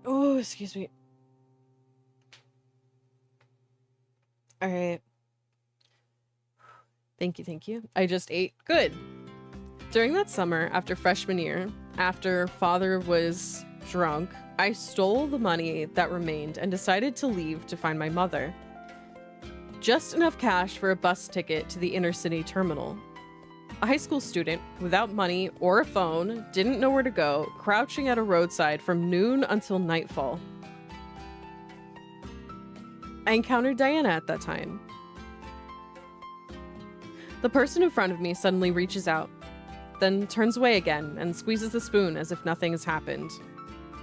Oh, excuse me. All right. Thank you, thank you. I just ate. Good. During that summer, after freshman year, after father was drunk, I stole the money that remained and decided to leave to find my mother. Just enough cash for a bus ticket to the inner city terminal. A high school student, without money or a phone, didn't know where to go, crouching at a roadside from noon until nightfall. I encountered Diana at that time. The person in front of me suddenly reaches out, then turns away again and squeezes the spoon as if nothing has happened.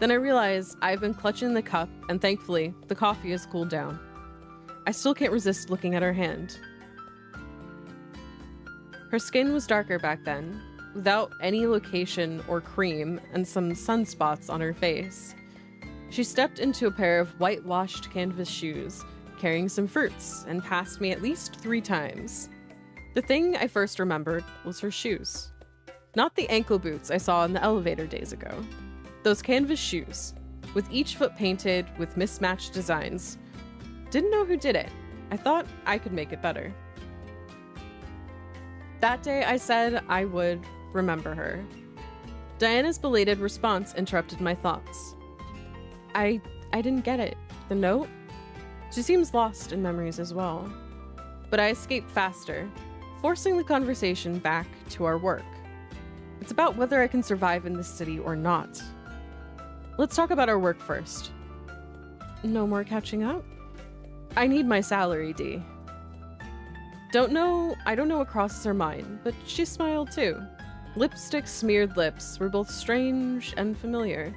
Then I realize I've been clutching the cup, and thankfully, the coffee has cooled down. I still can't resist looking at her hand. Her skin was darker back then, without any lotion or cream, and some sunspots on her face. She stepped into a pair of whitewashed canvas shoes, carrying some fruits, and passed me at least 3 times. The thing I first remembered was her shoes. Not the ankle boots I saw in the elevator days ago. Those canvas shoes, with each foot painted with mismatched designs. Didn't know who did it. I thought I could make it better. That day I said I would remember her. Diana's belated response interrupted my thoughts. I didn't get it. The note? She seems lost in memories as well. But I escaped faster, forcing the conversation back to our work. It's about whether I can survive in this city or not. Let's talk about our work first. No more catching up? I need my salary, Dee. I don't know what crosses her mind, but she smiled too. Lipstick-smeared lips were both strange and familiar.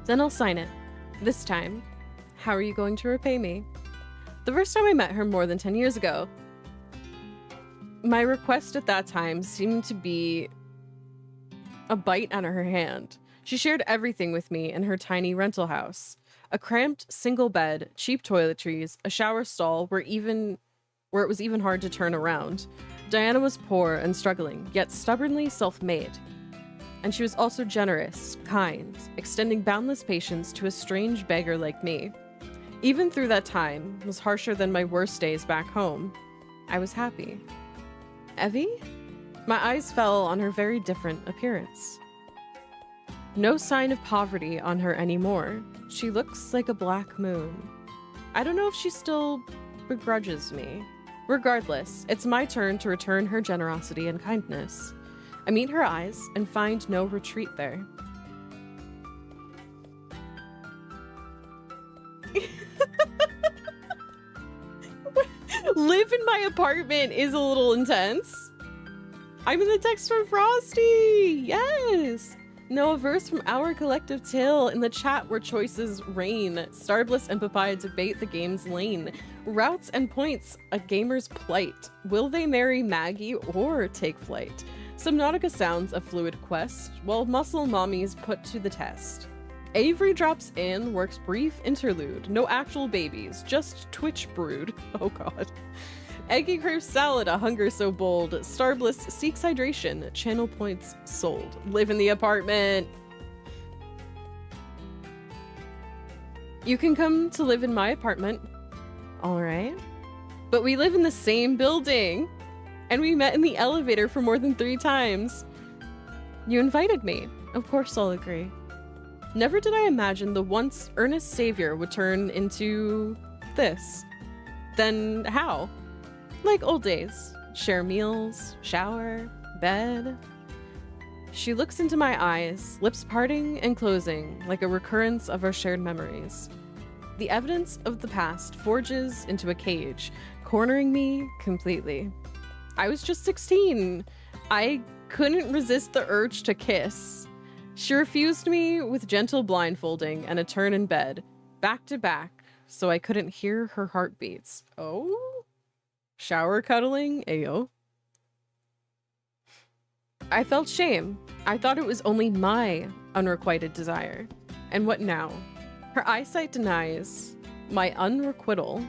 Then I'll sign it. This time. How are you going to repay me? The first time I met her more than 10 years ago. My request at that time seemed to be a bite out of her hand. She shared everything with me in her tiny rental house. A cramped single bed, cheap toiletries, a shower stall where it was even hard to turn around. Diana was poor and struggling, yet stubbornly self-made. And she was also generous, kind, extending boundless patience to a strange beggar like me. Even through that time was harsher than my worst days back home. I was happy. Evie? My eyes fell on her very different appearance. No sign of poverty on her anymore. She looks like a black moon. I don't know if she still begrudges me. Regardless, it's my turn to return her generosity and kindness. I meet her eyes and find no retreat there. Live in my apartment is a little intense. I'm in the text from Frosty. Yes. Know a verse from our collective tale in the chat where choices reign. Starbliss and Papaya debate the game's lane. Routes and points, a gamer's plight. Will they marry Maggie or take flight? Subnautica sounds a fluid quest, while muscle mommies put to the test. Avery drops in, works brief interlude. No actual babies, just Twitch brood. Oh god. Eggy craves salad, a hunger so bold. Starbliss seeks hydration, channel points sold. Live in the apartment. You can come to live in my apartment. Alright. But we live in the same building. And we met in the elevator for more than 3 times. You invited me. Of course I'll agree. Never did I imagine the once earnest savior would turn into this. Then how? Like old days. Share meals, shower, bed. She looks into my eyes, lips parting and closing like a recurrence of our shared memories. The evidence of the past forges into a cage, cornering me completely. I was just 16. I couldn't resist the urge to kiss. She refused me with gentle blindfolding and a turn in bed, back to back, so I couldn't hear her heartbeats. Oh? Shower cuddling? Ayo. I felt shame. I thought it was only my unrequited desire. And what now? Her eyesight denies my unrequital.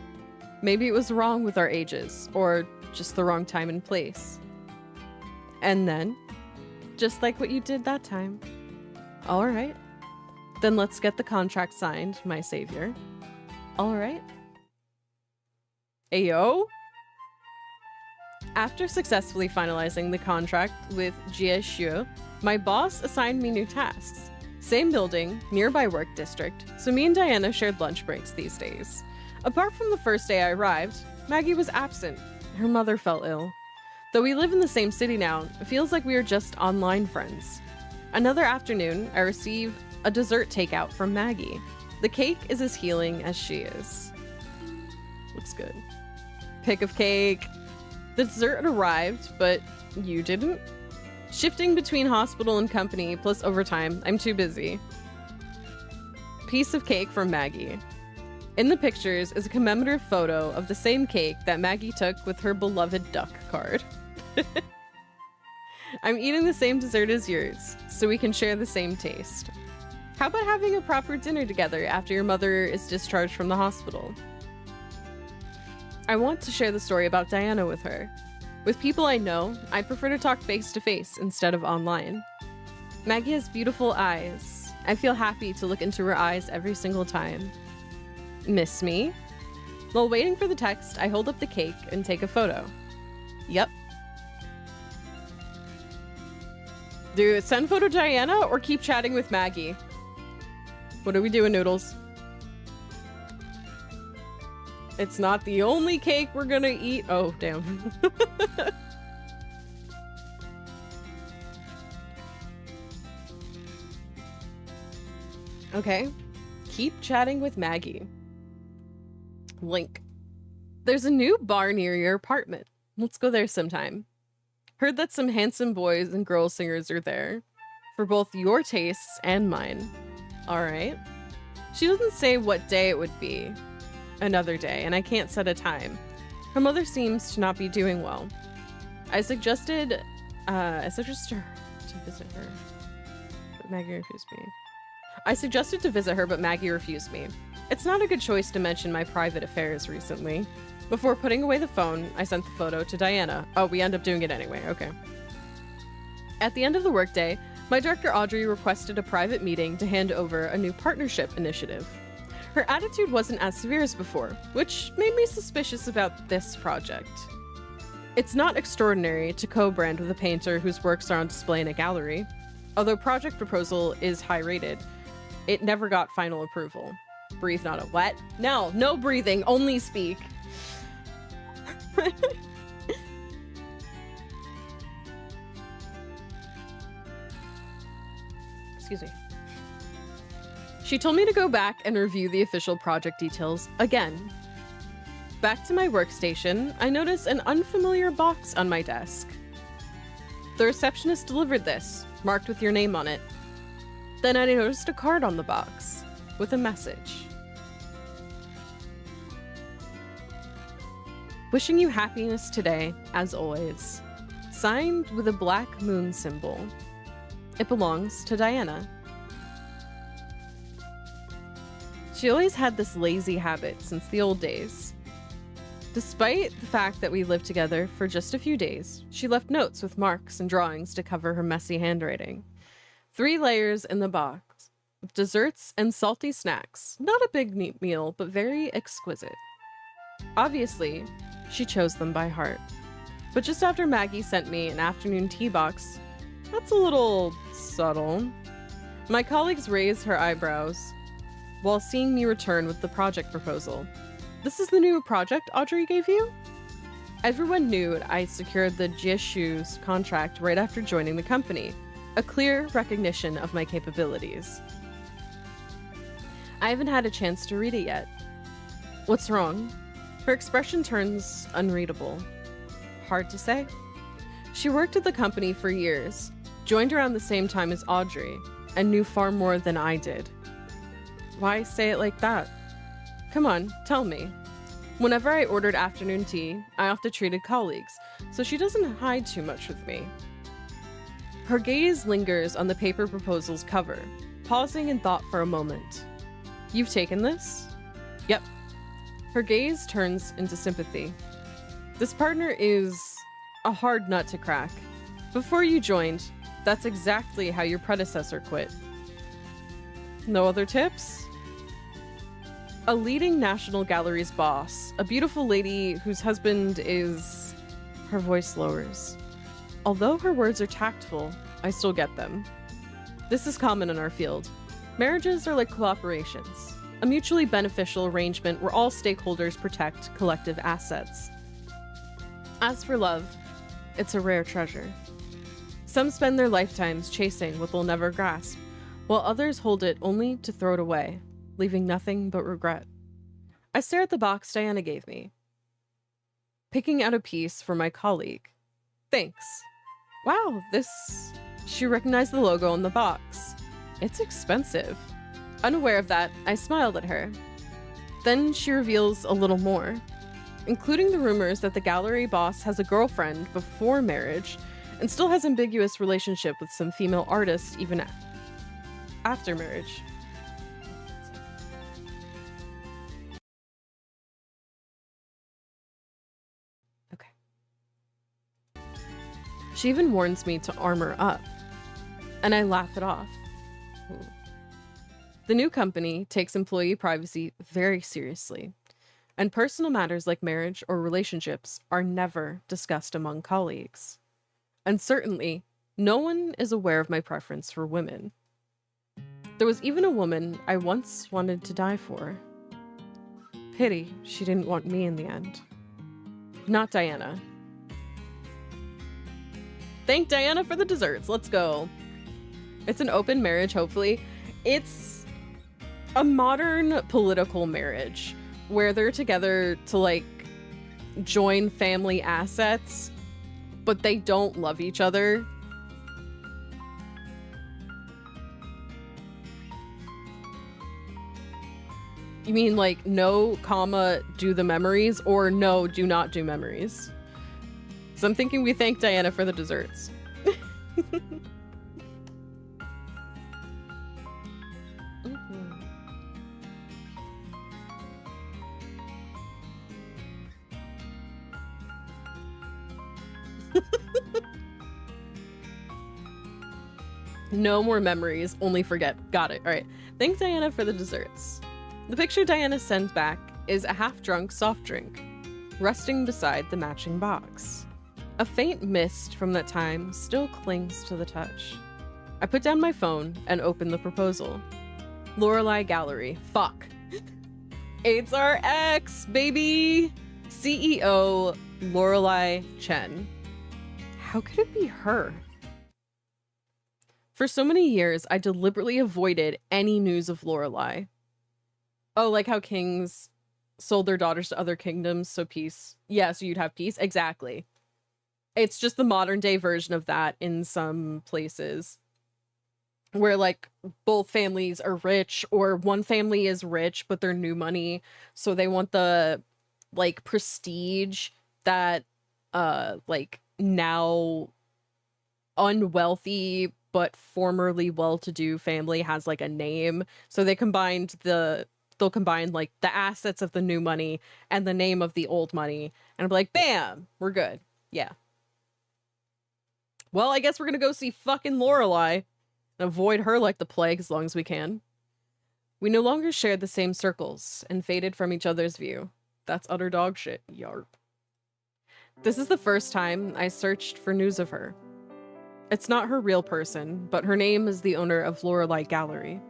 Maybe it was wrong with our ages, or just the wrong time and place. And then, just like what you did that time. All right. Then let's get the contract signed, my savior. All right. Ayo. After successfully finalizing the contract with GSU, my boss assigned me new tasks. Same building, nearby work district, so me and Diana shared lunch breaks these days. Apart from the first day I arrived, Maggie was absent. Her mother fell ill. Though we live in the same city now, it feels like we are just online friends. Another afternoon, I receive a dessert takeout from Maggie. The cake is as healing as she is. Looks good. Pick of cake. The dessert arrived, but you didn't? Shifting between hospital and company plus overtime, I'm too busy. Piece of cake from Maggie. In the pictures is a commemorative photo of the same cake that Maggie took with her beloved duck card. I'm eating the same dessert as yours, so we can share the same taste. How about having a proper dinner together after your mother is discharged from the hospital? I want to share the story about Diana with her. With people I know, I prefer to talk face to face instead of online. Maggie has beautiful eyes. I feel happy to look into her eyes every single time. Miss me? While waiting for the text, I hold up the cake and take a photo. Yep. Dude, send photo Diana or keep chatting with Maggie? What are we doing, Noodles? It's not the only cake we're gonna eat. Oh, damn. Okay. Keep chatting with Maggie. Link. There's a new bar near your apartment. Let's go there sometime. Heard that some handsome boys and girl singers are there. For both your tastes and mine. Alright. She doesn't say what day it would be. Another day, and I can't set a time. Her mother seems to not be doing well. I suggested her to visit her, but Maggie refused me. I suggested to visit her, but Maggie refused me. It's not a good choice to mention my private affairs recently. Before putting away the phone, I sent the photo to Diana. Oh, we end up doing it anyway, okay. At the end of the workday, my director Audrey requested a private meeting to hand over a new partnership initiative. Her attitude wasn't as severe as before, which made me suspicious about this project. It's not extraordinary to co-brand with a painter whose works are on display in a gallery. Although project proposal is high rated, it never got final approval. Breathe not a wet. No breathing, only speak. Excuse me. She told me to go back and review the official project details again. Back to my workstation, I notice an unfamiliar box on my desk. The receptionist delivered this, marked with your name on it. Then I noticed a card on the box, with a message. Wishing you happiness today, as always. Signed with a black moon symbol. It belongs to Diana. She always had this lazy habit since the old days. Despite the fact that we lived together for just a few days, she left notes with marks and drawings to cover her messy handwriting. 3 layers in the box, with desserts and salty snacks. Not a big neat meal, but very exquisite. Obviously, she chose them by heart. But just after Maggie sent me an afternoon tea box, that's a little subtle. My colleagues raised her eyebrows while seeing me return with the project proposal. This is the new project Audrey gave you? Everyone knew I secured the Jieshu's contract right after joining the company, a clear recognition of my capabilities. I haven't had a chance to read it yet. What's wrong? Her expression turns unreadable. Hard to say. She worked at the company for years, joined around the same time as Audrey, and knew far more than I did. Why say it like that? Come on, tell me. Whenever I ordered afternoon tea, I often treated colleagues, so she doesn't hide too much with me. Her gaze lingers on the paper proposal's cover, pausing in thought for a moment. You've taken this? Yep. Her gaze turns into sympathy. This partner is a hard nut to crack. Before you joined, that's exactly how your predecessor quit. No other tips? A leading National Gallery's boss, a beautiful lady whose husband is... Her voice lowers. Although her words are tactful, I still get them. This is common in our field. Marriages are like cooperations, a mutually beneficial arrangement where all stakeholders protect collective assets. As for love, it's a rare treasure. Some spend their lifetimes chasing what they'll never grasp, while others hold it only to throw it away, leaving nothing but regret. I stare at the box Diana gave me, picking out a piece for my colleague. Thanks. Wow, this... She recognized the logo on the box. It's expensive. Unaware of that, I smiled at her. Then she reveals a little more, including the rumors that the gallery boss has a girlfriend before marriage and still has ambiguous relationship with some female artists even after marriage. Okay. She even warns me to armor up, and I laugh it off. Ooh. The new company takes employee privacy very seriously, and personal matters like marriage or relationships are never discussed among colleagues. And certainly, no one is aware of my preference for women. There was even a woman I once wanted to die for. Pity she didn't want me in the end. Not Diana. Thank Diana for the desserts. Let's go. It's an open marriage, hopefully. It's a modern political marriage where they're together to, like, join family assets, but they don't love each other. You mean like no, comma, do the memories, or no, do not do memories? So I'm thinking we thank Diana for the desserts. No more memories, only forget. Got it. All right. Thanks, Diana, for the desserts. The picture Diana sends back is a half-drunk soft drink, resting beside the matching box. A faint mist from that time still clings to the touch. I put down my phone and open the proposal. Lorelei Gallery. Fuck. It's our ex, baby! CEO Lorelei Chen. How could it be her? For so many years, I deliberately avoided any news of Lorelei. Oh, like how kings sold their daughters to other kingdoms, so peace. Yeah, so you'd have peace. Exactly. It's just the modern day version of that in some places. Where, like, both families are rich, or one family is rich, but they're new money, so they want the, like, prestige that, like, now unwealthy but formerly well-to-do family has, like, a name. So they combined the they'll combine like the assets of the new money and the name of the old money, and be like, bam, we're good. Yeah. Well, I guess we're gonna go see fucking Lorelai and avoid her like the plague as long as we can. We no longer shared the same circles and faded from each other's view. That's utter dog shit. Yarp. This is the first time I searched for news of her. It's not her real person, but her name is the owner of Lorelai Gallery.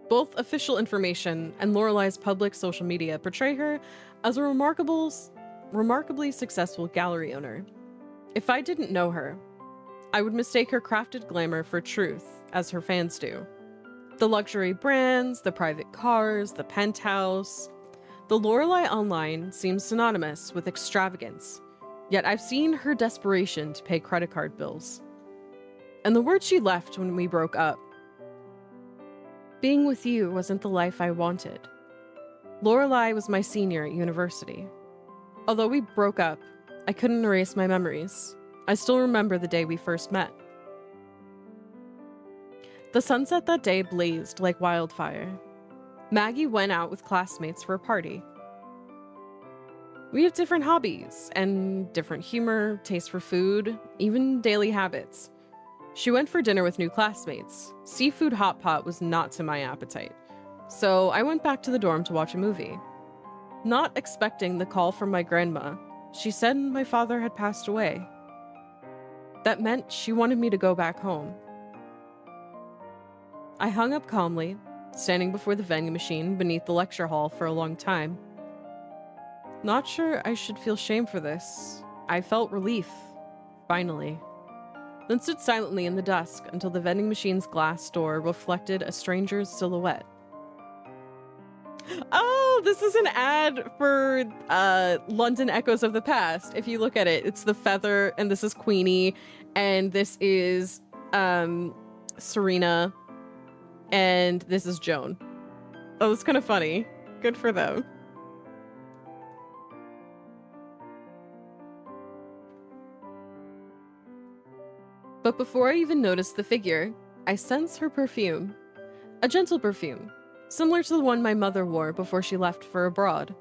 Both official information and Lorelai's public social media portray her as a remarkably successful gallery owner. If I didn't know her, I would mistake her crafted glamour for truth, as her fans do. The luxury brands, the private cars, the penthouse. The Lorelai online seems synonymous with extravagance, yet I've seen her desperation to pay credit card bills. And the word she left when we broke up. Being with you wasn't the life I wanted. Lorelai was my senior at university. Although we broke up, I couldn't erase my memories. I still remember the day we first met. The sunset that day blazed like wildfire. Maggie went out with classmates for a party. We have different hobbies and different humor, taste for food, even daily habits. She went for dinner with new classmates. Seafood hot pot was not to my appetite, so I went back to the dorm to watch a movie. Not expecting the call from my grandma, she said my father had passed away. That meant she wanted me to go back home. I hung up calmly, standing before the vending machine beneath the lecture hall for a long time. Not sure I should feel shame for this. I felt relief, finally. Then stood silently in the dusk until the vending machine's glass door reflected a stranger's silhouette. Oh, this is an ad for London Echoes of the Past. If you look at it, it's the feather, and this is Queenie, and this is Serena, and this is Joan. Oh, it's kind of funny. Good for them. But before I even noticed the figure, I sensed her perfume. A gentle perfume, similar to the one my mother wore before she left for abroad.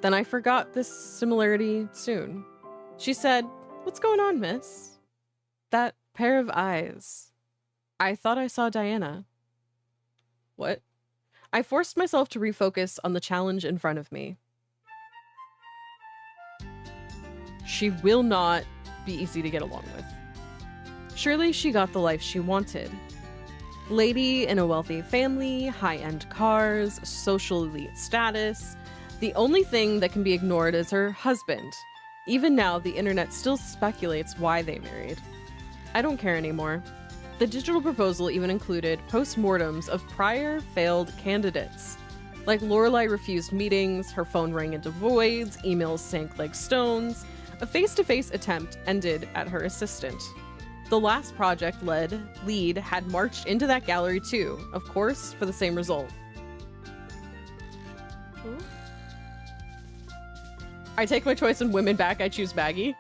Then I forgot this similarity soon. She said, "What's going on, miss?" That pair of eyes. I thought I saw Diana. What? I forced myself to refocus on the challenge in front of me. She will not be easy to get along with. Surely she got the life she wanted. Lady in a wealthy family, high-end cars, social elite status. The only thing that can be ignored is her husband. Even now, the internet still speculates why they married. I don't care anymore. The digital proposal even included post-mortems of prior failed candidates. Like Lorelai refused meetings, her phone rang into voids, emails sank like stones. A face-to-face attempt ended at her assistant. The last project lead had marched into that gallery too, of course, for the same result. Ooh. I take my choice in women back, I choose Maggie.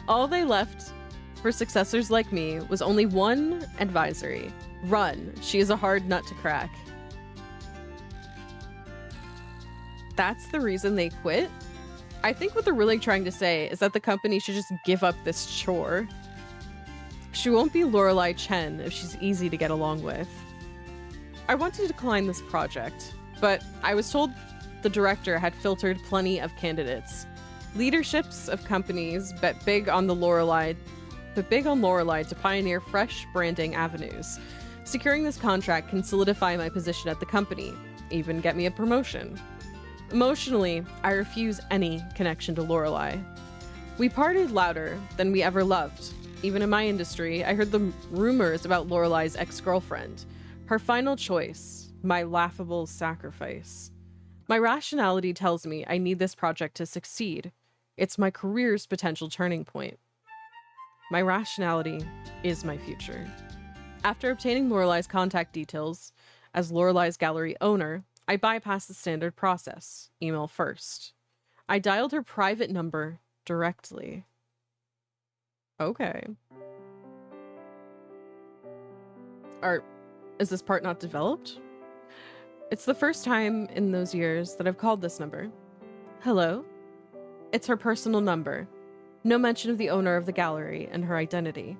All they left for successors like me was only one advisory. Run, she is a hard nut to crack. That's the reason they quit? I think what they're really trying to say is that the company should just give up this chore. She won't be Lorelai Chen if she's easy to get along with. I wanted to decline this project, but I was told the director had filtered plenty of candidates. Leaderships of companies bet big on Lorelai to pioneer fresh branding avenues. Securing this contract can solidify my position at the company, even get me a promotion. Emotionally, I refuse any connection to Lorelai. We parted louder than we ever loved. Even in my industry, I heard the rumors about Lorelai's ex-girlfriend. Her final choice, my laughable sacrifice. My rationality tells me I need this project to succeed. It's my career's potential turning point. My rationality is my future. After obtaining Lorelai's contact details as Lorelai's gallery owner, I bypassed the standard process, email first. I dialed her private number directly. Okay. Is this part not developed? It's the first time in those years that I've called this number. Hello? It's her personal number. No mention of the owner of the gallery and her identity.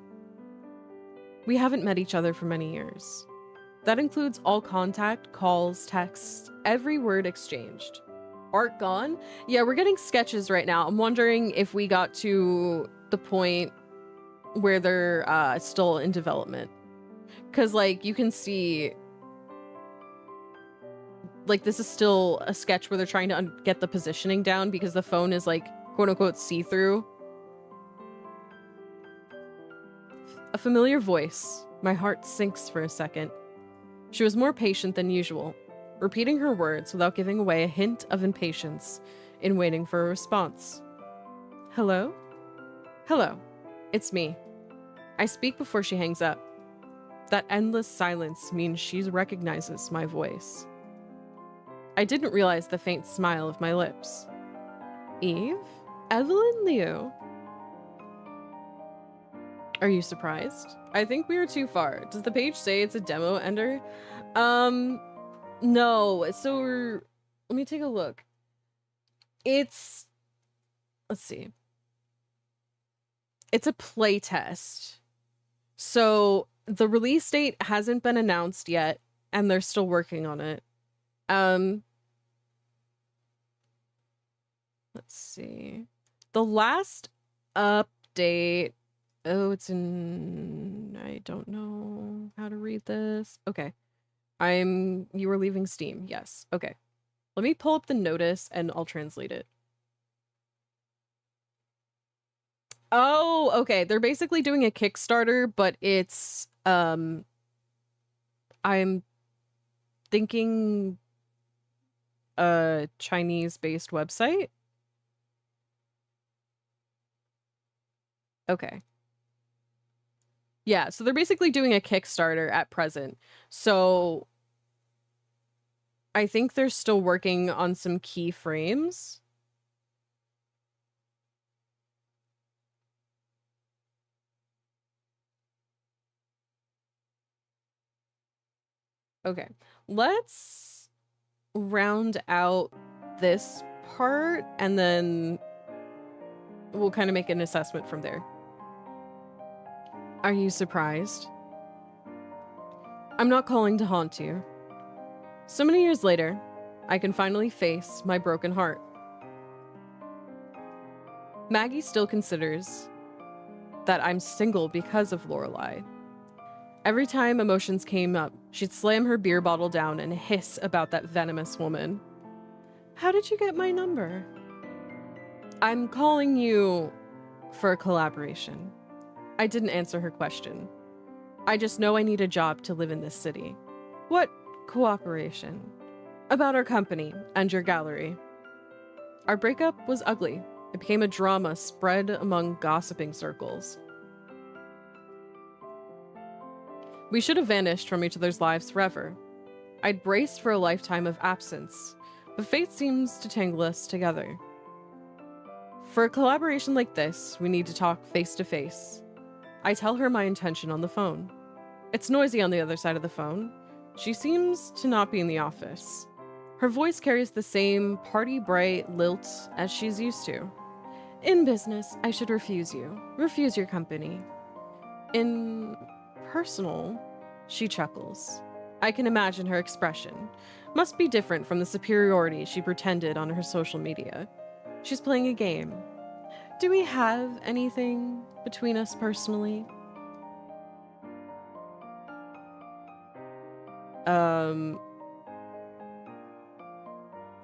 We haven't met each other for many years. That includes all contact, calls, texts, every word exchanged. Art gone? Yeah, we're getting sketches right now. I'm wondering if we got to the point where they're still in development. Because, like, you can see... Like, this is still a sketch where they're trying to get the positioning down because the phone is, like, quote-unquote see-through. A familiar voice. My heart sinks for a second. She was more patient than usual, repeating her words without giving away a hint of impatience in waiting for a response. Hello? Hello. It's me. I speak before she hangs up. That endless silence means she recognizes my voice. I didn't realize the faint smile of my lips. Eve? Evelyn Liu? Are you surprised? I think we are too far. Does the page say it's a demo ender? No. So let me take a look. Let's see. It's a play test. So the release date hasn't been announced yet, and they're still working on it. Let's see. The last update. Oh, it's in... I don't know how to read this. Okay. You were leaving Steam. Yes. Okay. Let me pull up the notice and I'll translate it. Oh, okay. They're basically doing a Kickstarter, but it's, I'm thinking a Chinese-based website. Okay. Yeah, so they're basically doing a Kickstarter at present. So I think they're still working on some keyframes. Okay, let's round out this part and then we'll kind of make an assessment from there. Are you surprised? I'm not calling to haunt you. So many years later, I can finally face my broken heart. Maggie still considers that I'm single because of Lorelei. Every time emotions came up, she'd slam her beer bottle down and hiss about that venomous woman. How did you get my number? I'm calling you for a collaboration. I didn't answer her question. I just know I need a job to live in this city. What cooperation? About our company and your gallery. Our breakup was ugly. It became a drama spread among gossiping circles. We should have vanished from each other's lives forever. I'd braced for a lifetime of absence, but fate seems to tangle us together. For a collaboration like this, we need to talk face to face. I tell her my intention on the phone. It's noisy on the other side of the phone. She seems to not be in the office. Her voice carries the same party bright lilt as she's used to. In business, I should refuse you. Refuse your company. In personal, she chuckles. I can imagine her expression. Must be different from the superiority she pretended on her social media. She's playing a game. Do we have anything between us personally? I'm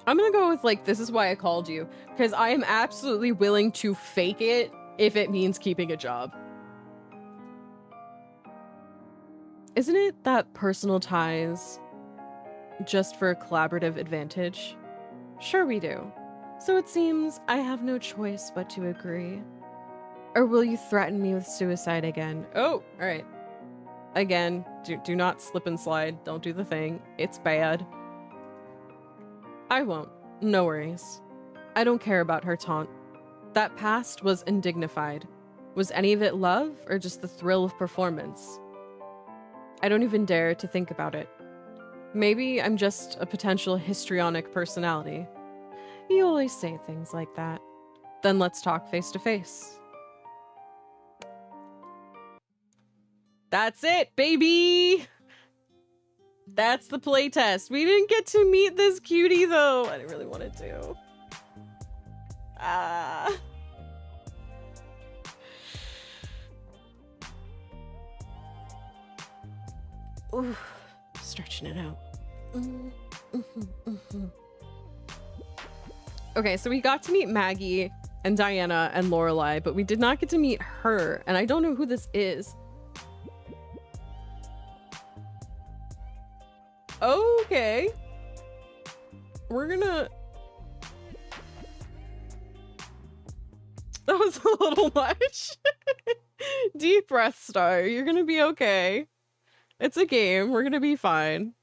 gonna go with, like, this is why I called you, because I am absolutely willing to fake it if it means keeping a job. Isn't it that personal ties just for a collaborative advantage? Sure we do. So it seems I have no choice but to agree. Or will you threaten me with suicide again? Oh, all right. Again, do not slip and slide. Don't do the thing. It's bad. I won't. No worries. I don't care about her taunt. That past was undignified. Was any of it love or just the thrill of performance? I don't even dare to think about it. Maybe I'm just a potential histrionic personality. You always say things like that. Then let's talk face to face. That's it, baby! That's the playtest. We didn't get to meet this cutie, though. I didn't really want to. Ah. Ooh, stretching it out. Okay, so we got to meet Maggie and Diana and Lorelai, but we did not get to meet her, and I don't know who this is. Okay. We're gonna... That was a little much. Deep breath, Star. You're gonna be okay. It's a game. We're gonna be fine.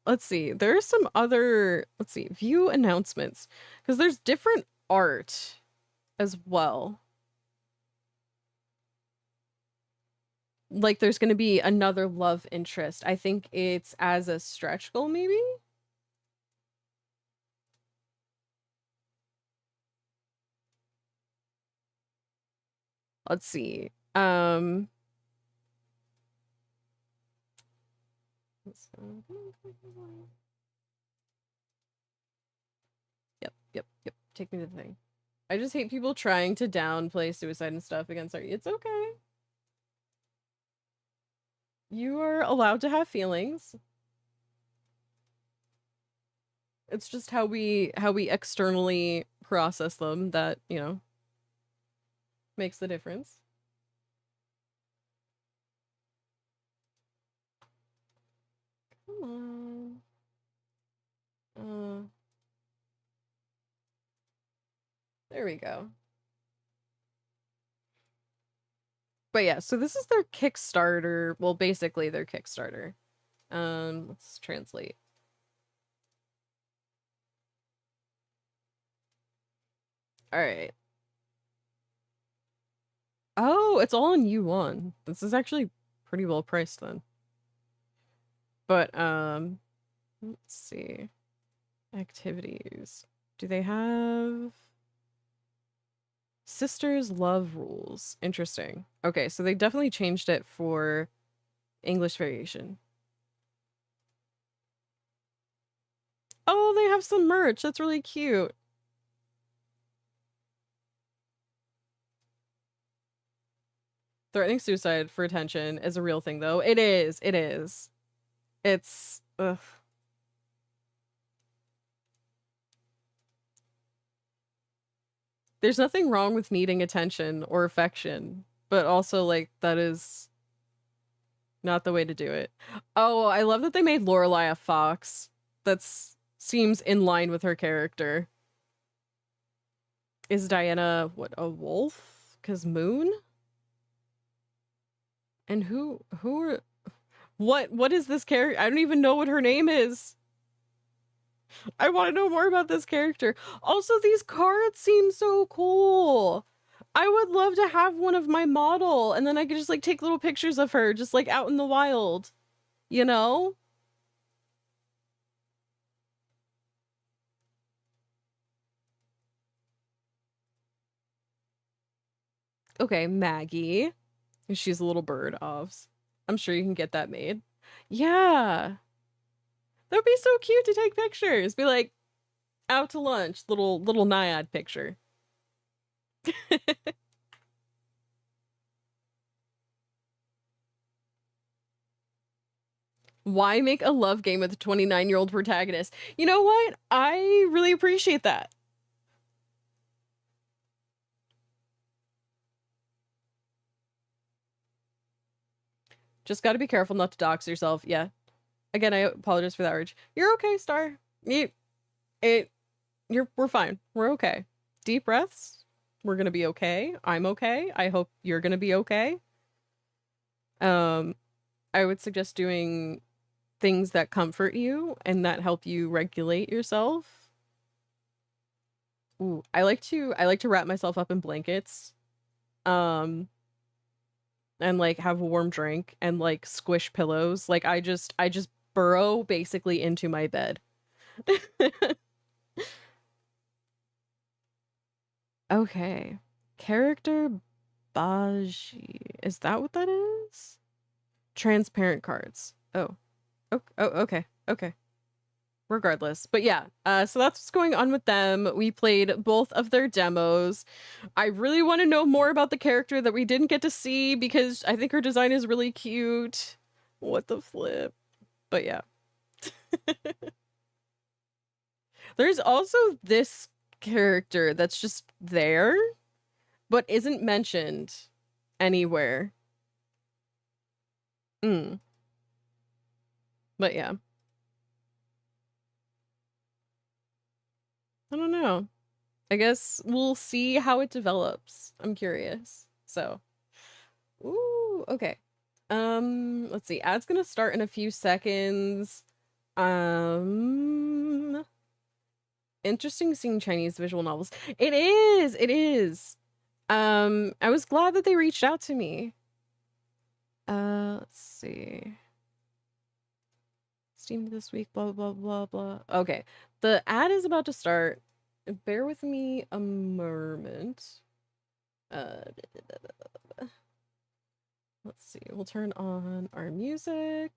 Let's see. There's some other... Let's see. View announcements. Because there's different art as well. Like, there's going to be another love interest. I think it's as a stretch goal, maybe? Let's see. Yep. Take me to the thing. I just hate people trying to downplay suicide and stuff against art. It's okay. You are allowed to have feelings. It's just how we externally process them that, you know, makes the difference. Come on. There we go. But yeah, so this is their Kickstarter. Well, basically their Kickstarter. Let's translate. All right. Oh, it's all in yuan. This is actually pretty well priced then. But let's see. Activities. Do they have Sisters Love Rules? Interesting. Okay, so they definitely changed it for English variation. Oh, they have some merch. That's really cute. Threatening suicide for attention is a real thing, though. It is. It is. It's... Ugh. There's nothing wrong with needing attention or affection, but also, like, that is not the way to do it. Oh, I love that they made Lorelai a fox. That's seems in line with her character. Is Diana, what, a wolf? 'Cause moon? And who are... What is this character? I don't even know what her name is. I want to know more about this character. Also, these cards seem so cool. I would love to have one of my model, and then I could just, like, take little pictures of her, just, like, out in the wild. You know? Okay, Maggie. She's a little bird, Ovs. I'm sure you can get that made. Yeah. That would be so cute to take pictures. Be like, out to lunch, little naiad picture. Why make a love game with a 29-year-old protagonist? You know what? I really appreciate that. Just gotta be careful not to dox yourself. Yeah. Again, I apologize for that urge. You're okay, Star. We're fine. We're okay. Deep breaths. We're gonna be okay. I'm okay. I hope you're gonna be okay. I would suggest doing things that comfort you and that help you regulate yourself. Ooh, I like to wrap myself up in blankets. and like have a warm drink and like squish pillows. Like I just burrow basically into my bed. Okay. Character Baji. Is that what that is? Transparent cards. Oh. Oh, okay. Okay. Regardless. But yeah, so that's what's going on with them. We played both of their demos. I really want to know more about the character that we didn't get to see because I think her design is really cute. What the flip? But yeah. There's also this character that's just there, but isn't mentioned anywhere. But yeah. I don't know. I guess we'll see how it develops. I'm curious. So, ooh, okay. Let's see. Ad's gonna start in a few seconds. Interesting seeing Chinese visual novels. It is. It is. I was glad that they reached out to me. Let's see. Steamed this week, blah, blah, blah, blah. Okay. The ad is about to start. Bear with me a moment. Let's see. We'll turn on our music.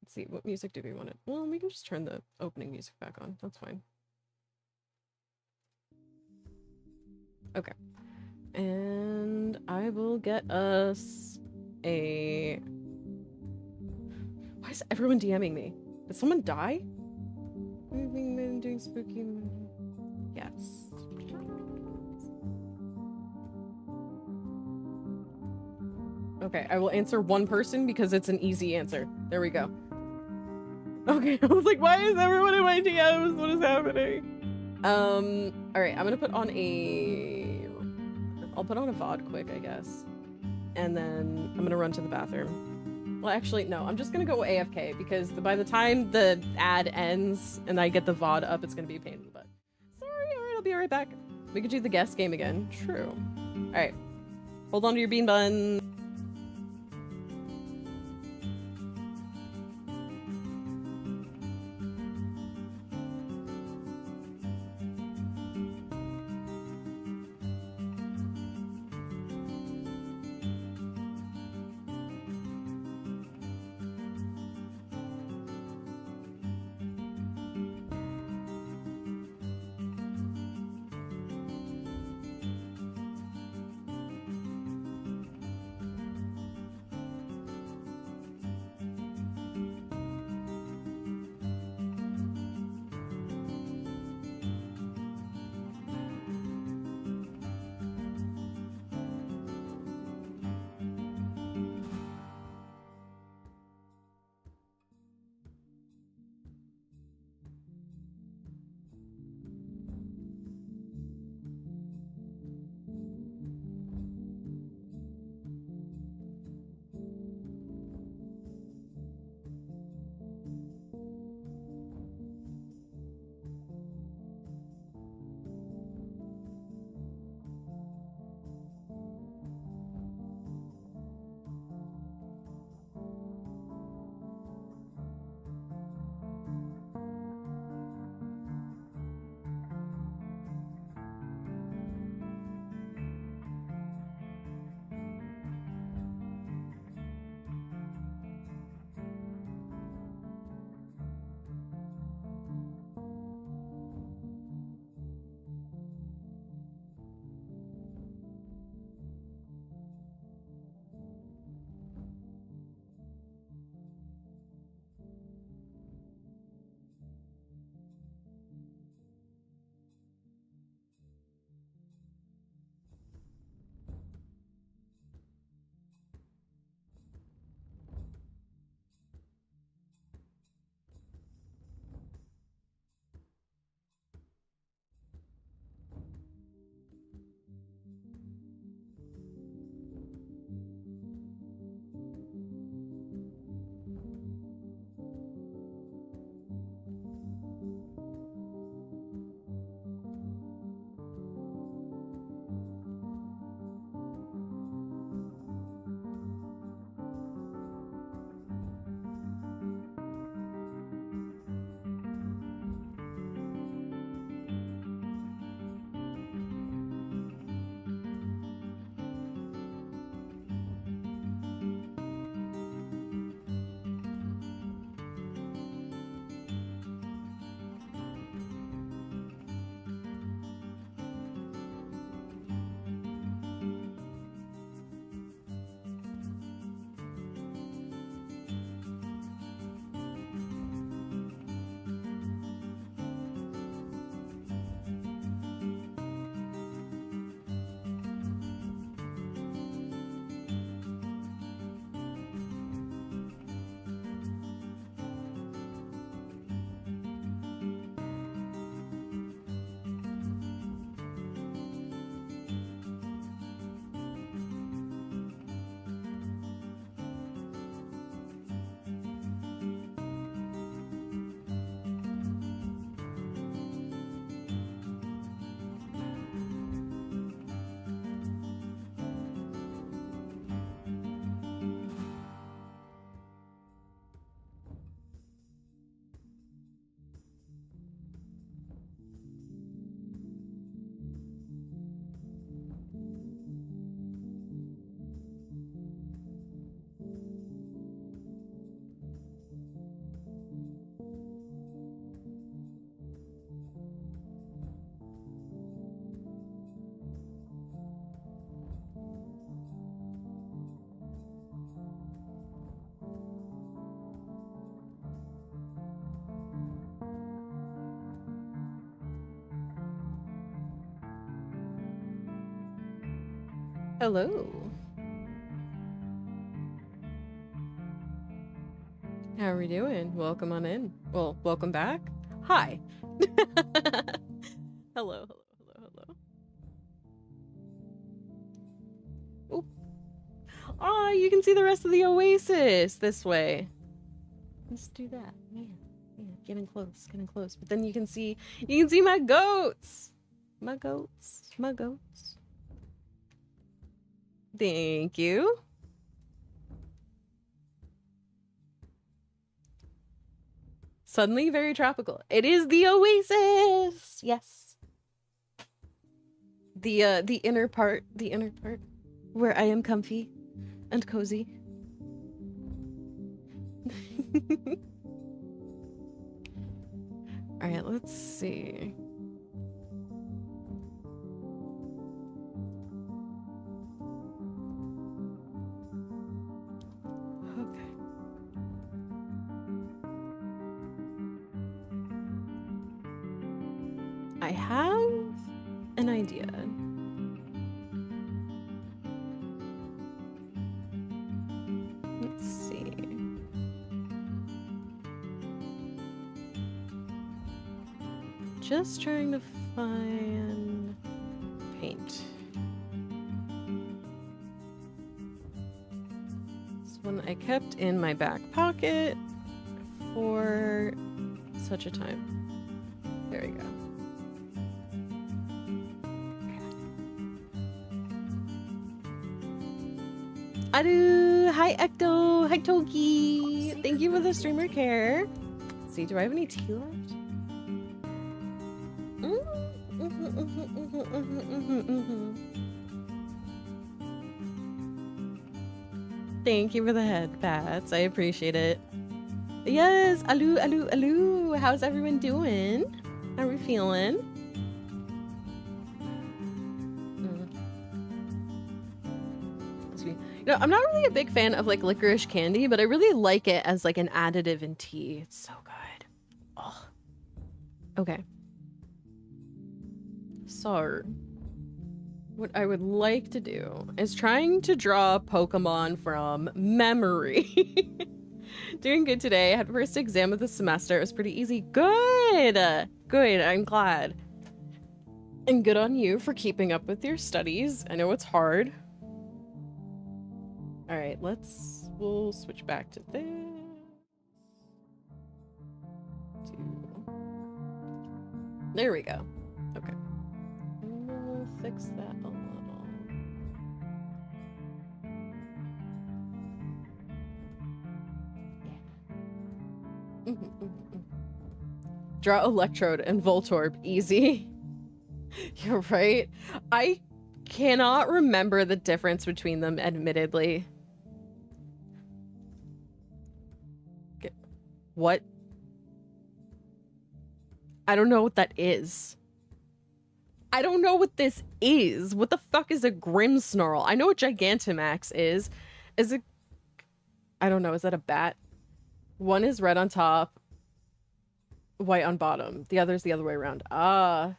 Let's see. What music do we want it? Well, we can just turn the opening music back on. That's fine. Okay. And I will get us a... Why is everyone DMing me? Did someone die? Moving, doing spooky. Yes. Okay, I will answer one person because it's an easy answer. There we go. Okay, I was like, why is everyone in my DMs? What is happening? Alright, I'm gonna put on a... I'll put on a VOD quick, I guess. And then I'm gonna run to the bathroom. Well, actually, no, I'm just gonna go AFK because by the time the ad ends and I get the VOD up, it's gonna be a pain in the butt. Sorry, alright, I'll be right back. We could do the guest game again. True. Alright. Hold on to your bean bun. Hello. How are we doing? Welcome on in. Well, welcome back. Hi. Hello, hello, hello, hello. Oh. Oh, you can see the rest of the oasis this way. Let's do that. Yeah. Yeah, getting close, getting close. But then you can see my goats. My goats. My goats. Thank you. Suddenly very tropical. It is the oasis. Yes. The inner part where I am comfy and cozy. All right, let's see. Okay. I have an idea. Let's see. Just trying to find paint. This one I kept in my back pocket for such a time. There we go. Aru! Hi Ecto! Hi Toki! Thank you for the streamer care. Let's see, do I have any tea left? Thank you for the head pats. I appreciate it. Yes! Alu, alu, alu! How's everyone doing? How are we feeling? You know, I'm not really a big fan of like licorice candy, but I really like it as like an additive in tea. It's so good. Oh. Okay. So, what I would like to do is trying to draw Pokemon from memory. Doing good today. I had first exam of the semester. It was pretty easy. Good. Good. I'm glad. And good on you for keeping up with your studies. I know it's hard. All right, we'll switch back to this. There we go. Okay. We'll fix that a little. Yeah. Draw Electrode and Voltorb. Easy. You're right. I cannot remember the difference between them, admittedly. What? I don't know what that is. I don't know what this is. What the fuck is a Grimmsnarl? I know what Gigantamax is. Is it... I don't know. Is that a bat? One is red on top, white on bottom. The other's the other way around. Ah.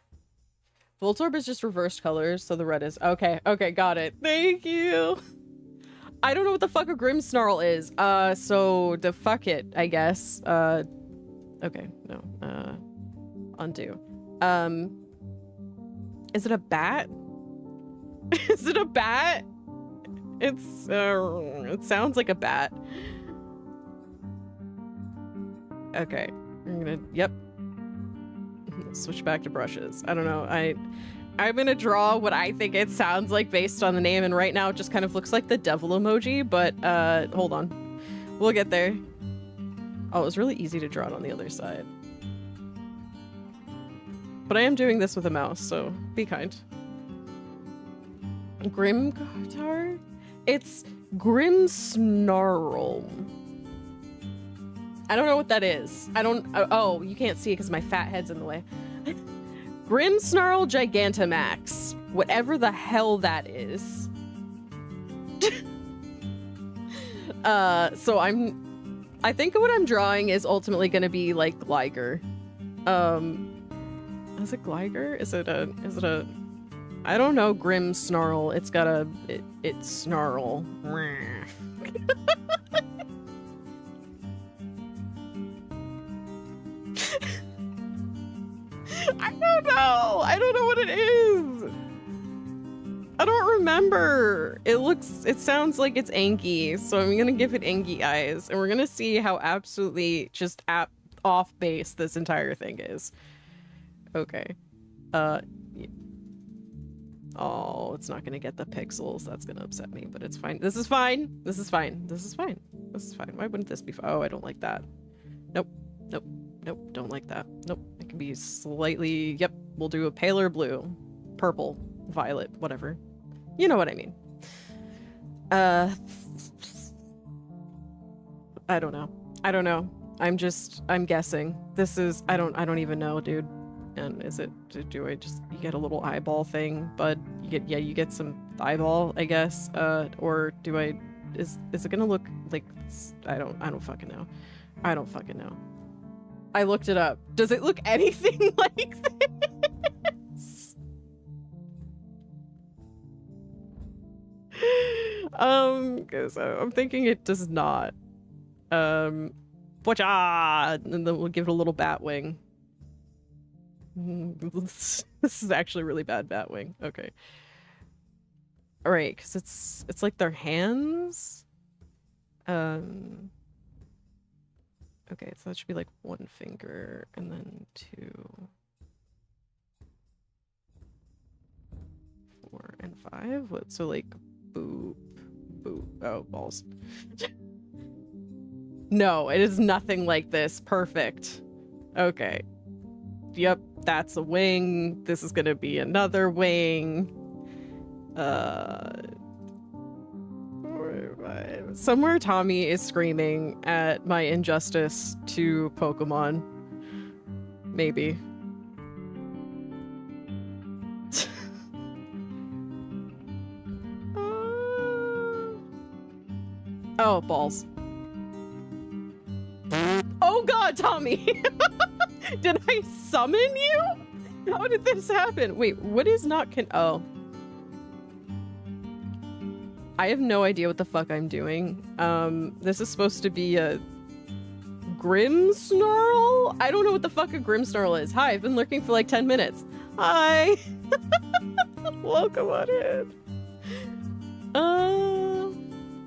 Voltorb is just reversed colors, so the red is... Okay, okay, got it. Thank you. I don't know what the fuck a Grimmsnarl is. So the fuck it, I guess. Okay, no. Undo. Is it a bat? Is it a bat? It's, it sounds like a bat. Okay, I'm gonna, yep. Switch back to brushes. I don't know. I'm gonna draw what I think it sounds like based on the name, and right now it just kind of looks like the devil emoji, but hold on. We'll get there. Oh, it was really easy to draw it on the other side. But I am doing this with a mouse, so be kind. Grimgar? It's Grimmsnarl. I don't know what that is. I don't... Oh, you can't see it because my fat head's in the way. Grimmsnarl Gigantamax. Whatever the hell that is. So I think what I'm drawing is ultimately going to be like Gligar. Is it Gligar? Is it a I don't know, Grim Snarl. It's got a... It snarl. I don't know. I don't know what it is. I don't remember. It sounds like it's Angie, so I'm gonna give it Angie eyes, and we're gonna see how absolutely just off base this entire thing is. Okay. Yeah. Oh, it's not gonna get the pixels. That's gonna upset me, but it's fine. This is fine. This is fine. This is fine. This is fine. Why wouldn't this be fine? Oh, I don't like that. Nope. Nope. Nope. Don't like that. Nope. It can be slightly... Yep. We'll do a paler blue. Purple. Violet. Whatever. You know what I mean. I don't know. I don't know. I'm guessing. This is... I don't even know, dude. And is it... Do I just... You get a little eyeball thing, bud? You get... Yeah, you get some eyeball, I guess. Or do I... Is it gonna look like... I don't fucking know. I don't fucking know. I looked it up. Does it look anything like this? Because I'm thinking it does not. Bwacha! And then we'll give it a little bat wing. This is actually really bad bat wing. Okay. All right, because it's like their hands. Okay, so that should be like 1 finger and then 2, 4, and 5. What? So like boop, boop. Oh, balls. No, it is nothing like this. Perfect. Okay. Yep, that's a wing. This is gonna be another wing. Somewhere Tommy is screaming at my injustice to Pokemon. Maybe. Oh, balls. Oh god, Tommy! Did I summon you? How did this happen? Wait, what is not oh. I have no idea what the fuck I'm doing. This is supposed to be a Grimmsnarl? I don't know what the fuck a Grimmsnarl is. Hi, I've been lurking for like 10 minutes. Hi! Welcome on in.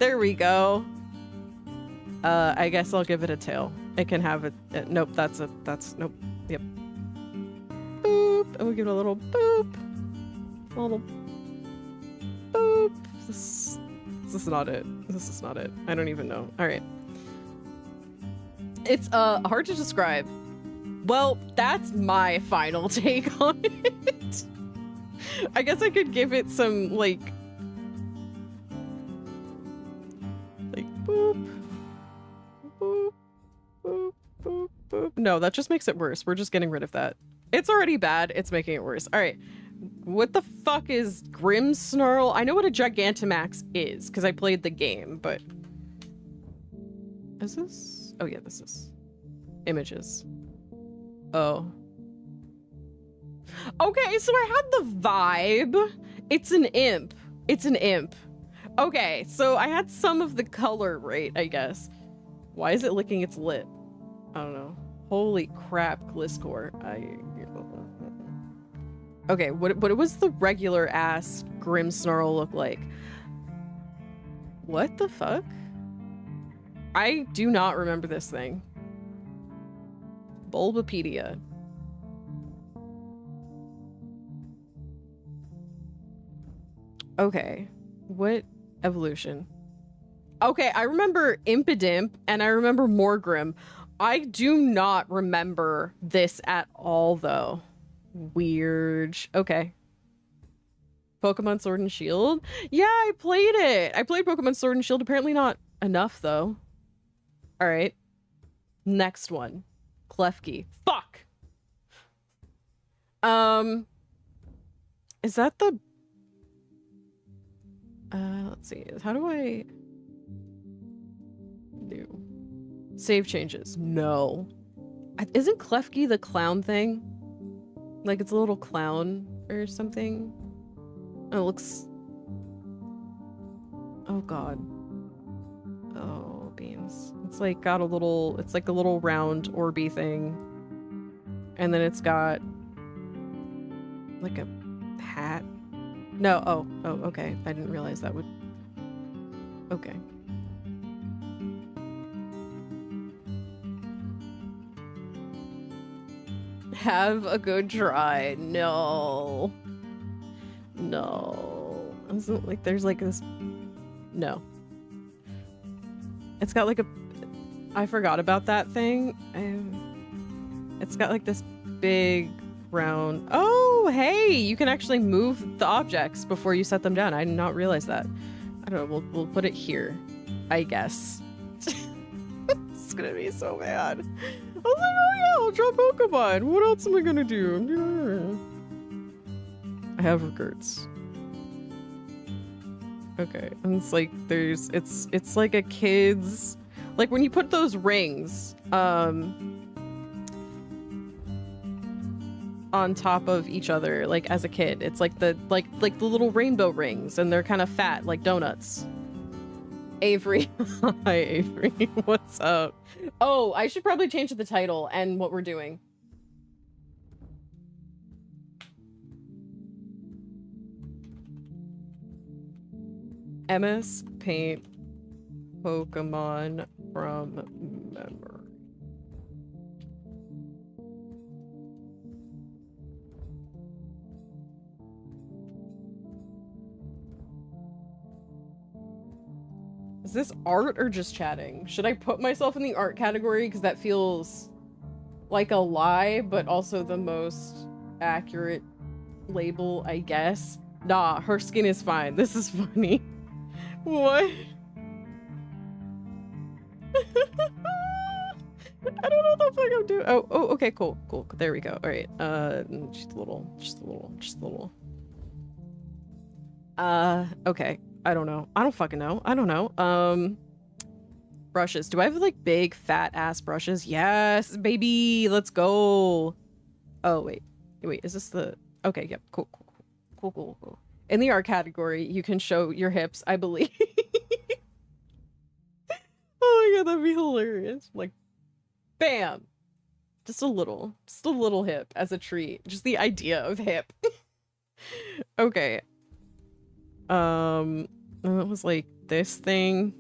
There we go. I guess I'll give it a tail. It can have it. Nope, that's nope. Yep. Boop. And we give it a little boop. A little boop. This is not it. This is not it. I don't even know. All right. It's hard to describe. Well, that's my final take on it. I guess I could give it some like boop, boop, boop, boop, boop. No, that just makes it worse. We're just getting rid of that. It's already bad. It's making it worse. All right. What the fuck is Grimmsnarl? I know what a Gigantamax is because I played the game, but is this? Oh yeah, this is images. Oh. Okay, so I had the vibe. It's an imp. It's an imp. Okay, so I had some of the color right, I guess. Why is it licking its lip? I don't know. Holy crap, Gliscor. Okay, what was the regular ass Grimmsnarl look like? What the fuck? I do not remember this thing. Bulbapedia. Okay, what evolution? Okay, I remember Impidimp and I remember Morgrim. I do not remember this at all though. Weird. Okay. Pokemon Sword and Shield? Yeah, I played it. I played Pokemon Sword and Shield. Apparently not enough though. All right. Next one. Klefki. Fuck. Is that the... let's see. How do I do save changes? No. Isn't Klefki the clown thing? Like it's a little clown or something? It looks... Oh god. Oh, beans. It's like got a little... It's like a little round orby thing. And then it's got... like a hat. No, oh, okay. I didn't realize that would... Okay. Have a good try. No. No. Isn't like there's like this... No. It's got like a... I forgot about that thing. It's got like this big round... Oh, hey! You can actually move the objects before you set them down. I did not realize that. I don't know. We'll put it here, I guess. It's gonna be so bad. I was like, oh yeah, I'll draw Pokemon. What else am I gonna do? I have regrets. Okay, and it's like there's it's like a kid's, like when you put those rings on top of each other, like as a kid, it's like the little rainbow rings, and they're kind of fat like donuts. Avery. Hi Avery. What's up? Oh, I should probably change the title and what we're doing. MS Paint Pokemon from memory. Is this art or just chatting? Should I put myself in the art category? Because that feels like a lie, but also the most accurate label, I guess. Nah, her skin is fine. This is funny. What? I don't know what the fuck I'm doing. Oh, okay, cool. There we go. All right. Just a little. Okay. I don't know. I don't fucking know. I don't know. Brushes. Do I have like big fat ass brushes? Yes, baby. Let's go. Oh, wait. Is this the... Okay, yep. Cool. In the art category, you can show your hips, I believe. Oh my god, that'd be hilarious. Like, bam. Just a little hip as a treat. Just the idea of hip. Okay. And it was like this thing.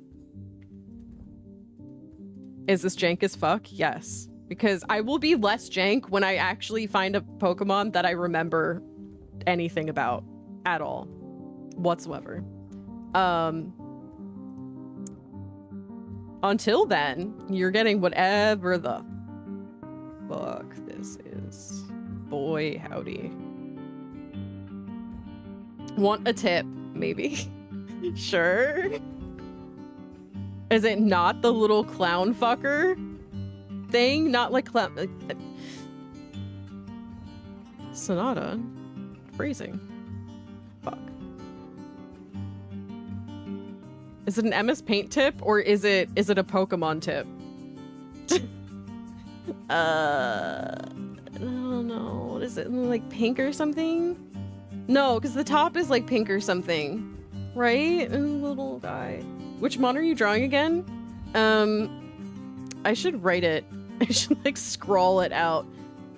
Is this jank as fuck? Yes. Because I will be less jank when I actually find a Pokemon that I remember anything about at all. Whatsoever. Until then, you're getting whatever the fuck this is. Boy, howdy. Want a tip? Maybe. Sure. Is it not the little clown fucker thing? Not like clown... Sonata? Phrasing. Fuck. Is it an MS Paint tip or is it a Pokemon tip? I don't know. What is it? Like pink or something? No, because the top is like pink or something. Right? Little guy. Which mon are you drawing again? I should write it. I should like scrawl it out.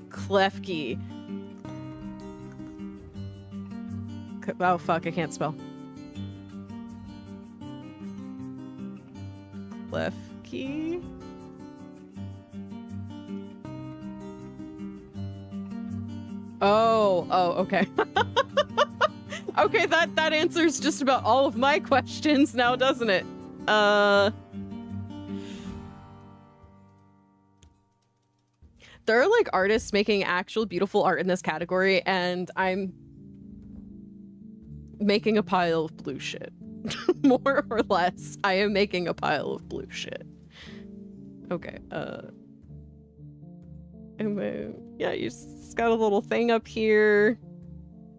Klefki. Oh fuck, I can't spell. Klefki. Oh, okay. Okay, that answers just about all of my questions now, doesn't it? There are like artists making actual beautiful art in this category, and I'm making a pile of blue shit. More or less, I am making a pile of blue shit. Okay, and then, yeah, you just got a little thing up here.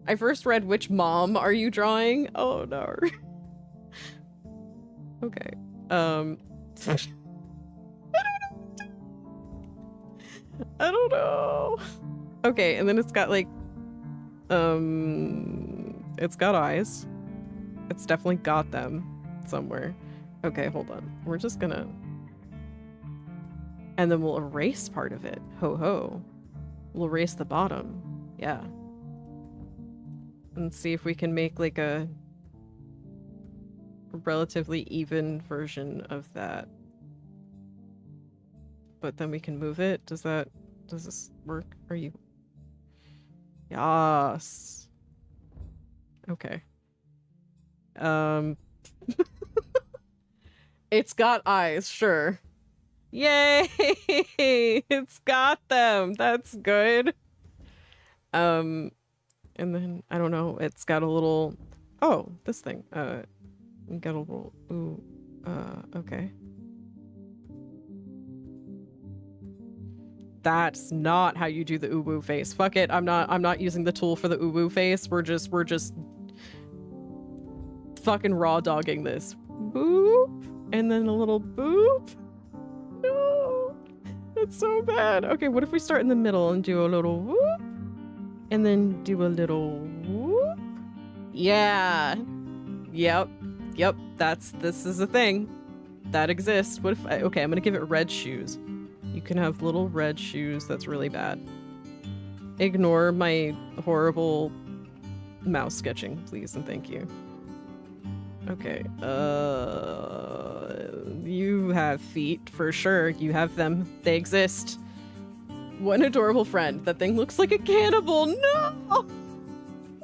I first read, which mom are you drawing? Oh no. Okay. I don't know. Okay, and then it's got like It's got eyes. It's definitely got them somewhere. Okay, hold on. We're just gonna... And then we'll erase part of it. Ho ho. We'll erase the bottom. Yeah. And see if we can make like a relatively even version of that. But then we can move it. Does this work? Are you... Yes. Okay. It's got eyes, sure. Yay! It's got them. That's good. And then I don't know, it's got a little... Oh, this thing. We got a little... Ooh. Okay. That's not how you do the uwu face. Fuck it. I'm not using the tool for the uwu face. We're just fucking raw dogging this. Boop. And then a little boop. No. That's so bad. Okay, what if we start in the middle and do a little whoop? And then do a little whoop? Yeah. Yep. This is a thing that exists. What if okay, I'm gonna give it red shoes. You can have little red shoes. That's really bad. Ignore my horrible mouse sketching, please, and thank you. Okay, you have feet for sure. You have them. They exist. What an adorable friend. That thing looks like a cannibal. No!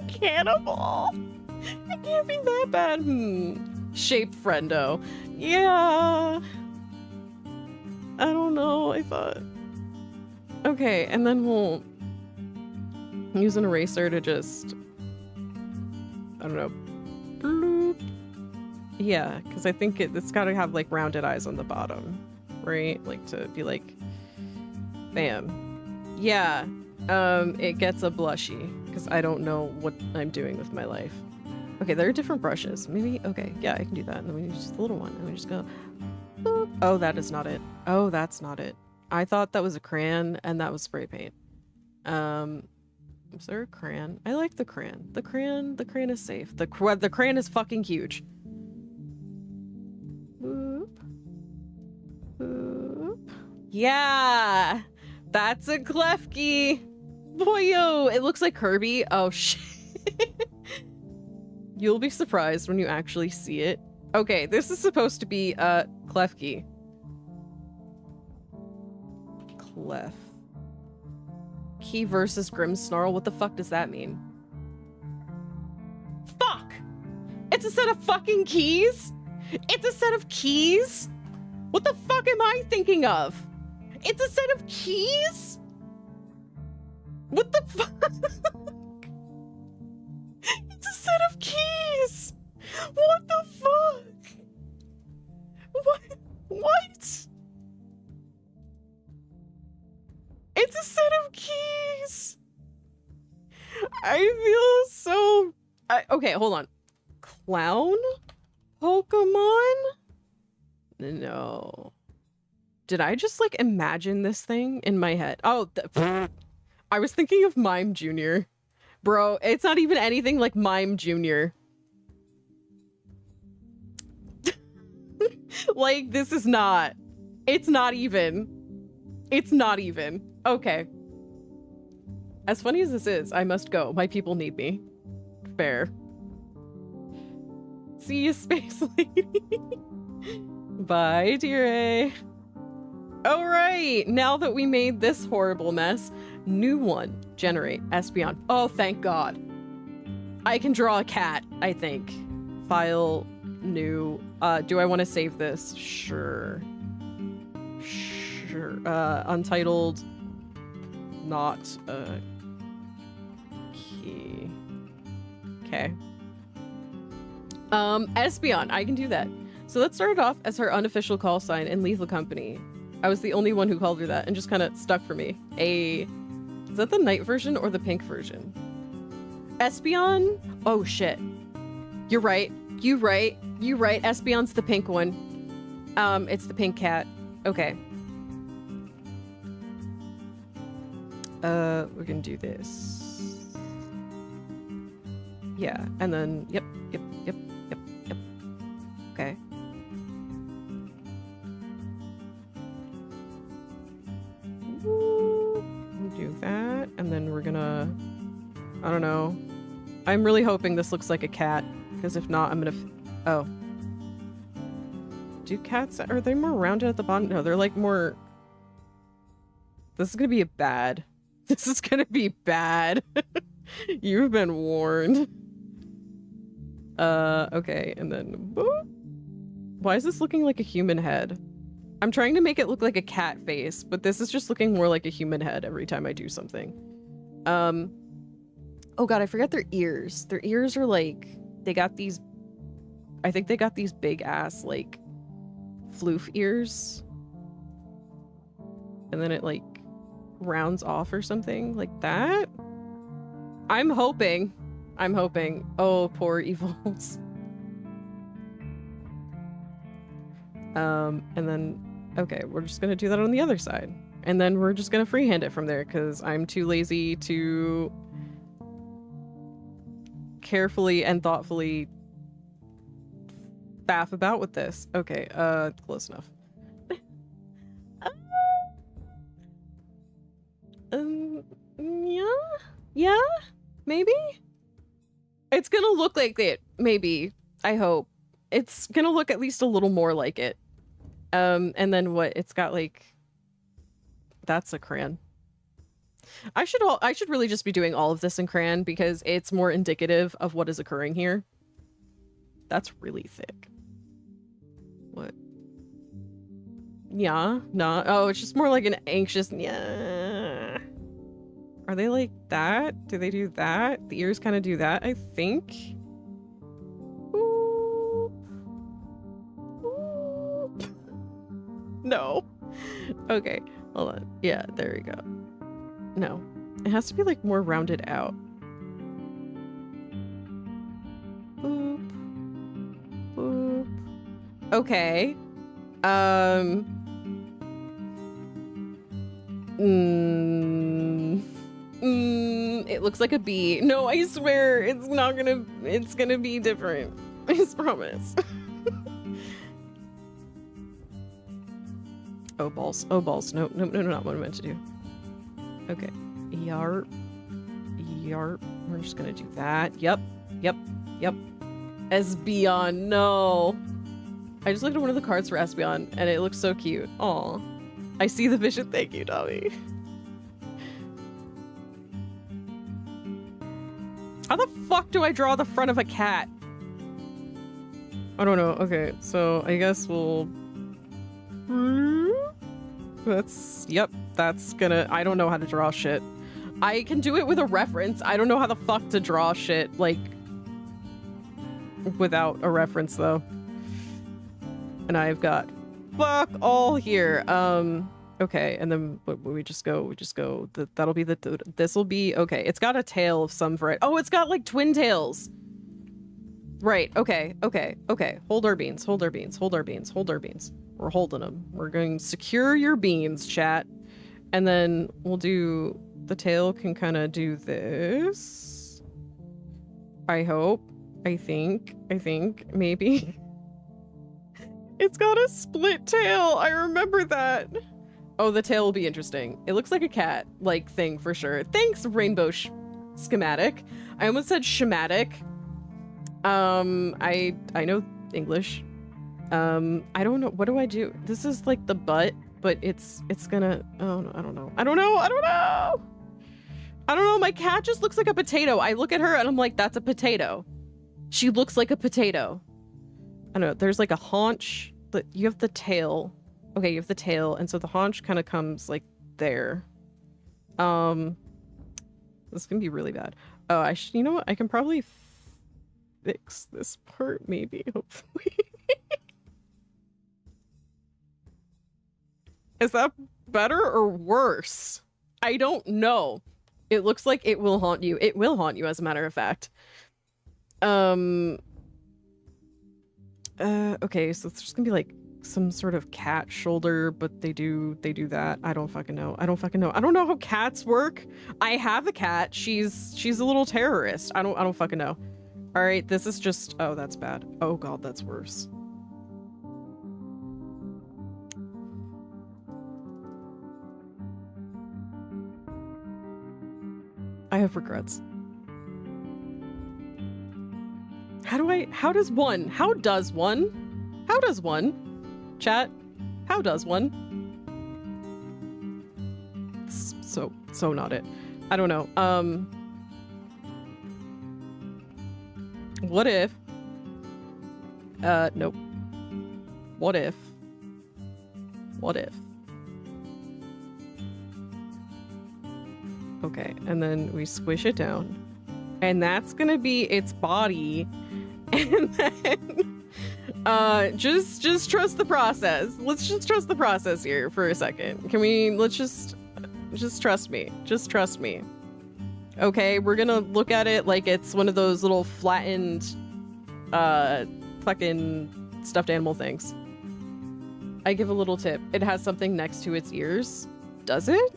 Cannibal! It can't be that bad. Shaped friendo. Yeah. I don't know. I thought. Okay, and then we'll use an eraser to just, I don't know, bloop. Yeah, because I think it's got to have like rounded eyes on the bottom, right? Like to be like, bam. Yeah, it gets a blushy because I don't know what I'm doing with my life. Okay, there are different brushes. Maybe, okay, yeah, I can do that. And then we use just the little one and we just go, boop. Oh, that is not it. Oh, that's not it. I thought that was a crayon and that was spray paint. Is there a crayon? I like the crayon. The crayon is safe. The crayon is fucking huge. Boop. Boop. Yeah! That's a Klefki! Boyo! It looks like Kirby. Oh, shit. You'll be surprised when you actually see it. Okay, this is supposed to be, Klefki. Key versus Grimmsnarl. What the fuck does that mean? Fuck! It's a set of fucking keys? It's a set of keys? What the fuck am I thinking of? It's a set of keys? What the fuck? It's a set of keys! What the fuck? What? It's a set of keys! I feel so... okay, hold on. Clown? Pokemon? No. Did I just, like, imagine this thing in my head? Oh, I was thinking of Mime Jr. Bro, it's not even anything like Mime Jr. Like, this is not... It's not even. It's not even. Okay. As funny as this is, I must go. My people need me. Fair. See you, Space Lady. Bye, dear A. Alright, now that we made this horrible mess, new one. Generate. Espeon. Oh, thank God. I can draw a cat, I think. File, new. Do I want to save this? Sure. Sure. Untitled. Not a key. Okay. Espeon. I can do that. So let's start it off as her unofficial call sign in Lethal Company. I was the only one who called her that and just kind of stuck for me. Is that the night version or the pink version? Espeon? Oh shit. You're right. You right. Espeon's the pink one. It's the pink cat. Okay. We're gonna do this. Yeah, and then yep. Okay. Do that, and then we're gonna, I don't know. I'm really hoping this looks like a cat, because if not, I'm gonna oh. Do cats, are they more rounded at the bottom? No, they're like more, this is gonna be bad. This is gonna be bad. You've been warned. Okay, and then boop. Why is this looking like a human head? I'm trying to make it look like a cat face, but this is just looking more like a human head every time I do something. Oh god, I forgot their ears. Their ears are like, they got these, I think they got these big ass like floof ears. And then it like rounds off or something like that. I'm hoping. Oh, poor evils. And then, okay, we're just gonna do that on the other side. And then we're just gonna freehand it from there because I'm too lazy to carefully and thoughtfully faff about with this. Okay, close enough. Yeah, maybe? It's gonna look like it, maybe. I hope. It's gonna look at least a little more like it. And then what? It's got like, that's a crayon. I should really just be doing all of this in crayon because it's more indicative of what is occurring here. That's really thick. What? Yeah, nah. Oh, it's just more like an anxious yeah. Are they like that? Do they do that? The ears kind of do that, I think. Ooh. Ooh. No. Okay, hold on. Yeah, there we go. No, it has to be like more rounded out. Boop. Boop. Okay. It looks like a bee. No, I swear it's gonna be different. I promise. Oh balls. Oh balls. No, not what I meant to do. Okay. Yarp. Yarp. We're just gonna do that. Yep. Espeon, no. I just looked at one of the cards for Espeon and it looks so cute. Aw. I see the vision. Thank you, Tommy. How the fuck do I draw the front of a cat? I don't know. Okay, so I guess we'll... That's gonna... I don't know how to draw shit. I can do it with a reference. I don't know how the fuck to draw shit, like... without a reference, though. And I've got... fuck all here. Okay, and then we just go, that'll be this'll be, okay, it's got a tail of some variety. Oh, it's got like twin tails. Right, okay. Hold our beans. We're holding them. We're going to secure your beans, chat. And then we'll do, the tail can kind of do this. I hope, I think, maybe. It's got a split tail, I remember that. Oh, the tail will be interesting. It looks like a cat, like, thing for sure. Thanks, Rainbow Schematic. I almost said schematic. I know English. I don't know. What do I do? This is like the butt, but it's gonna... Oh, no, I don't know. I don't know. My cat just looks like a potato. I look at her and I'm like, that's a potato. She looks like a potato. I don't know. There's like a haunch. You have the tail. Okay, you have the tail, and so the haunch kind of comes like there. This is gonna be really bad. Oh, you know what? I can probably fix this part, maybe, hopefully. Is that better or worse? I don't know. It looks like it will haunt you. It will haunt you, as a matter of fact. Okay, so it's just gonna be like some sort of cat shoulder, but they do that. I don't fucking know. I don't know how cats work. I have a cat. She's a little terrorist. I don't fucking know. All right, this is just, oh, that's bad. Oh God, that's worse. I have regrets. How does one? Chat, how does one? So not it. I don't know. What if? Nope. What if? Okay, and then we squish it down. And that's gonna be its body. And then just trust the process. Let's just trust the process here for a second. Let's just trust me. Just trust me. Okay, we're gonna look at it like it's one of those little flattened fucking stuffed animal things. I give a little tip. It has something next to its ears. Does it?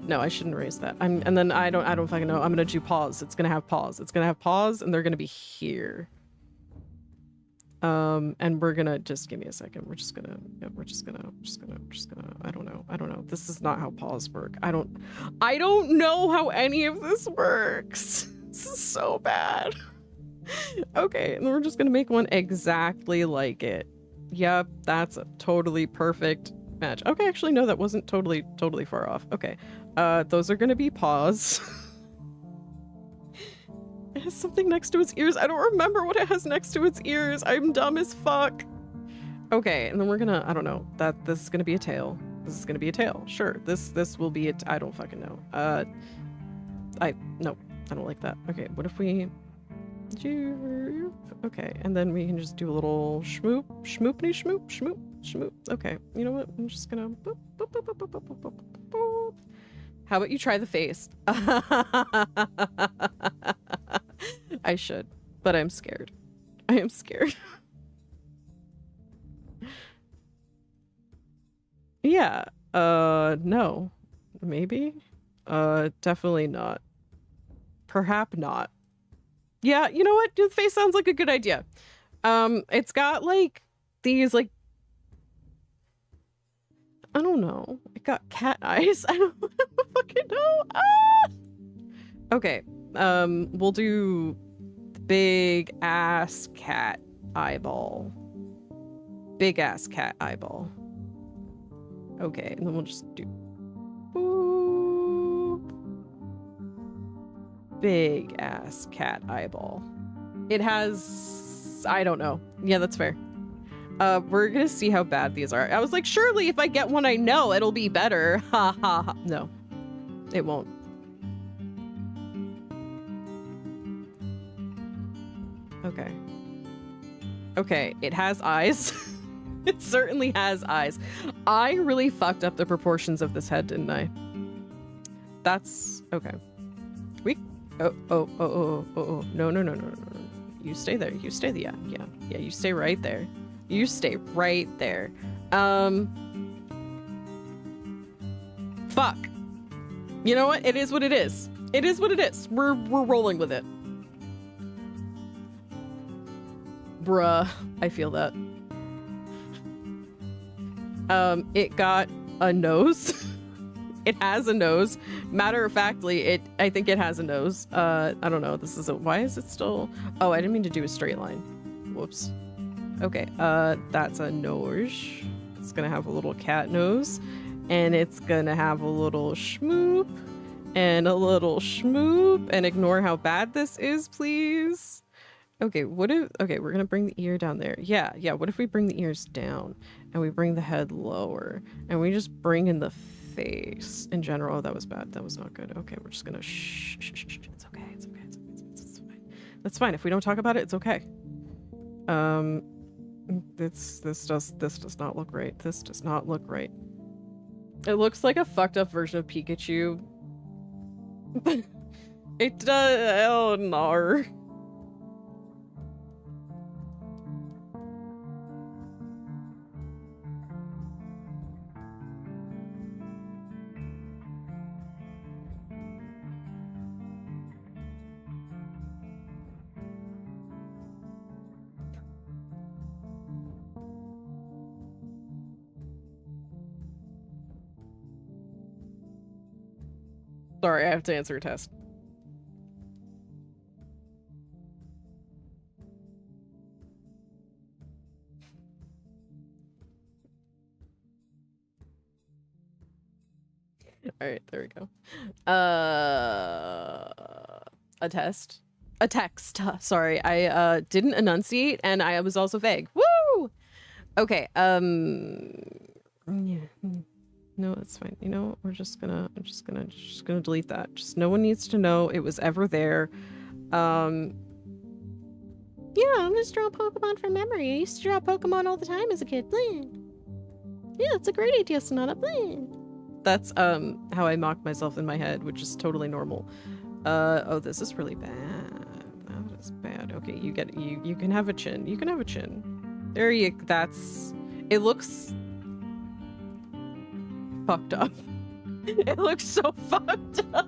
No, I shouldn't raise that. And then I don't fucking know. I'm gonna do pause. It's gonna have pause. And they're gonna be here. And we're gonna just give me a second. We're just gonna I don't know. This is not how pause work. I don't know how any of this works. This is so bad. Okay, and then we're just gonna make one exactly like it. Yep, that's a totally perfect match. Okay, actually no, that wasn't totally far off. Okay. Those are gonna be paws. It has something next to its ears. I don't remember what it has next to its ears. I'm dumb as fuck. Okay, and then we're gonna, I don't know, this is gonna be a tail. This is gonna be a tail. Sure, this will be it. I don't fucking know. No, I don't like that. Okay, what if we, okay, and then we can just do a little schmoop. Okay, you know what? I'm just gonna boop, boop, boop, boop, boop, boop, boop, boop, boop. How about you try the face? I should, but I'm scared. I am scared. Yeah, no. Maybe? Definitely not. Perhaps not. Yeah, you know what? The face sounds like a good idea. It's got like these like, I don't know. It got cat eyes. I don't fucking know. Ah! Okay. We'll do big ass cat eyeball. Big ass cat eyeball. Okay, and then we'll just do boop. Big ass cat eyeball. It has, I don't know. Yeah, that's fair. We're gonna see how bad these are. I was like, surely if I get one I know, it'll be better. Ha ha ha. No, it won't. Okay. Okay, it has eyes. It certainly has eyes. I really fucked up the proportions of this head, didn't I? That's okay. Oh. No. You stay there. You stay there. Yeah, you stay right there. You stay right there. Fuck. You know what? It is what it is. It is what it is. We're rolling with it. Bruh, I feel that. It got a nose. It has a nose. Matter of factly, I think it has a nose. I don't know. Why is it still? Oh, I didn't mean to do a straight line. Whoops. Okay, that's a nose. It's gonna have a little cat nose, and it's gonna have a little schmoop, and a little schmoop, and ignore how bad this is, please. Okay, okay, we're gonna bring the ear down there. Yeah, what if we bring the ears down, and we bring the head lower, and we just bring in the face in general? Oh, that was bad. That was not good. Okay, we're just gonna shh. It's okay. It's fine. That's fine. If we don't talk about it, it's okay. This does not look right. This does not look right. It looks like a fucked up version of Pikachu. It does. Oh no. Sorry, I have to answer a test. All right, there we go. A test. A text. Sorry, I didn't enunciate and I was also vague. Woo! Okay, yeah. No, that's fine. You know, I'm just gonna delete that. Just no one needs to know it was ever there. Yeah, I'm just drawing Pokemon from memory. I used to draw Pokemon all the time as a kid. Blah. Yeah, it's a great idea, Sonata. Blah. That's how I mock myself in my head, which is totally normal. Oh, this is really bad. That is bad. Okay, you get you can have a chin. You can have a chin. There you that's it looks fucked up. It looks so fucked up.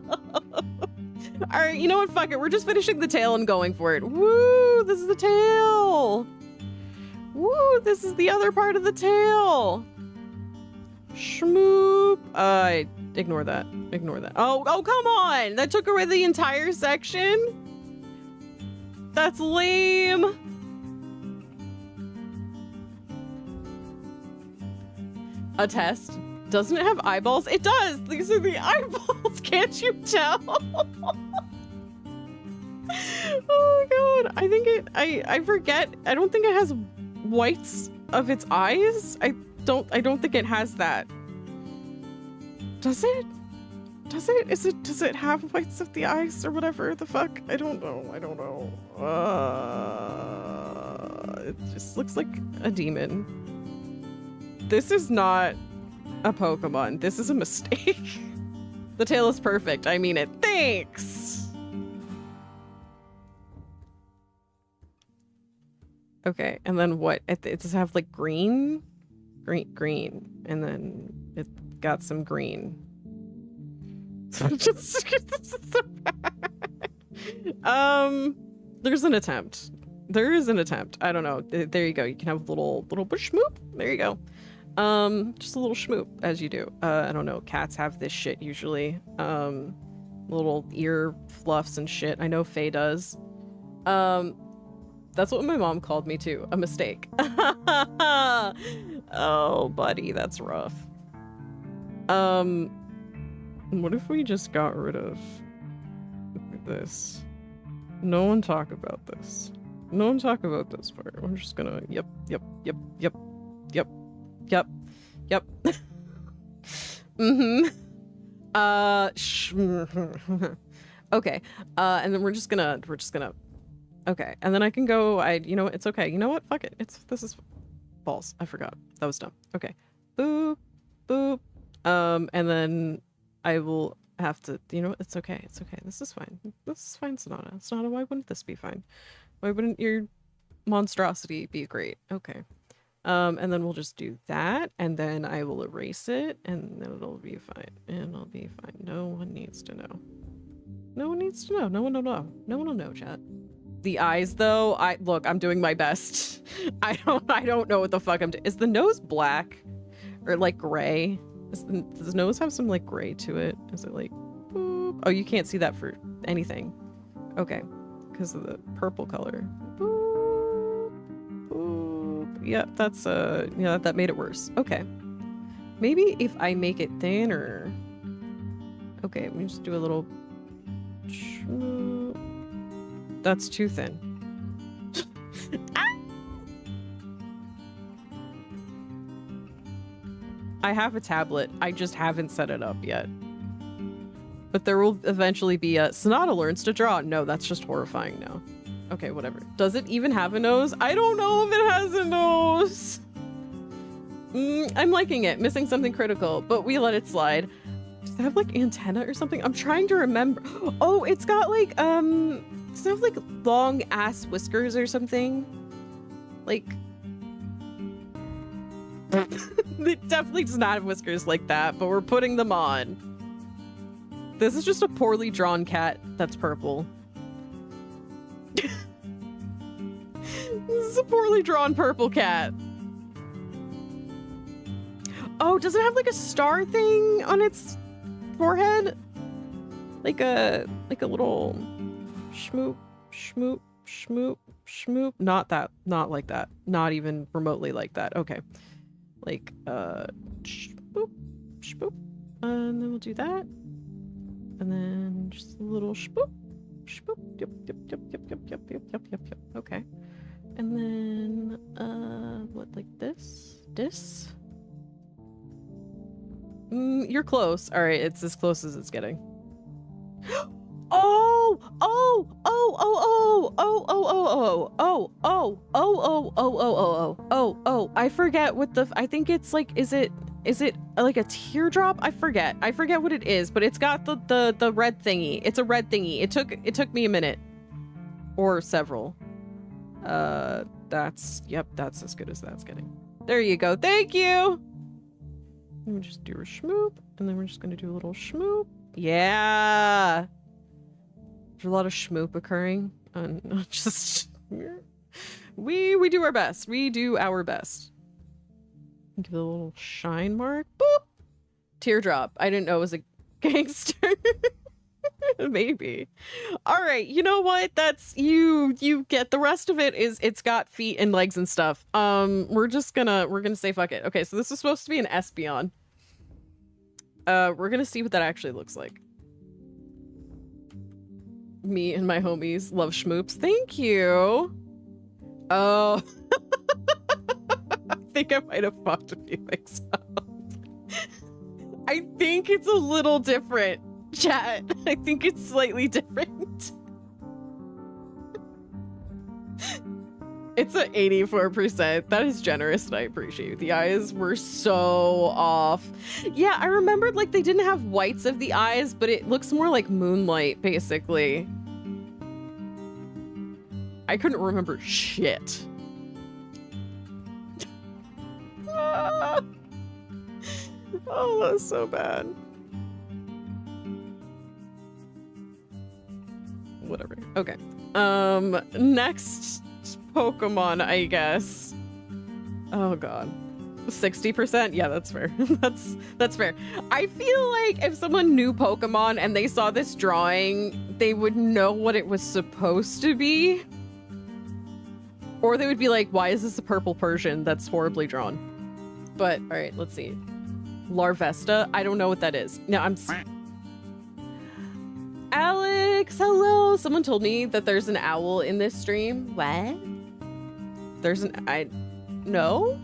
Alright, you know what? Fuck it. We're just finishing the tail and going for it. Woo! This is the tail! Woo! This is the other part of the tail! Schmoop! Ignore that. Ignore that. Oh, come on! That took away the entire section? That's lame! A test. Doesn't it have eyeballs? It does! These are the eyeballs! Can't you tell? Oh god. I think I forget. I don't think it has whites of its eyes. I don't think it has that. Does it? Does it? Does it have whites of the eyes or whatever the fuck? I don't know. It just looks like a demon. This is not a Pokemon. This is a mistake. The tail is perfect. I mean it. Thanks. Okay, and then what? It does have like green, and then it got some green. Just so bad. There's an attempt. There is an attempt. I don't know. There you go. You can have a little bush schmoop. There you go. Just a little schmoop, as you do. I don't know. Cats have this shit usually. Little ear fluffs and shit. I know Faye does. That's what my mom called me too. A mistake. Oh, buddy, that's rough. What if we just got rid of this? No one talk about this. No one talk about this part. We're just gonna, yep. Mm-hmm. Okay. And then we're just gonna, okay. And then I can go, you know what? It's okay. You know what? Fuck it. This is balls. I forgot. That was dumb. Okay. Boop, boop. And then I will have to, you know what? It's okay. It's okay. This is fine. This is fine, Sonata. Sonata, why wouldn't this be fine? Why wouldn't your monstrosity be great? Okay. And then we'll just do that, and then I will erase it, and then it'll be fine. And I'll be fine. No one needs to know. No one needs to know. No one will know. No one will know, chat. The eyes, though, look, I'm doing my best. I don't know what the fuck I'm doing. Is the nose black? Or, like, gray? Does the nose have some, like, gray to it? Is it, like, boop? Oh, you can't see that for anything. Okay. Because of the purple color. Yeah, that's yeah, that made it worse. Okay. Maybe if I make it thinner. Okay, let me just do a little. That's too thin. Ah! I have a tablet. I just haven't set it up yet. But there will eventually be a Sonata learns to draw. No, that's just horrifying now. Okay, whatever. Does it even have a nose? I don't know if it has a nose. I'm liking it. Missing something critical, but we let it slide. Does it have like antenna or something? I'm trying to remember. Oh, it's got like, does it have like long ass whiskers or something? Like, it definitely does not have whiskers like that, but we're putting them on. This is just a poorly drawn cat that's purple. This is a poorly drawn purple cat. Oh, does it have like a star thing on its forehead? like a little schmoop, schmoop, schmoop, schmoop. Not like that. Not even remotely like that. Okay. Like schmoop, schmoop. And then we'll do that. And then just a little schmoop, schmoop. Yep, yep, yep, yep, yep, yep, yep, yep, yep, yep. Okay. And then what, like this? This? You're close. All right, it's as close as it's getting. Oh, oh, oh, oh, oh, oh, oh, oh, oh, oh, oh, oh, oh, oh, oh, oh, oh. I forget what the. I think it's like. Is it like a teardrop? I forget what it is, but it's got the red thingy. It's a red thingy. It took me a minute, or several. That's as good as that's getting. There you go. Thank you. Let me just do a schmoop, and then we're just gonna do a little schmoop. Yeah. There's a lot of schmoop occurring, and just we do our best. We do our best. Give it a little shine mark. Boop. Teardrop. I didn't know it was a gangster. Maybe. All right. You know what? That's you get the rest of it is it's got feet and legs and stuff. We're gonna say fuck it. Okay, so this is supposed to be an Espeon. We're gonna see what that actually looks like. Me and my homies love schmoops. Thank you. Oh. I think I might have fucked a few things up. I think it's a little different, chat. I think it's slightly different. It's at 84%. That is generous and I appreciate it. The eyes were so off. Yeah, I remembered like they didn't have whites of the eyes, but it looks more like moonlight, basically. I couldn't remember shit. Oh, that's so bad. Whatever. Okay. Next Pokemon, I guess. Oh god. 60%? Yeah, that's fair. That's fair. I feel like if someone knew Pokemon and they saw this drawing, they would know what it was supposed to be. Or they would be like, why is this a purple Persian that's horribly drawn? But, alright, let's see. Larvesta? I don't know what that is. No, Alex, hello! Someone told me that there's an owl in this stream. What? No?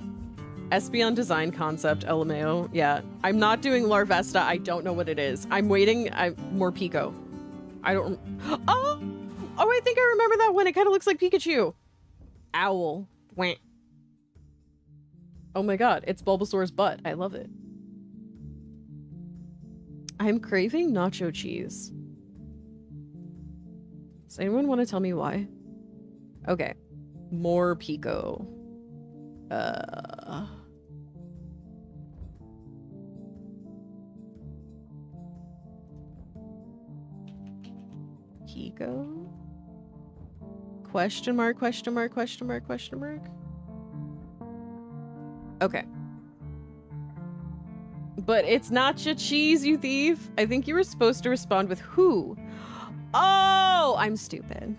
Espeon design concept, LMAO. Yeah. I'm not doing Larvesta. I don't know what it is. I'm waiting. More Pico. I don't... Oh! Oh, I think I remember that one. It kind of looks like Pikachu. Owl. Wah. Oh my god, it's Bulbasaur's butt. I love it. I'm craving nacho cheese. Does anyone want to tell me why? Okay. More Pico. Pico? Question mark, question mark, question mark, question mark? Okay. But it's not your cheese, you thief. I think you were supposed to respond with who. Oh, I'm stupid.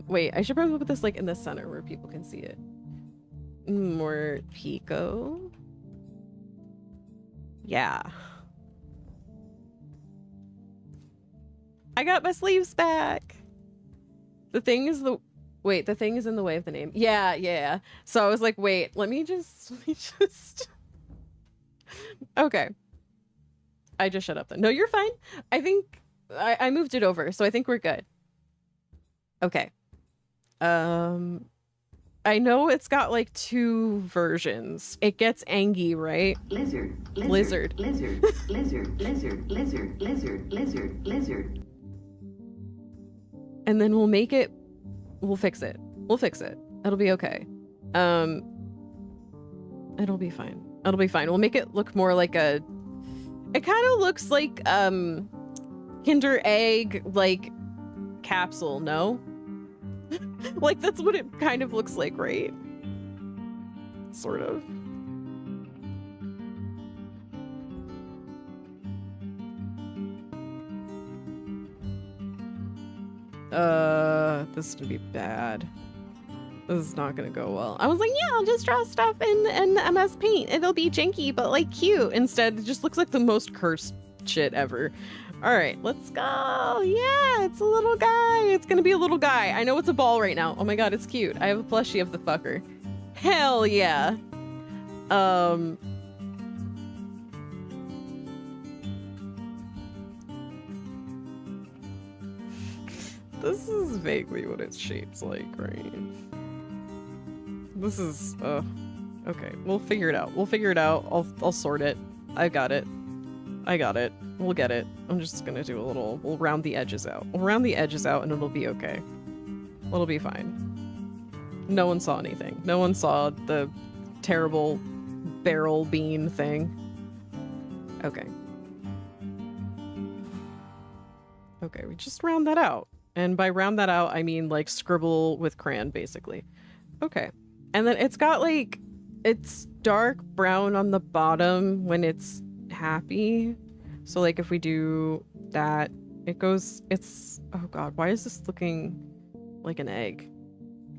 Wait, I should probably put this like in the center where people can see it. More Pico. Yeah. I got my sleeves back. The thing is wait, the thing is in the way of the name. Yeah. So I was like, wait, let me just Okay. I just shut up then. No, you're fine. I think I moved it over, so I think we're good. Okay. I know it's got like 2 versions. It gets Angie, right? Lizard. And then we'll fix it. It'll be okay. It'll be fine. We'll make it look more like it kind of looks like Kinder Egg like capsule, no? Like that's what it kind of looks like, right? Sort of. This is gonna be bad. This is not gonna go well. I was like, yeah, I'll just draw stuff in MS Paint. It'll be janky, but like cute. Instead, it just looks like the most cursed shit ever. All right, let's go. Yeah, it's a little guy. It's gonna be a little guy. I know it's a ball right now. Oh my god, it's cute. I have a plushie of the fucker. Hell yeah. This is vaguely what its shape's like, right? This is, okay. We'll figure it out. We'll figure it out. I'll sort it. I got it. I got it. We'll get it. I'm just gonna do a little, we'll round the edges out. We'll round the edges out and it'll be okay. It'll be fine. No one saw anything. No one saw the terrible barrel bean thing. Okay. Okay, we just round that out. And by round that out, I mean like scribble with crayon, basically. Okay. And then it's got like, it's dark brown on the bottom when it's happy. So like if we do that, it goes, it's, oh god, why is this looking like an egg?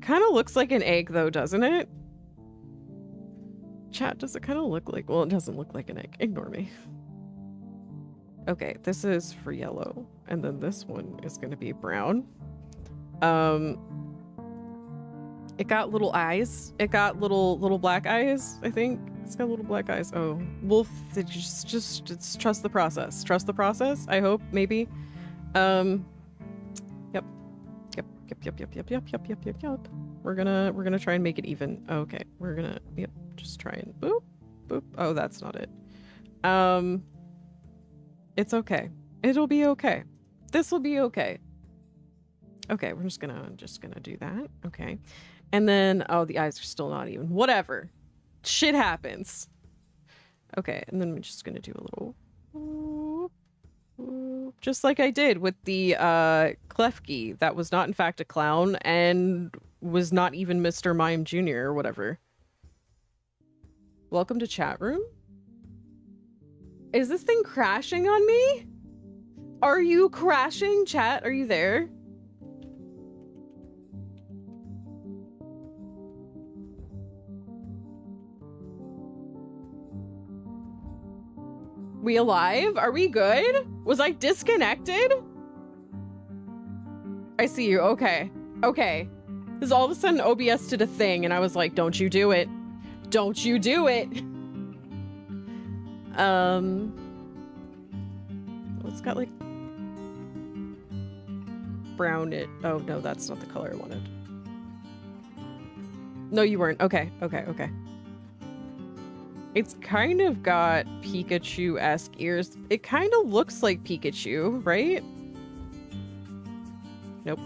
Kind of looks like an egg though, doesn't it? Chat, does it kind of look like, well, it doesn't look like an egg. Ignore me. Okay, this is for yellow. And then this one is going to be brown. It got little eyes. It got little black eyes, I think. It's got little black eyes. Oh, we'll just trust the process. Trust the process, I hope, maybe. Yep. We're gonna try and make it even. Okay, we're gonna, yep, just try and boop, boop. Oh, that's not it. It's okay. It'll be okay. This will be okay. Okay, we're just gonna do that. Okay. And then, oh, the eyes are still not even. Whatever. Shit happens. Okay, and then we're just gonna do a little whoop, whoop, just like I did with the Klefki that was not in fact a clown and was not even Mr. Mime Jr. or whatever. Welcome to chat room. Is this thing crashing on me? Are you crashing, chat? Are you there? We alive? Are we good? Was I disconnected? I see you. Okay. Okay. Because all of a sudden OBS did a thing and I was like, don't you do it. Don't you do it. It's got like brown it. Oh no, that's not the color I wanted. No, you weren't. Okay. Okay. Okay. It's kind of got Pikachu-esque ears. It kind of looks like Pikachu, right? Nope.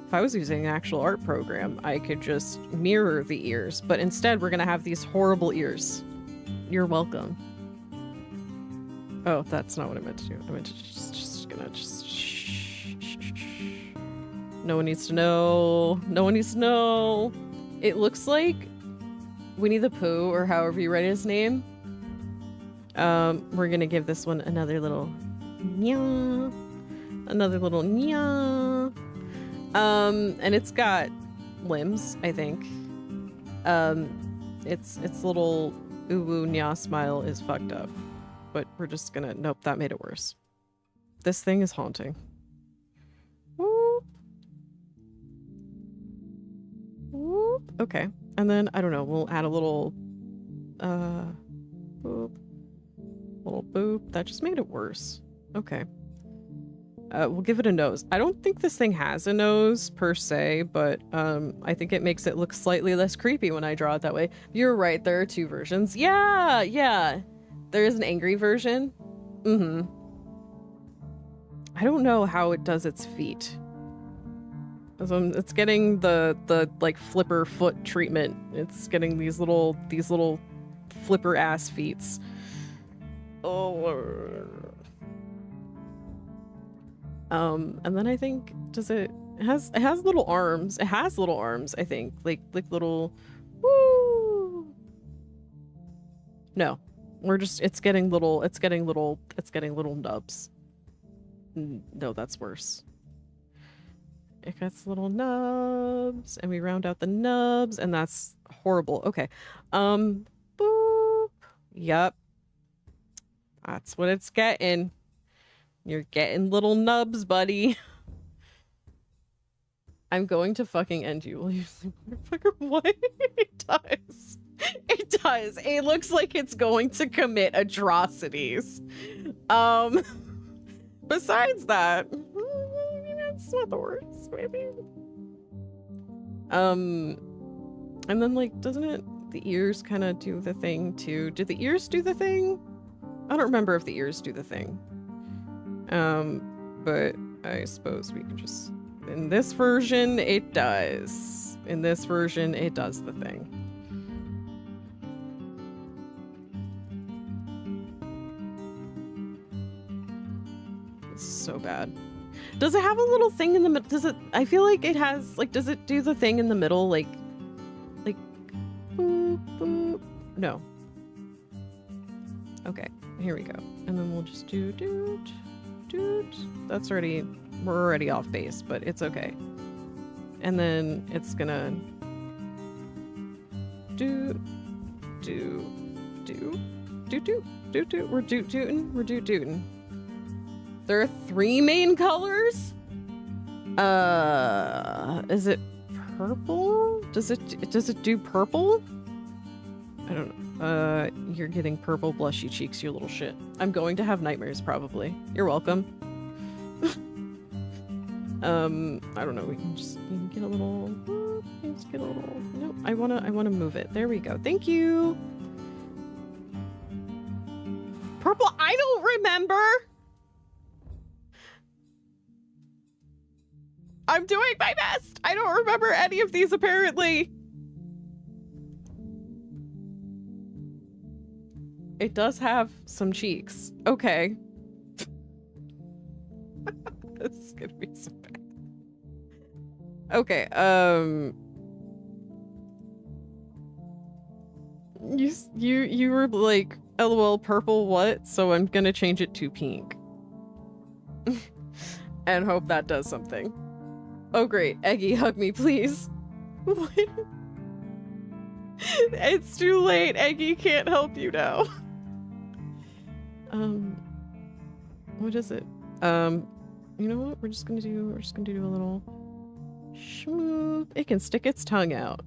If I was using an actual art program, I could just mirror the ears, but instead we're gonna have these horrible ears. You're welcome. Oh, that's not what I meant to do. I meant to just shh. No one needs to know. No one needs to know. It looks like Winnie the Pooh, or however you write his name. We're gonna give this one another little nya. Another little nya. And it's got limbs, I think. Its little uwu nya smile is fucked up. But we're just gonna, nope, that made it worse. This thing is haunting. Whoop. Whoop. Okay, and then I don't know, we'll add a little boop. Little boop. That just made it worse. Okay. We'll give it a nose. I don't think this thing has a nose per se, but I think it makes it look slightly less creepy when I draw it that way. You're right, there are two versions. Yeah, yeah. There is an angry version. Mm-hmm. I don't know how it does its feet. It's getting the like flipper foot treatment. It's getting these little flipper ass feets. Oh. And then I think it has little arms. It has little arms, I think. Like little woo. No. It's getting little nubs. No, that's worse. It gets little nubs, and we round out the nubs, and that's horrible. Okay. Boop. Yup. That's what it's getting. You're getting little nubs, buddy. I'm going to fucking end you. Will you sleep, motherfucker? What? It does. It does. It looks like it's going to commit atrocities. Besides that, that's not the worst, maybe. And then, like, doesn't it, the ears kind of do the thing too? Did the ears do the thing? I don't remember if the ears do the thing. But I suppose we can just, in this version, it does. In this version, it does the thing. This is so bad. Does it have a little thing in the middle? Does it, I feel like it has, like, does it do the thing in the middle? Like, boop, boop. No. Okay, here we go. And then we'll just do, doot, doot. That's already, we're already off base, but it's okay. And then it's gonna do, do, do, do, do, do, do. We're doot dootin', we're doot dootin'. There are 3 main colors? Is it purple? Does it do purple? I don't know. You're getting purple blushy cheeks, you little shit. I'm going to have nightmares probably. You're welcome. I don't know, we can get a little, let's get a little, no, I wanna move it. There we go. Thank you. Purple, I don't remember. I'm doing my best. I don't remember any of these apparently. It does have some cheeks. Okay. This is gonna be so bad. Okay, you were like, LOL purple what? So I'm gonna change it to pink. And hope that does something. Oh great, Eggy, hug me, please. What? It's too late. Eggy can't help you now. What is it? You know what? We're just gonna do a little schmoop. It can stick its tongue out.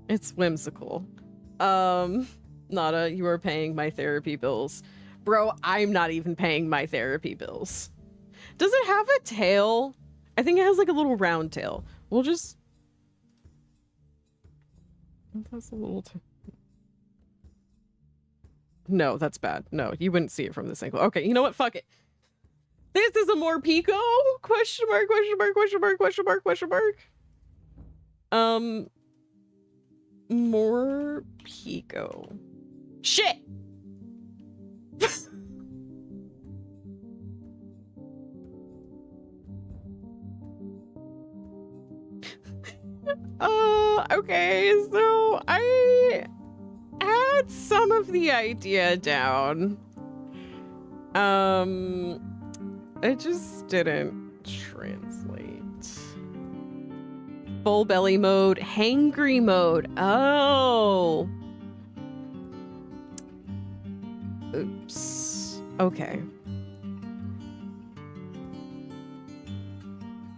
It's whimsical. Nada, you are paying my therapy bills. Bro, I'm not even paying my therapy bills. Does it have a tail? I think it has like a little round tail. We'll just... That's a little... No, that's bad. No, you wouldn't see it from this angle. Okay, you know what? Fuck it. This is a more Pico? Question mark, question mark, question mark, question mark, question mark. More Pico. Shit! Okay, so I had some of the idea down. It just didn't translate. Full belly mode, hangry mode. Oh. Oops. Okay.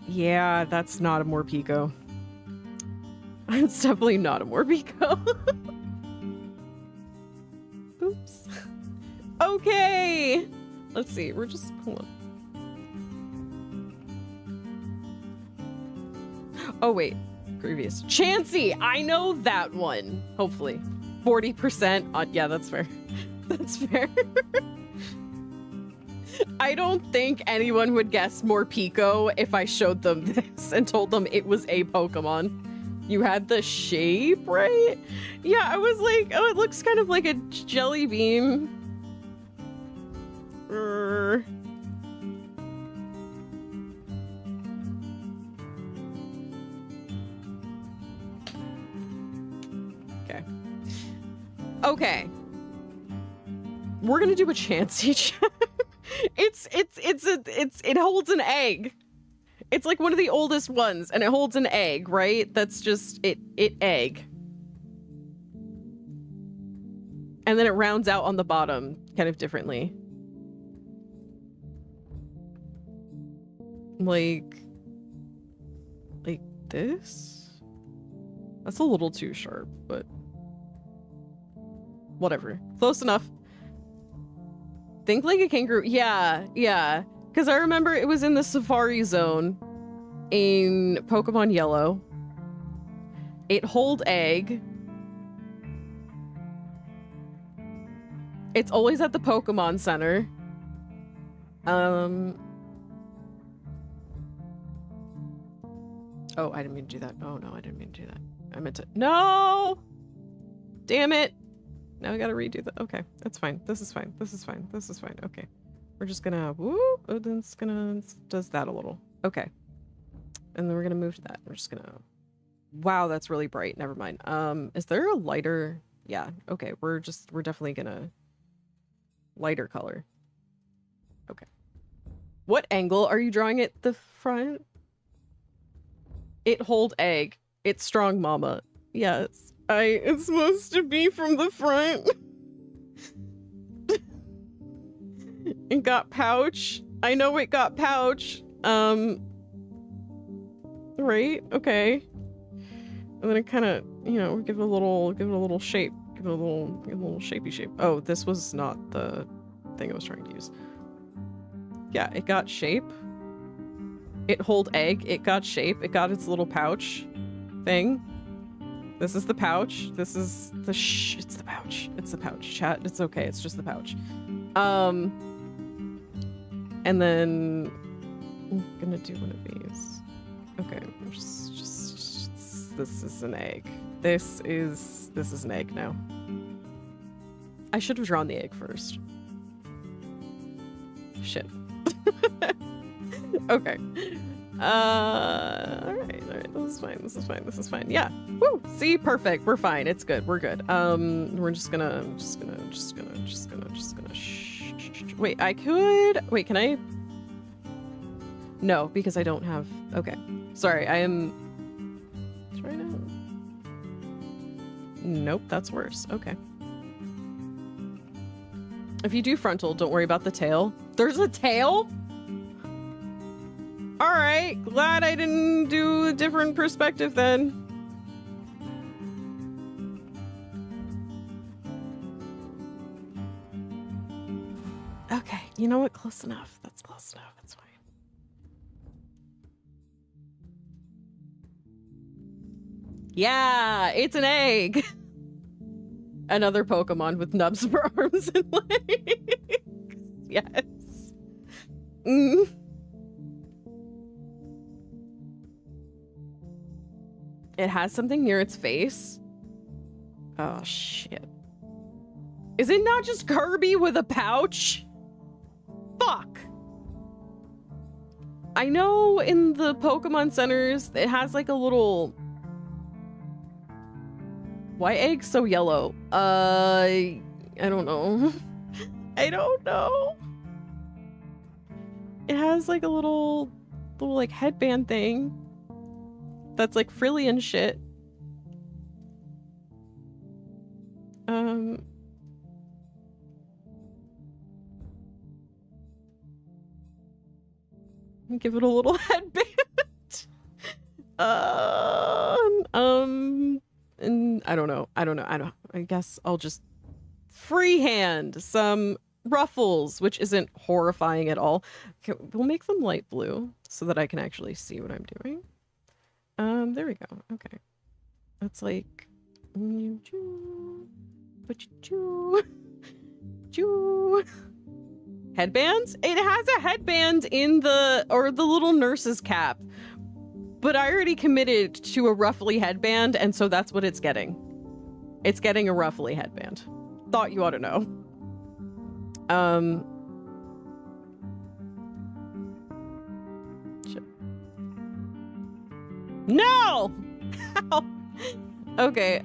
Yeah, that's not a Morpeko. It's definitely not a Morpeko. Oops. Okay. Let's see. We're just, hold on. Oh wait, previous. Chansey, I know that one. Hopefully. 40% on, yeah, that's fair. That's fair. I don't think anyone would guess Morpeko if I showed them this and told them it was a Pokemon. You had the shape, right? Yeah, I was like, oh, it looks kind of like a jelly bean. Okay. Okay. We're gonna do a Chansey check. It holds an egg. It's like one of the oldest ones, and it holds an egg, right? That's just it egg. And then it rounds out on the bottom kind of differently. Like this? That's a little too sharp, but whatever. Close enough. Think like a kangaroo. Yeah. Because I remember it was in the Safari Zone in Pokemon Yellow. It hold egg. It's always at the Pokemon Center. Oh, I didn't mean to do that. Oh, no, I didn't mean to do that. I meant to... No! Damn it! Now I gotta redo that. Okay, that's fine. This is fine. This is fine. This is fine. Okay. We're just gonna... Woo! Oh, then it's gonna... Does that a little. Okay. And then we're gonna move to that. We're just gonna... Wow, that's really bright. Never mind. Is there a lighter... Yeah, okay. We're definitely gonna... Lighter color. Okay. What angle are you drawing at the front? It hold egg. It's strong mama. Yes. It's supposed to be from the front. It got pouch. I know it got pouch. Right? Okay. And then it kind of, you know, give it a little shape. Give it a little shapey shape. Oh, this was not the thing I was trying to use. Yeah, it got shape. It hold egg. It got shape. It got its little pouch thing. This is the pouch. This is the it's the pouch. It's the pouch. Chat. It's okay. It's just the pouch. And then I'm gonna do one of these. Okay. Just this is an egg. This is an egg now. I should have drawn the egg first. Shit. Okay. All right. This is fine. Yeah. Woo. See, perfect. We're fine. It's good. We're good. We're just gonna wait, I could wait, can I? No, because I don't have. Okay. Sorry, I am trying to. Nope, that's worse. Okay. If you do frontal, don't worry about the tail. There's a tail? All right, glad I didn't do a different perspective then. Okay, you know what? Close enough. That's close enough. That's fine. Yeah, it's an egg. Another Pokemon with nubs for arms and legs. Yes. It has something near its face. Oh, shit. Is it not just Kirby with a pouch? Fuck. I know in the Pokemon centers, it has like a little... Why egg's so yellow? I don't know. I don't know. It has like a little like headband thing that's like frilly and shit. Give it a little headband. And I don't know. I guess I'll just freehand some ruffles, which isn't horrifying at all. Okay, we'll make them light blue so that I can actually see what I'm doing. There we go. Okay. That's like headbands? It has a headband in the little nurse's cap. But I already committed to a ruffly headband, and so that's what it's getting. It's getting a ruffly headband. Thought you ought to know. Shit. No! How? Okay,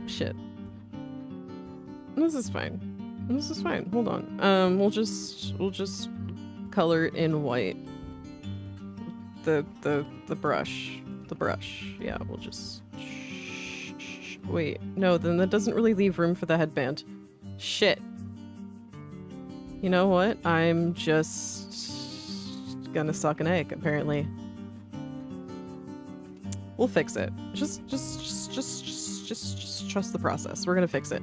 shit. This is fine. This is fine. Hold on. We'll just color it in white. The brush. The brush. Yeah, we'll just... Wait, no, then that doesn't really leave room for the headband. Shit. You know what? I'm just gonna suck an egg, apparently. We'll fix it. Just trust the process. We're gonna fix it.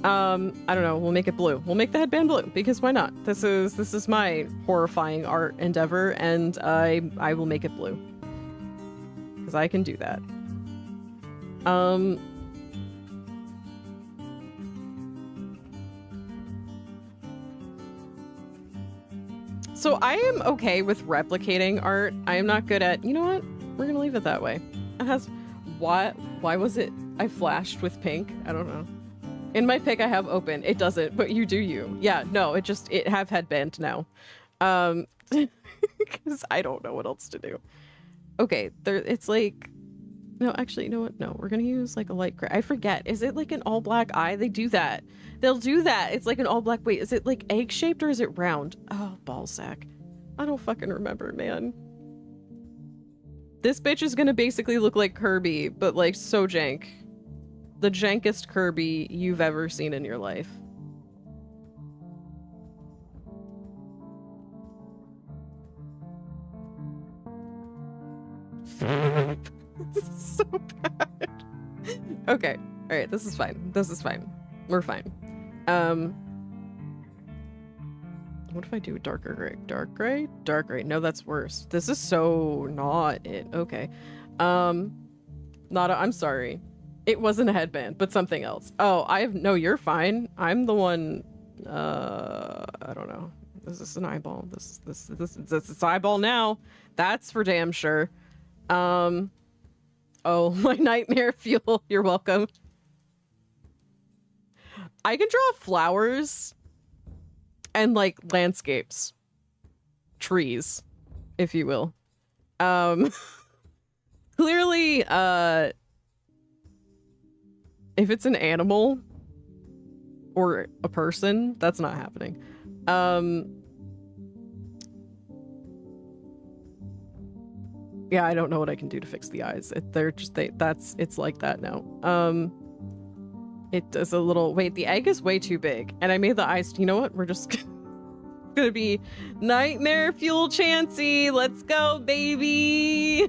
I don't know. We'll make it blue. We'll make the headband blue because why not? This is my horrifying art endeavor, and I will make it blue because I can do that. So I am okay with replicating art. I am not good at, you know what? We're gonna leave it that way. It has, why was it, I flashed with pink? I don't know. In my pic I have open. It doesn't, but you do you. Yeah, no, it have headband now. Because I don't know what else to do. Okay, it's like, no, actually, you know what? No, we're gonna use like a light gray. I forget. Is it like an all black eye? They do that. They'll do that. It's like an all black. Wait, is it like egg shaped or is it round? Oh, ballsack. I don't fucking remember, man. This bitch is gonna basically look like Kirby, but like so jank. The jankest Kirby you've ever seen in your life. This is so bad. Okay. All right. This is fine. This is fine. We're fine. What if I do darker gray? Dark gray? Dark gray. No, that's worse. This is so not it. Okay. I'm sorry. It wasn't a headband, but something else. Oh, no, you're fine. I'm the one, I don't know. This is an eyeball. This is eyeball now. That's for damn sure. Oh, my nightmare fuel. You're welcome. I can draw flowers and like landscapes, trees, if you will. Clearly, if it's an animal or a person, that's not happening. Yeah, I don't know what I can do to fix the eyes. It's like that now. It does a little, wait, the egg is way too big. And I made the eyes, you know what? We're just gonna be nightmare fuel Chansey. Let's go, baby.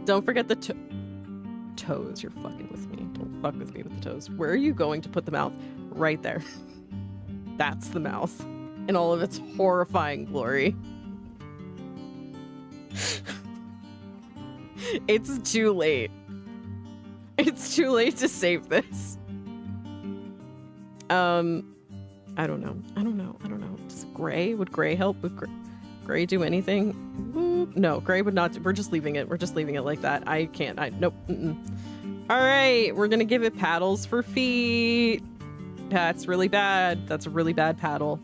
Don't forget the toes. You're fucking with me. Don't fuck with me with the toes. Where are you going to put the mouth? Right there. That's the mouth in all of its horrifying glory. It's too late. It's too late to save this. I don't know. Does gray? Would gray help? Would gray do anything? No, gray would not. We're just leaving it. We're just leaving it like that. I can't. Nope. All right, we're gonna give it paddles for feet. That's really bad. That's a really bad paddle.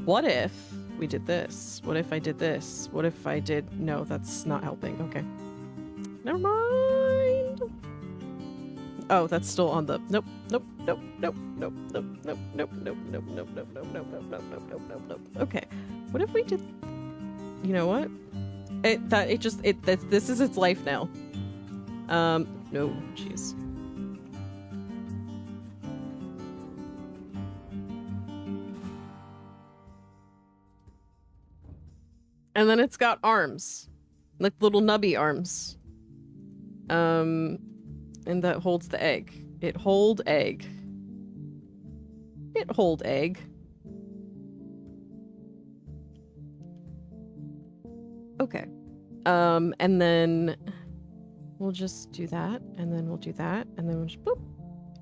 What if we did this? What if I did this? What if I did... No, that's not helping. Okay. Never mind. Oh, that's still on the... Nope. Okay. What if we did... You know what? This is its life now. No, jeez. And then it's got arms, like little nubby arms. And that holds the egg. It hold egg. It hold egg. Okay. And then we'll just do that, and then we'll do that, and then we'll just boop,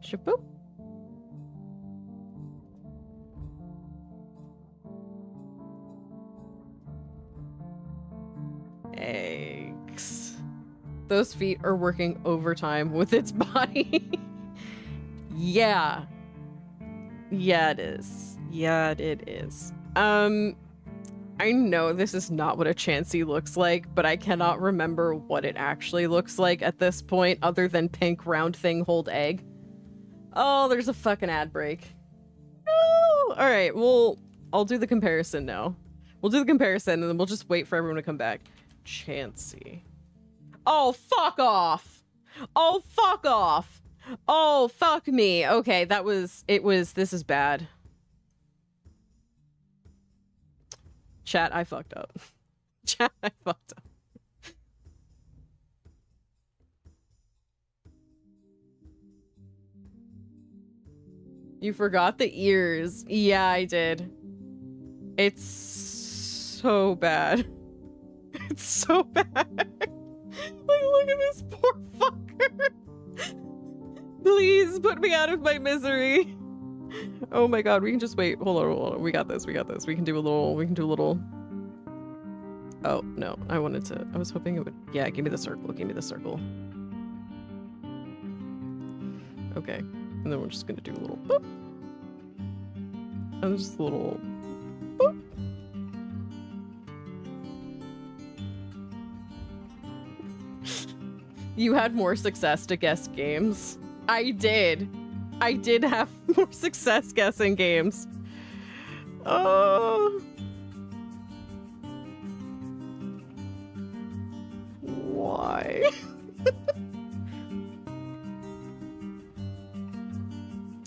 shaboop. Eggs. Those feet are working overtime with its body. Yeah. Yeah, it is. Yeah, it is. I know this is not what a Chansey looks like, but I cannot remember what it actually looks like at this point, other than pink round thing hold egg. Oh, there's a fucking ad break. All right, I'll do the comparison now. We'll do the comparison and then we'll just wait for everyone to come back. Chansey. Oh, fuck off. Oh, fuck off. Oh, fuck me. Okay, this is bad. Chat, I fucked up. Chat, I fucked up. You forgot the ears. Yeah, I did. It's so bad. It's so bad. Like, look at this poor fucker. Please put me out of my misery. Oh my god, we can just wait. Hold on. We got this. We can do a little. Oh, no. I was hoping it would. Yeah, give me the circle. Okay. And then we're just gonna do a little boop. And just a little boop. You had more success to guess games. I did have more success guessing games. Oh. Why?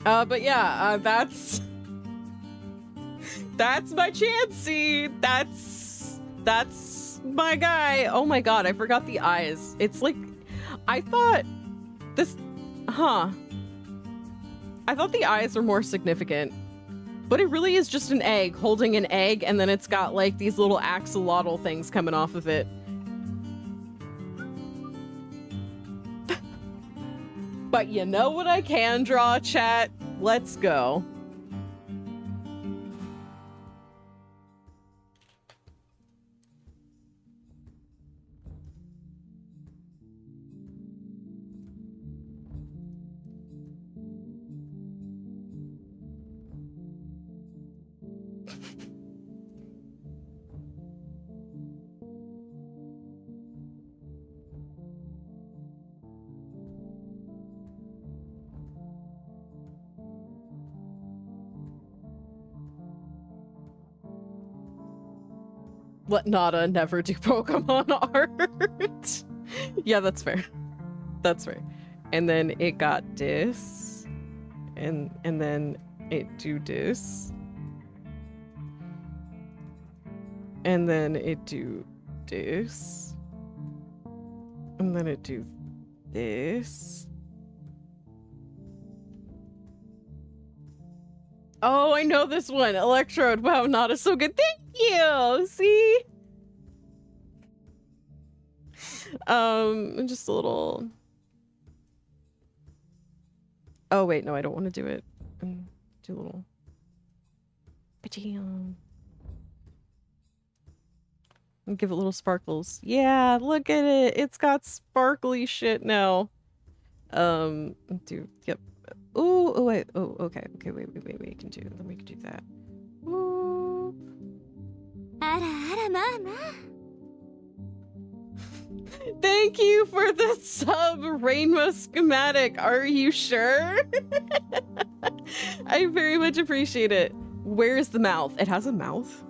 But yeah, that's my Chansey. That's my guy. Oh my god, I forgot the eyes. It's like, I thought the eyes were more significant, but it really is just an egg holding an egg, and then it's got like these little axolotl things coming off of it. But you know what I can draw, chat? Let's go. Let Nada never do Pokemon art. Yeah, that's fair. That's fair. And then it got this. And then it do this. And then it do this. And then it do this. Oh, I know this one. Electrode. Wow, Nada so good. Thank you. See? Just a little. Oh wait, no, I don't want to do it. Do a little. And give it little sparkles. Yeah, look at it. It's got sparkly shit now. Yep. Oh wait. Oh, okay. Wait. We can do that. Ooh. Thank you for the sub, Rainbow Schematic. Are you sure? I very much appreciate it. Where's the mouth? It has a mouth.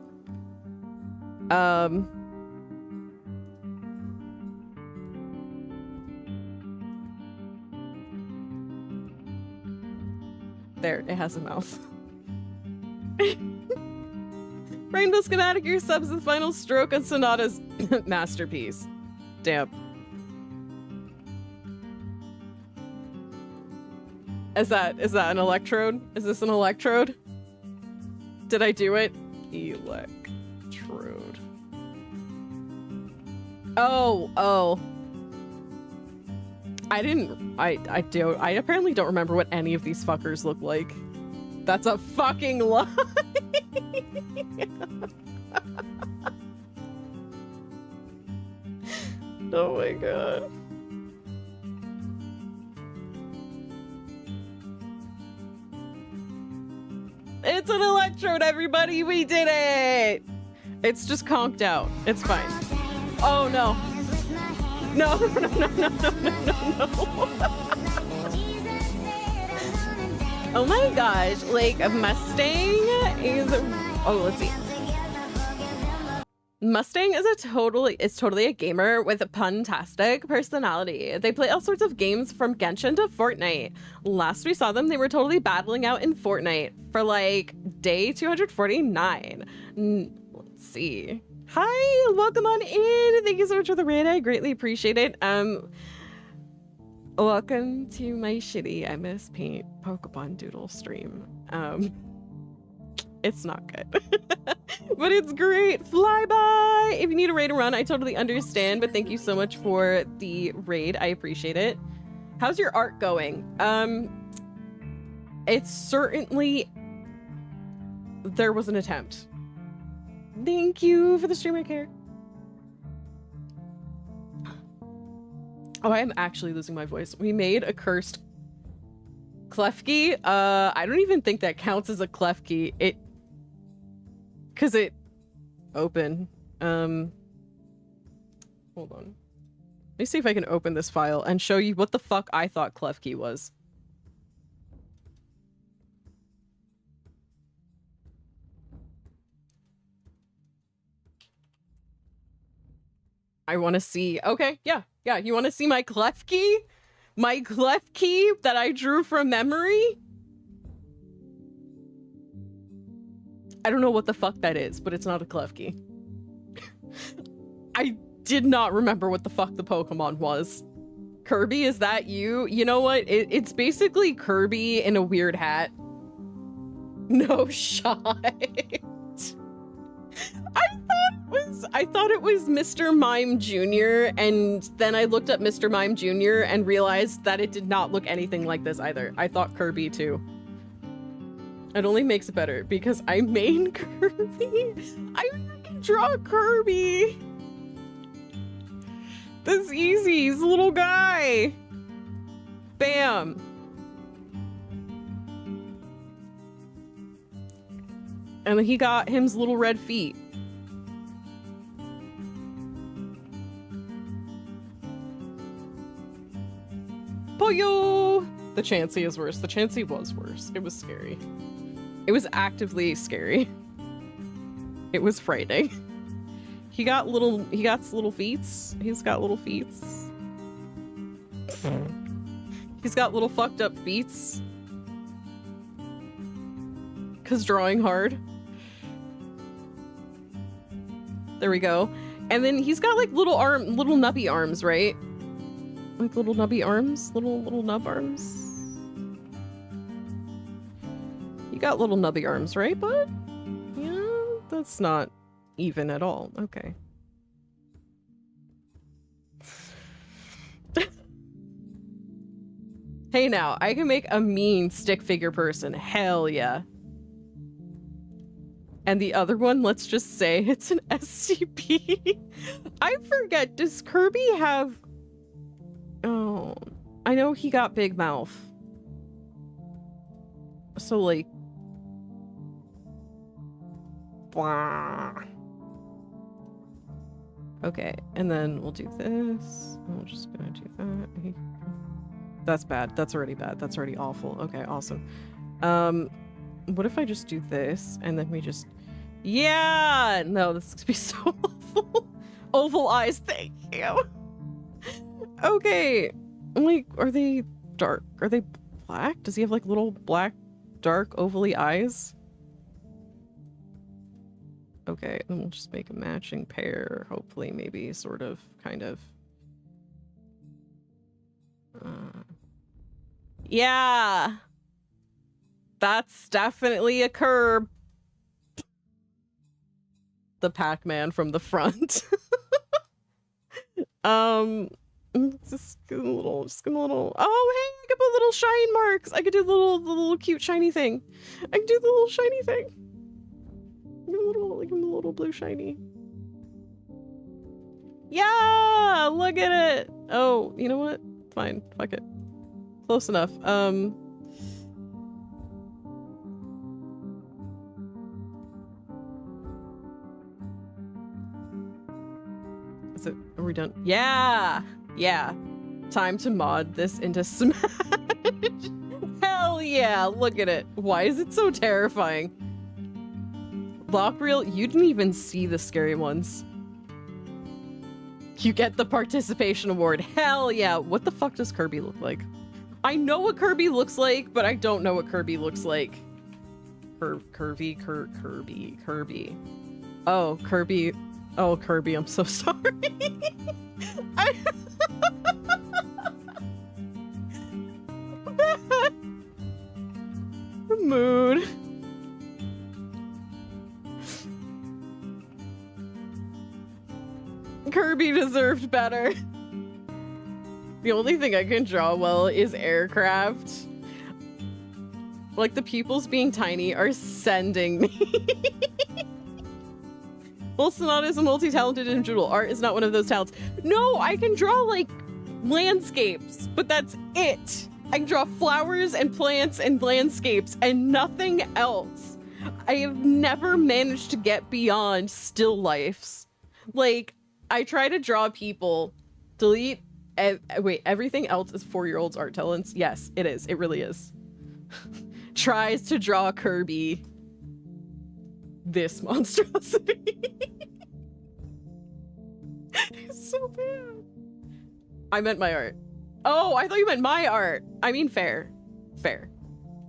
There, it has a mouth. Rainbow Schematic, your sub's the final stroke on Sonata's masterpiece. Damn. Is that an electrode? Is this an electrode? Did I do it? Electrode. Oh. I apparently don't remember what any of these fuckers look like. That's a fucking lie. Oh my god. It's an electrode, everybody! We did it! It's just conked out. It's fine. Oh no. No. Oh my gosh, like Mustang is, oh, let's see. Mustang is totally a gamer with a puntastic personality. They play all sorts of games from Genshin to Fortnite. Last we saw them, they were totally battling out in Fortnite for like day 249. Let's see. Hi, welcome on in. Thank you so much for the raid. I greatly appreciate it. Welcome to my shitty MS Paint Pokemon Doodle stream. It's not good, but it's great. Flyby! If you need a raid to run, I totally understand, but thank you so much for the raid. I appreciate it. How's your art going? It's certainly, there was an attempt. Thank you for the streamer care. Oh, I am actually losing my voice. We made a cursed Klefki. I don't even think that counts as a Klefki. Cause it open. Hold on. Let me see if I can open this file and show you what the fuck I thought Klefki was. I want to see. Okay, yeah. You want to see my Klefki? My Klefki that I drew from memory? I don't know what the fuck that is, but it's not a Klefki. I did not remember what the fuck the Pokemon was. Kirby, is that you? You know what? It's basically Kirby in a weird hat. No shot. I thought it was Mr. Mime Jr. and then I looked up Mr. Mime Jr. and realized that it did not look anything like this either. I thought Kirby too. It only makes it better because I main Kirby. I can draw Kirby. That's easy. He's a little guy. Bam. And he got him's little red feet. Poyo! The Chansey is worse. The Chansey was worse. It was scary. It was actively scary. It was frightening. He got little feets. He's got little feets. He's got little fucked up feets. Cause drawing hard. There we go. And then he's got like little nubby arms, right? Like little nubby arms? Little nub arms? You got little nubby arms, right, bud? Yeah, that's not even at all. Okay. Hey now, I can make a mean stick figure person. Hell yeah. And the other one, let's just say it's an SCP. I forget, does Kirby have... Oh, I know he got big mouth. So like... Blah. Okay, and then we'll do this. I'm just gonna do that. That's bad. That's already bad. That's already awful. Okay, awesome. What if I just do this and then we just... Yeah! No, this is gonna be so awful. Oval eyes, thank you. Okay. Like, are they dark? Are they black? Does he have like little black, dark, ovally eyes? Okay, then we'll just make a matching pair. Hopefully, maybe, sort of, kind of. Yeah! That's definitely a curb. The Pac-Man from the front. Just a little, oh, hey, I could put little shine marks. I could do the little cute shiny thing. I can do the little shiny thing. Give him a little blue shiny. Yeah, look at it. Oh, you know what? Fine, fuck it. Close enough. Is it, are we done? Yeah. Yeah. Time to mod this into Smash. Hell yeah, look at it. Why is it so terrifying? Lockreal, you didn't even see the scary ones. You get the participation award. Hell yeah. What the fuck does Kirby look like? I know what Kirby looks like, but I don't know what Kirby looks like. Kirby. Oh, Kirby. Oh, Kirby, I'm so sorry. Bad. Mood. Kirby deserved better. The only thing I can draw well is aircraft. Like, the pupils being tiny are sending me. Well, Sonata is a multi-talented individual. Art is not one of those talents. No, I can draw, like, landscapes, but that's it. I can draw flowers and plants and landscapes and nothing else. I have never managed to get beyond still lifes. Like, I try to draw people. Delete. Wait, everything else is 4-year-olds' art talents. Yes, it is. It really is. Tries to draw Kirby. This monstrosity. It's so bad. I meant my art. Oh, I thought you meant my art. I mean, fair. Fair.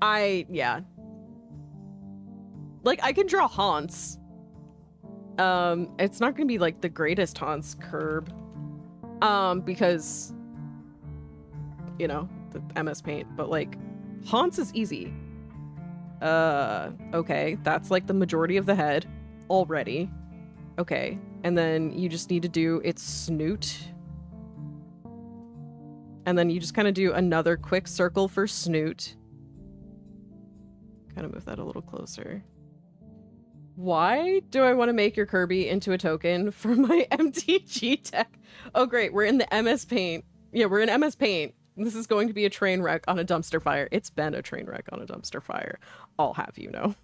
Yeah. Like, I can draw Hans. It's not gonna be, like, the greatest Hans curb. Because, you know, the MS Paint, but, like, Hans is easy. Okay, that's, like, the majority of the head already. Okay, and then you just need to do its snoot. And then you just kind of do another quick circle for snoot. Kind of move that a little closer. Why do I want to make your Kirby into a token for my MTG tech? Oh, great. We're in the MS Paint. Yeah, we're in MS Paint. This is going to be a train wreck on a dumpster fire. It's been a train wreck on a dumpster fire. I'll have you know.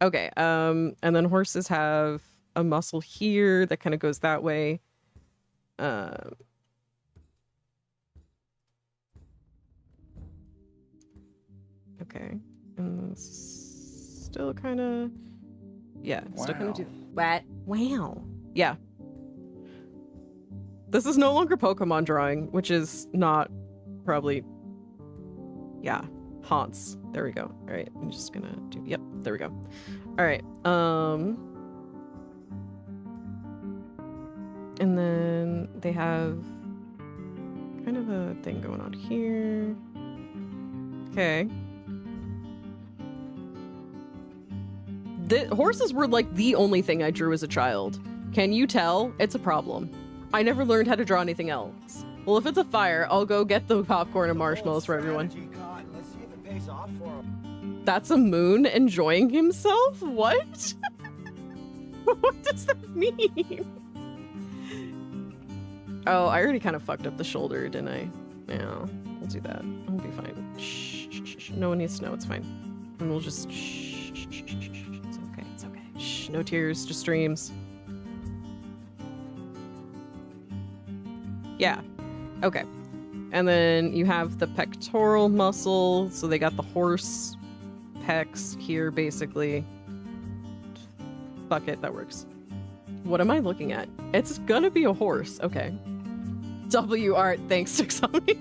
Okay, and then horses have a muscle here that kind of goes that way. Okay, and still kind of, yeah, still kind of do that. Wow. Yeah. This is no longer Pokemon drawing, which is not probably, yeah, Haunts. There we go. All right, I'm just gonna do, yep, there we go. All right, and then they have kind of a thing going on here. Okay. The horses were like the only thing I drew as a child. Can you tell? It's a problem. I never learned how to draw anything else. Well, if it's a fire, I'll go get the popcorn and marshmallows for everyone. That's a moon enjoying himself? What? What does that mean? Oh, I already kind of fucked up the shoulder, didn't I? Yeah, we'll do that. I'll be fine. Shh, shh, shh. No one needs to know. It's fine. And we'll just shh, shh, shh, shh, shh. It's okay. It's okay. Shh. No tears, just dreams. Yeah. Okay. And then you have the pectoral muscle. So they got the horse pecs here, basically. Fuck it. That works. What am I looking at? It's gonna be a horse. Okay. W art. Thanks, Sixami.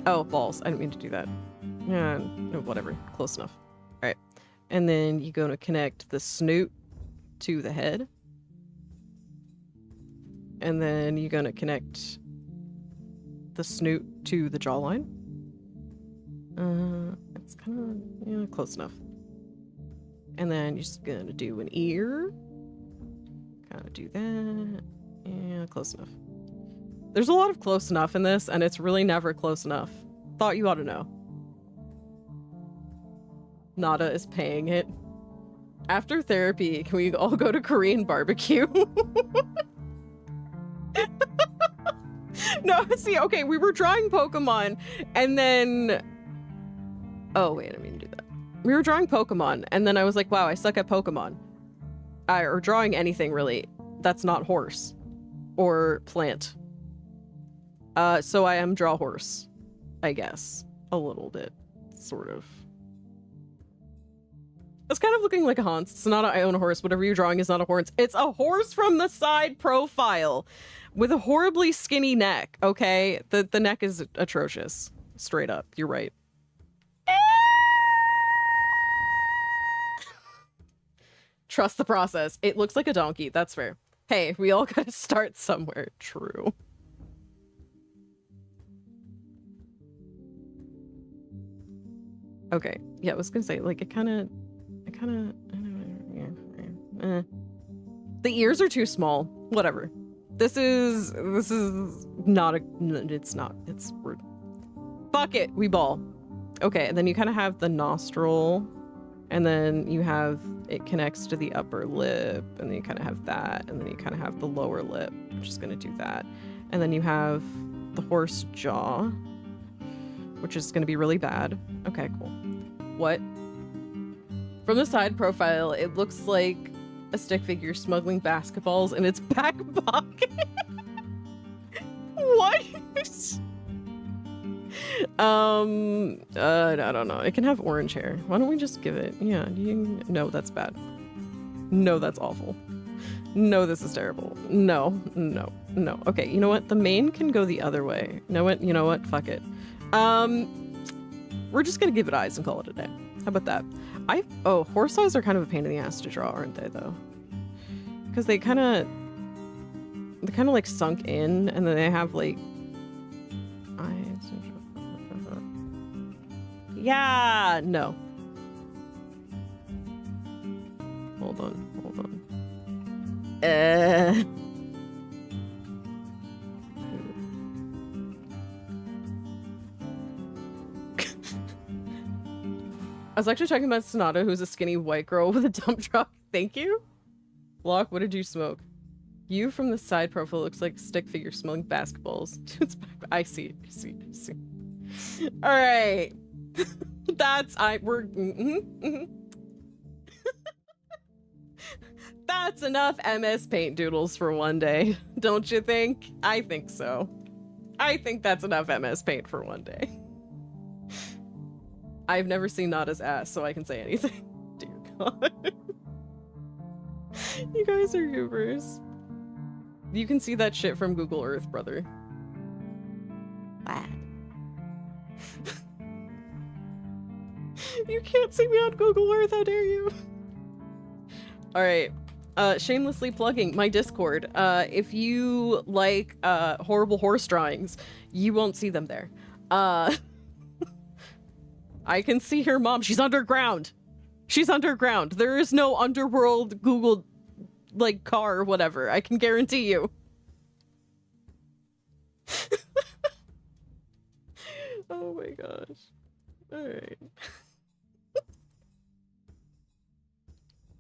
Oh, balls. I didn't mean to do that. Yeah, no, whatever. Close enough. All right. And then you're going to connect the snoot to the head. And then you're going to connect the snoot to the jawline. It's kind of, yeah, close enough. And then you're just going to do an ear. Kind of do that. Yeah, close enough. There's a lot of close enough in this, and it's really never close enough. Thought you ought to know. Nada is paying it. After therapy, can we all go to Korean barbecue? No, see, okay, we were drawing Pokemon, and then... Oh, wait, I didn't mean to do that. We were drawing Pokemon, and then I was like, wow, I suck at Pokemon. Or drawing anything, really, that's not horse. Or plant. So I am draw horse, I guess. A little bit, sort of. It's kind of looking like a Hans. Sonata, I own a horse. Whatever you're drawing is not a horse. It's a horse from the side profile with a horribly skinny neck, okay? The neck is atrocious. Straight up. You're right. Trust the process. It looks like a donkey. That's fair. Hey, we all gotta start somewhere. True. Okay. Yeah, I was gonna say, like, the ears are too small. Whatever. This is not a, it's not, it's rude. Fuck it, we ball. Okay, and then you kind of have the nostril, and then you have, it connects to the upper lip, and then you kind of have that, and then you kind of have the lower lip, which is gonna do that. And then you have the horse jaw, which is gonna be really bad. Okay, cool. What? From the side profile, it looks like a stick figure smuggling basketballs in its back pocket. What? I don't know. It can have orange hair. Why don't we just give it? Yeah. No, that's bad. No, that's awful. No, this is terrible. No. Okay, you know what? The mane can go the other way. You know what? Fuck it. We're just gonna give it eyes and call it a day. How about that? Horse eyes are kind of a pain in the ass to draw, aren't they, though? Because they're kind of like sunk in, and then they have like eyes. Yeah, no. Hold on. I was actually talking about Sonata, who's a skinny white girl with a dump truck. Thank you. Block, what did you smoke? You from the side profile looks like a stick figure smelling basketballs. I see. All right. That's enough MS Paint doodles for one day, don't you think? I think so. I think that's enough MS Paint for one day. I've never seen Nada's ass, so I can say anything. Dear God. You guys are goobers. You can see that shit from Google Earth, brother. Wow. You can't see me on Google Earth, how dare you? Alright. Shamelessly plugging my Discord. If you like horrible horse drawings, you won't see them there. I can see her mom. She's underground. There is no underworld Google like car or whatever. I can guarantee you. Oh my gosh. All right.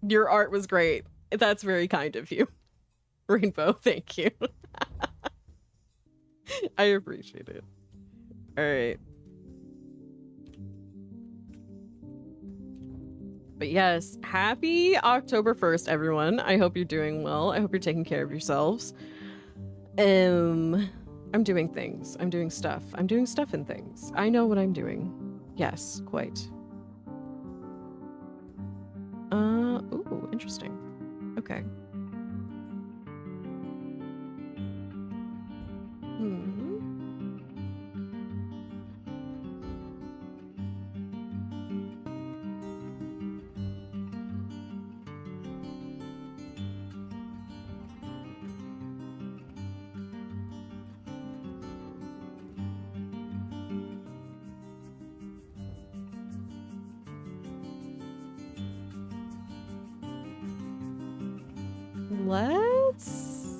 Your art was great. That's very kind of you. Rainbow, thank you. I appreciate it. All right. But yes, happy October 1st, everyone. I hope you're doing well. I hope you're taking care of yourselves. I'm doing things. I'm doing stuff. I'm doing stuff and things. I know what I'm doing. Yes, quite. Ooh, interesting. Okay. Let's...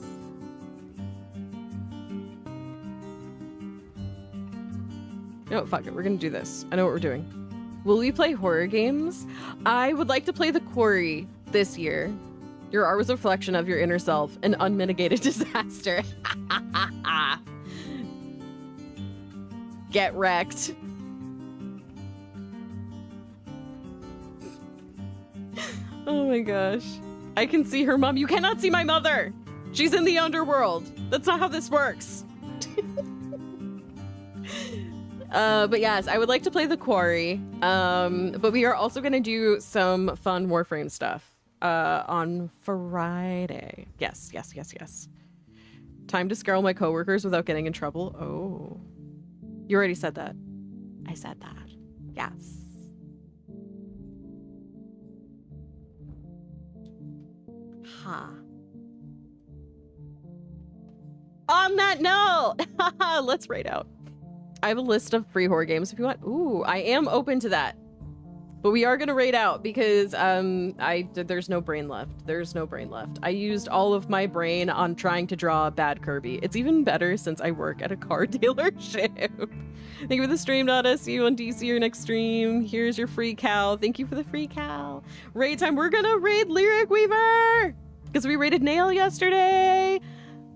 No, fuck it. We're gonna do this. I know what we're doing. Will we play horror games? I would like to play The Quarry this year. Your art was a reflection of your inner self, an unmitigated disaster. Get wrecked. Oh my gosh. I can see her mom. You cannot see my mother. She's in the underworld. That's not how this works. But yes, I would like to play the Quarry. But we are also going to do some fun Warframe stuff on Friday. Yes. Time to scowl my coworkers without getting in trouble. Oh, you already said that. I said that. Yes. Ha. On that note, let's raid out. I have a list of free horror games if you want. Ooh, I am open to that. But we are gonna raid out because there's no brain left. There's no brain left. I used all of my brain on trying to draw a bad Kirby. It's even better since I work at a car dealership. Thank you for the stream, Nada. See you on DC your next stream. Here's your free cow. Thank you for the free cow. Raid time. We're gonna raid Lyric Weaver because we raided Nail yesterday.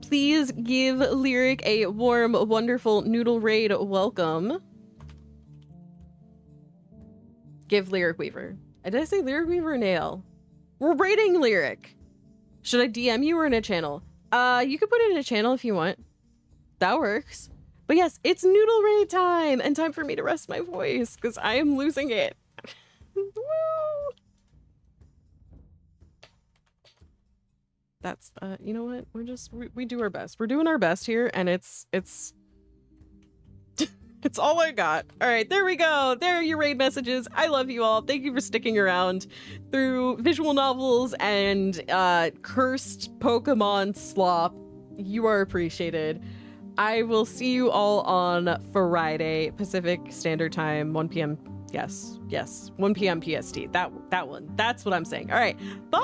Please give Lyric a warm, wonderful noodle raid welcome. Give Lyric Weaver. Did I say Lyric Weaver or Nail? We're raiding Lyric. Should I DM you or in a channel? You could put it in a channel if you want. That works. But yes, it's noodle raid time and time for me to rest my voice because I am losing it. Woo! That's you know what? We do our best. We're doing our best here, and it's it's all I got. All right, there we go. There are your raid messages. I love you all. Thank you for sticking around through visual novels and cursed Pokemon slop. You are appreciated. I will see you all on Friday, Pacific Standard Time, 1 p.m. Yes, 1 p.m. PST. That one. That's what I'm saying. All right, bye.